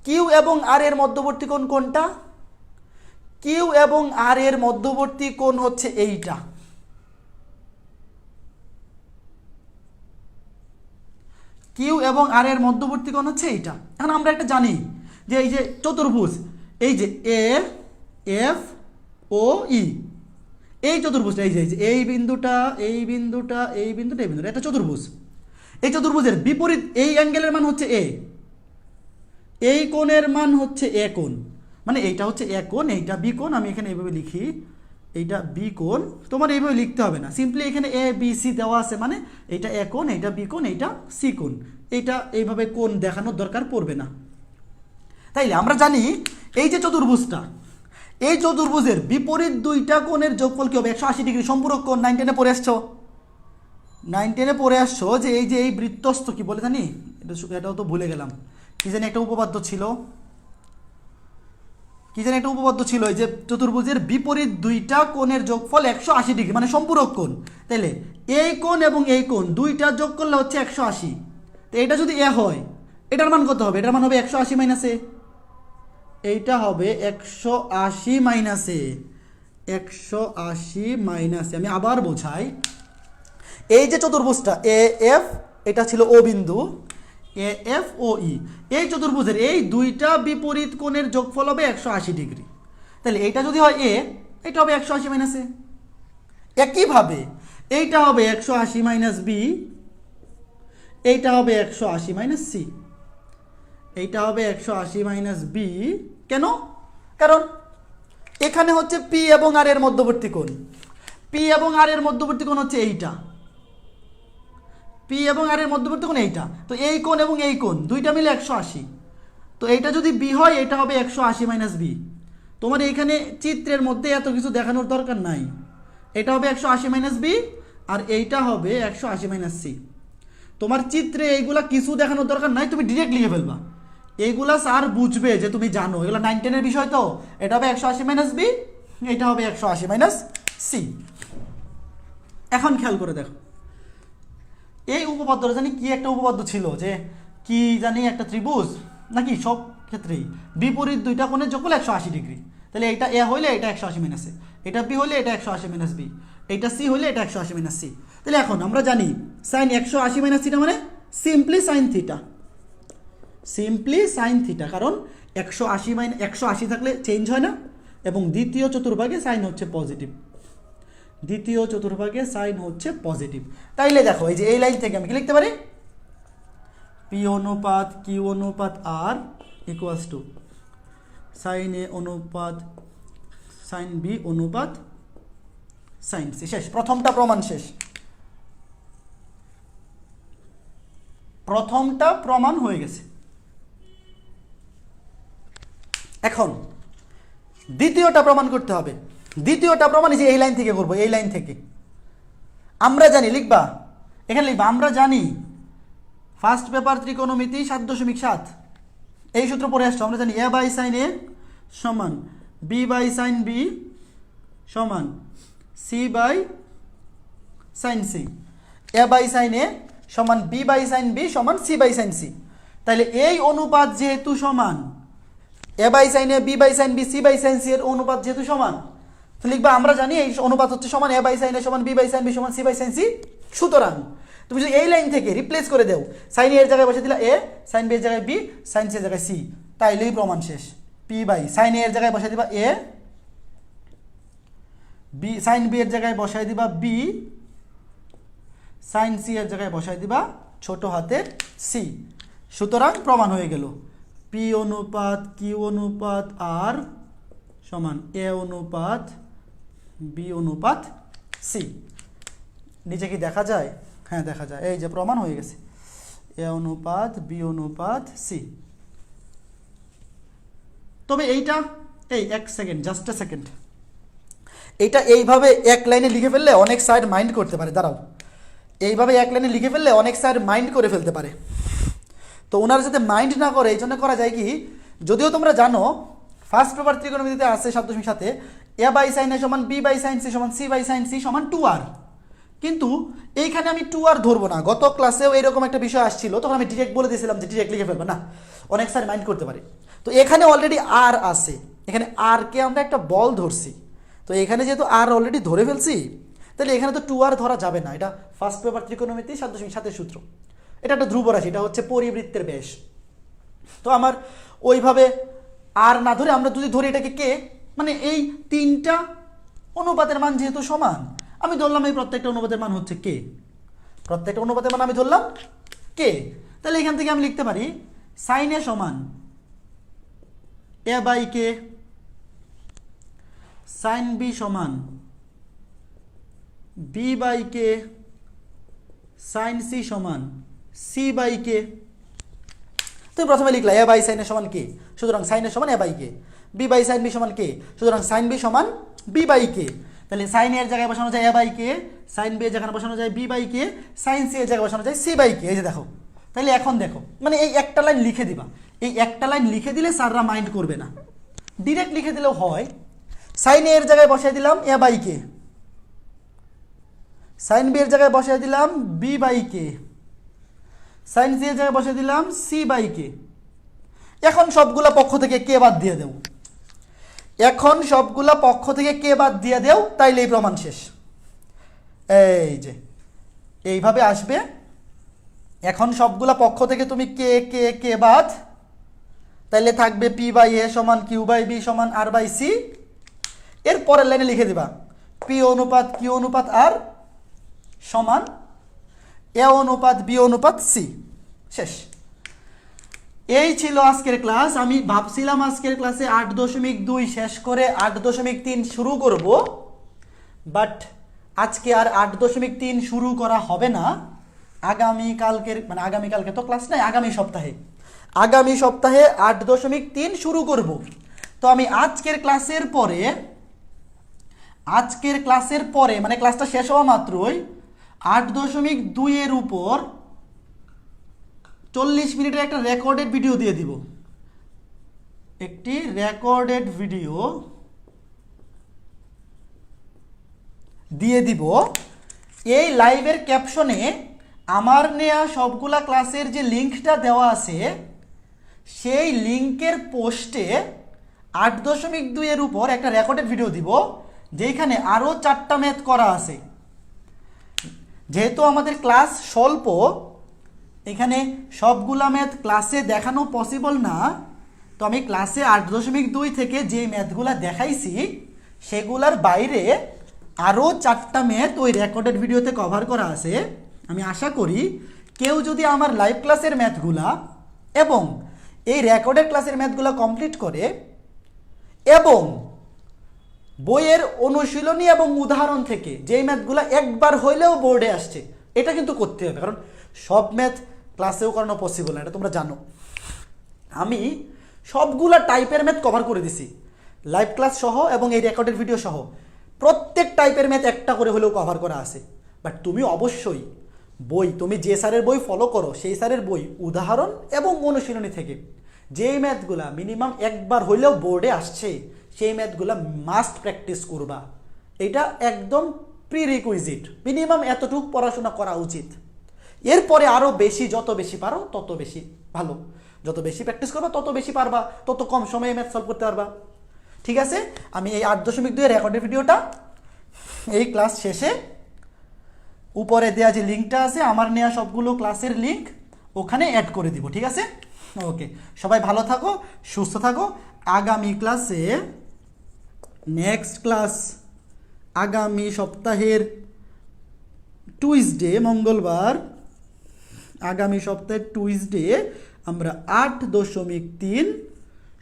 কিউ এবং আর এর মধ্যবর্তী কোণ কোনটা? কিউ এবং আর এর মধ্যবর্তী কোণ হচ্ছে এইটা, কিউ এবং আর এর মধ্যবর্তী কোণ হচ্ছে এইটা। এখন আমরা একটা জানি যে এই যে চতুর্ভুজ, এই যে এ এফ ও ই, এই চতুর্ভুজটা এই যে এই বিন্দুটা এই বিন্দুটা এই বিন্দুটা এই বিন্দুটা, এটা চতুর্ভুজ। এই চতুর্ভুজের বিপরীত এই অ্যাঙ্গেলের মান হচ্ছে এ, এই কোণের মান হচ্ছে এ কোণ, মানে এইটা হচ্ছে এ কোণ, এইটা বি কোণ। আমি এখানে এইভাবে লিখি, এইটা বি কোণ, তোমার এইভাবে লিখতে হবে না, সিম্পলি এখানে এ বি সি দেওয়া আছে, মানে এইটা এ কোণ, এইটা বি কোণ, এইটা সি কোণ, এইটা এইভাবে কোণ দেখানোর দরকার পড়বে না। তাইলে আমরা জানি এই যে চতুর্ভুজটা, এই চতুর্ভুজের বিপরীত দুইটা কোণের যোগফল কি হবে? 180 ডিগ্রি সম্পূরক কোণ। 9 টেনে পড়ে আসছো, 9 টেনে পড়ে আসছো যে এই যে এই বৃত্তস্থ কি বলে জানি, এটাও তো ভুলে গেলাম, কি জানি একটা উপপাদ্য ছিল, কি জানি একটা উপপাদ্য ছিল, এই যে চতুর্ভুজের বিপরীত দুইটা কোণের যোগফল 180 ডিগ্রি মানে সম্পূরক কোণ। তাইলে এই কোণ এবং এই কোণ দুইটা যোগ করলে হচ্ছে 180। তো এটা যদি এ হয়, এটার মান কত হবে? এটার মান হবে 180 মাইনাস এ, এইটা হবে 180 মাইনাস এ, 180 মাইনাস এ। আমি আবার বোঝাই, এই যে চতুর্ভুজটা এ এফ, এটা ছিল ও বিন্দু, এ এফ ও ই, এই চতুর্ভুজের এই দুইটা বিপরীত কোণের যোগফল হবে 180 ডিগ্রি। তাহলে এইটা যদি হয় এ, এটা হবে 180 মাইনাস এ। একইভাবে এইটা হবে 180 মাইনাস বি, এইটা হবে 180 মাইনাস সি, এইটা হবে 180 মাইনাস বি। কেন? কারণ এখানে হচ্ছে পি এবং আর এর মধ্যবর্তী কোণ, পি এবং আর এর মধ্যবর্তী কোণ হচ্ছে এইটা, পি এবং আর এর মধ্যবর্তী কোণ এইটা। তো এই কোণ এবং এই কোণ দুইটা মিলে 180, তো এইটা যদি বি হয় এটা হবে 180 মাইনাস বি। তোমার এইখানে চিত্রের মধ্যে এত কিছু দেখানোর দরকার নাই, এটা হবে 180 মাইনাস বি আর এইটা হবে 180 মাইনাস সি। তোমার চিত্রে এইগুলা কিছু দেখানোর দরকার নাই, তুমি ডিরেক্ট লিখে ফেলবা, এইগুলা স্যার বুঝবে যে তুমি জানো, এগুলো 9 10-এর বিষয়। তো এটা হবে 180 মাইনাস বি, এটা হবে 180 মাইনাস সি। এখন খেয়াল করে দেখো, এই উপপাদ্যটা জানি কি একটা উপপাদ্য ছিল, যে কি জানি একটা ত্রিভুজ নাকি, সব ক্ষেত্রেই বিপরীত দুইটা কোণের যোগফল 180 ডিগ্রি। তাহলে এটা এ হইলে এটা 180 মাইনাস এ, এটা বি হইলে এটা 180 মাইনাস বি, এটা সি হইলে এটা 180 মাইনাস সি। তাহলে এখন আমরা জানি সাইন 180 মাইনাস সিটা মানে simply sine theta, simply sine theta, কারণ 180 থাকলে চেঞ্জ হয় না, এবং দ্বিতীয় চতুর্ভাগে সাইন হচ্ছে পজিটিভ, দ্বিতীয় চতুর্ভাগে সাইন হচ্ছে পজিটিভ। তাইলে দেখো এই যে এই লাইন থেকে আমি কি লিখতে পারি, পি অনুপাত কিউ অনুপাত আর ইকুয়ালস টু সাইন এ অনুপাত সাইন বি অনুপাত সাইন সি। শেষ, প্রথমটা প্রমাণ শেষ, প্রথমটা প্রমাণ হয়ে গেছে। এখন দ্বিতীয়টা প্রমাণ করতে হবে। দ্বিতীয়টা প্রমাণ যে এই লাইন থেকে করবো, এই লাইন থেকে আমরা জানি, লিখবা এখানে লিখবা, আমরা জানি ফার্স্ট পেপার ত্রিকোণমিতি 7.7 এই সূত্র পড়ে আসছো, আমরা জানি এ বাই সাইন এ সমান বি বাই সাইন বি সমান C by sine C, A by sine A সমান বি বাই সাইন বি সমান সি বাই সাইন সি। তাহলে এই অনুপাত যেহেতু সমান, A by sine A B by sine B C by sine C এর অনুপাত যেহেতু সমান, তো লিখবা আমরা জানি এই অনুপাত হচ্ছে সমান এ বাই সাইন এ সমান বি বাই সাইন বি সমান সি বাই সাইন সি। সুতরাং তুমি যদি এই লাইন থেকে রিপ্লেস করে দেও, সাইন এর জায়গায় বসে দিলা এ, সাইন বি এর জায়গায় বি, সাইন সি এর জায়গায় সি, তাইলেই প্রমাণ শেষ। পি বাই সাইন এর জায়গায় বসাই দিবা এ, বি সাইন বি এর জায়গায় বসাই দিবা বি, সাইন সি এর জায়গায় বসাই দিবা ছোট হাতের সি। সুতরাং প্রমাণ হয়ে গেল পি অনুপাত কিউ অনুপাত আর সমান এ অনুপাত বি অনুপাত সি। নিচে কি দেখা যায়? হ্যাঁ দেখা যায়, এই যে প্রমাণ হয়ে গেছে, এ অনুপাত বি অনুপাত সি। তবে এইটা এই এক সেকেন্ড, জাস্ট এ সেকেন্ড, এইটা এইভাবে এক লাইনে লিখে ফেললে অনেক স্যার মাইন্ড করতে পারে। দাঁড়াও, এইভাবে এক লাইনে লিখে ফেললে অনেক স্যার মাইন্ড করে ফেলতে পারে। তো ওনারা যাতে মাইন্ড না করে এই জন্য করা যায় কি, যদিও তোমরা জানো ফার্স্ট পেপার ত্রিকোণমিতিতে আছে 7.7 এ বাই সাইন এ সমান বি বাই সাইন সি সমান সি বাই সাইন সি সমান 2r, কিন্তু এইখানে আমি 2r ধরবো না। গত ক্লাসেও এরকম একটা বিষয় আসছিল, তখন আমি ডিরেক্ট বলে দিয়েছিলাম যে ডিরেক্ট লিখে ফেলবো না, অনেক স্যার মাইন্ড করতে পারে। তো এখানে অলরেডি আর আছে, এখানে আর কে আমরা একটা বল ধরছি, তো এখানে যেহেতু আর অলরেডি ধরে ফেলছি, তাহলে এখানে তো 2r ধরা যাবে না। এটা ফার্স্ট পেপার ত্রিকোণমিতি 7.7 সূত্র, এটা একটা ধ্রুব রাশি, এটা হচ্ছে পরিবৃত্তের ব্যাস। তো আমার ওইভাবে আর না ধরে আমরা যদি ধরি এটাকে কে, মানে এই তিনটা অনুপাতের মান যেহেতু সমান, আমি ধরলাম এই প্রত্যেকটা অনুপাতের মান হচ্ছে কে, প্রত্যেকটা অনুপাতের মান আমি ধরলাম কে। তাহলে এখান থেকে আমি লিখতে পারি সাইন এ সমান A by K, sine B সমান B by K, sine C সমান সি বাই কে। তুমি প্রথমে লিখলা এ বাই সাইন এ সমান কে, সুতরাং সাইন এ সমান A by K, B by sine B সমান কে, সুতরাং সাইন বি সমান বি বাই কে। তাহলে সাইন এর জায়গায় বসানো যায় A by K, sine B এর জায়গায় বসানো যায় B by K, sine C এর জায়গায় বসানো যায় সি বাই কে। এই যে দেখো, তাহলে এখন দেখো, মানে এই একটা লাইন লিখে দিবা, এই একটা লাইন লিখে দিলে স্যাররা মাইন্ড করবে না, ডিরেক্ট লিখে দিলেও হয়। সাইন এর জায়গায় বসাই দিলাম A by K, sine B এর জায়গায় বসাই দিলাম B by K, sine C এর জায়গায় বসাই দিলাম সি বাই কে। এখন সবগুলা পক্ষ থেকে কে বাদ দিয়ে দেও, এখন সবগুলা পক্ষ থেকে কে বাদ দিয়ে দেও, তাইলে এই প্রমাণ শেষ। এই যে এইভাবে আসবে, এখন সবগুলা পক্ষ থেকে তুমি কে কে কে বাদ, তাইলে থাকবে পি বাই এ সমান কিউ বাই বি সমান আর বাই সি। এর পরের লাইনে লিখে দিবা পি অনুপাত কিউ অনুপাত আর সমান এ অনুপাত বি অনুপাত সি। শেষ। এই ছিল আজকের ক্লাস। আমি ভাবছিলাম আজকের ক্লাসে 8.2 শেষ করে 8.3 শুরু করব, বাট আজকে আর 8.3 শুরু করা হবে না। আগামীকালকের, মানে আগামীকালকে তো ক্লাস নাই, আগামী সপ্তাহে 8.3 শুরু করব। তো আমি আজকের ক্লাসের পরে মানে ক্লাসটা শেষ হওয়া মাত্রই 8.2 এর উপর 40 মিনিটের একটা রেকর্ডেড ভিডিও দিয়ে দিব, একটি রেকর্ডেড ভিডিও দিয়ে দিব। এই লাইভের ক্যাপশনে আমার নেয়া সবগুলা ক্লাসের যে লিঙ্কটা দেওয়া আছে, সেই লিঙ্কের পোস্টে 8.2 এর উপর একটা রেকর্ডেড ভিডিও দিব, যেখানে আরও 4টা ম্যাথ করা আছে। যেহেতু আমাদের ক্লাস স্বল্প, এখানে সবগুলা ম্যাথ ক্লাসে দেখানো পসিবল না, তো আমি ক্লাসে 8.2 থেকে যে ম্যাথগুলা দেখাইছি সেগুলার বাইরে আরও 4টা ম্যাথ ওই রেকর্ডেড ভিডিওতে কভার করা আছে। আমি আশা করি কেউ যদি আমার লাইভ ক্লাসের ম্যাথগুলা এবং এই রেকর্ডেড ক্লাসের ম্যাথগুলা কমপ্লিট করে এবং বইয়ের অনুশীলনী এবং উদাহরণ থেকে যেই ম্যাথগুলা একবার হইলেও বোর্ডে আসছে, এটা কিন্তু করতে হবে, কারণ সব ম্যাথ ক্লাসেও করানো পসিবল না, এটা তোমরা জানো। আমি সবগুলা টাইপের ম্যাথ কভার করে দিছি লাইভ ক্লাস সহ এবং এই রেকর্ডেড ভিডিও সহ, প্রত্যেক টাইপের ম্যাথ একটা করে হলেও কভার করা আছে। বাট তুমি অবশ্যই বই, তুমি যে স্যারের বই ফলো করো সেই স্যারের বই, উদাহরণ এবং অনুশীলনী থেকে যেই ম্যাথগুলা মিনিমাম একবার হইলেও বোর্ডে আসছে সেই ম্যাথগুলা মাস্ট প্র্যাকটিস করবা। এটা একদম প্রিরিকুইজিট, মিনিমাম এতটুকু পড়াশোনা করা উচিত। এরপরে আরও বেশি, যত বেশি পারো তত বেশি ভালো, যত বেশি প্র্যাকটিস করবা তত বেশি পারবা, তত কম সময়ে ম্যাথ সলভ করতে পারবা। ঠিক আছে, আমি এই 8.2 রেকর্ডের ভিডিওটা এই ক্লাস শেষে উপরে দেওয়া যে লিঙ্কটা আছে আমার নেওয়া সবগুলো ক্লাসের লিঙ্ক ওখানে অ্যাড করে দিব। ঠিক আছে, ওকে, সবাই ভালো থাকো, সুস্থ থাকো। আগামী ক্লাসে, নেক্সট ক্লাস আগামী সপ্তাহের টুইসডে, মঙ্গলবার, আগামী সপ্তাহের টুইসডে আমরা 8.3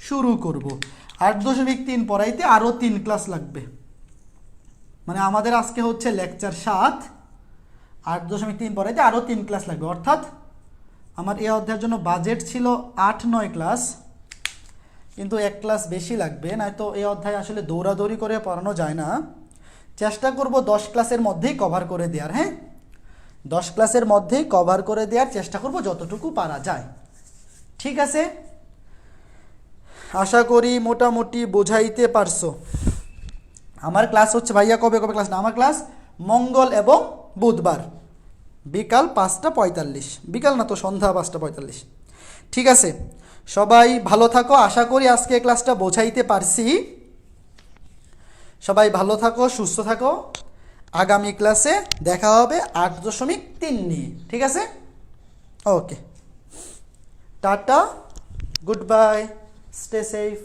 শুরু করব। 8.3 পড়াইতে আরও 3 ক্লাস লাগবে, মানে আমাদের আজকে হচ্ছে লেকচার 7, 8.3 পড়াইতে আরও 3 ক্লাস লাগবে। অর্থাৎ আমার এই অধ্যায়ের জন্য বাজেট ছিল 8-9 ক্লাস, কিন্তু 1 ক্লাস বেশি লাগবে, নয়তো এই অধ্যায় আসলে দৌড়াদৌড়ি করে পড়ানো যায় না। চেষ্টা করব 10 ক্লাসের মধ্যেই কভার করে দেওয়ার। হ্যাঁ, 10 ক্লাসের মধ্যেই কভার করে দেওয়ার চেষ্টা করব যতটুকু পারা যায়। ঠিক আছে, আশা করি মোটামুটি বোঝাইতে পারছো। আমার ক্লাস হচ্ছে ভাইয়া কবে কবে ক্লাস না, আমার ক্লাস মঙ্গল এবং বুধবার বিকাল 5:45, বিকাল না তো সন্ধ্যা 5:45। ঠিক আছে, সবাই ভালো থাকো, আশা করি আজকে ক্লাসটা বোঝাইতে পারছি। সবাই ভালো থাকো, সুস্থ থাকো। আগামী ক্লাসে দেখা হবে 8.3 নিয়ে। ঠিক আছে, okay, tata, good bye, stay safe.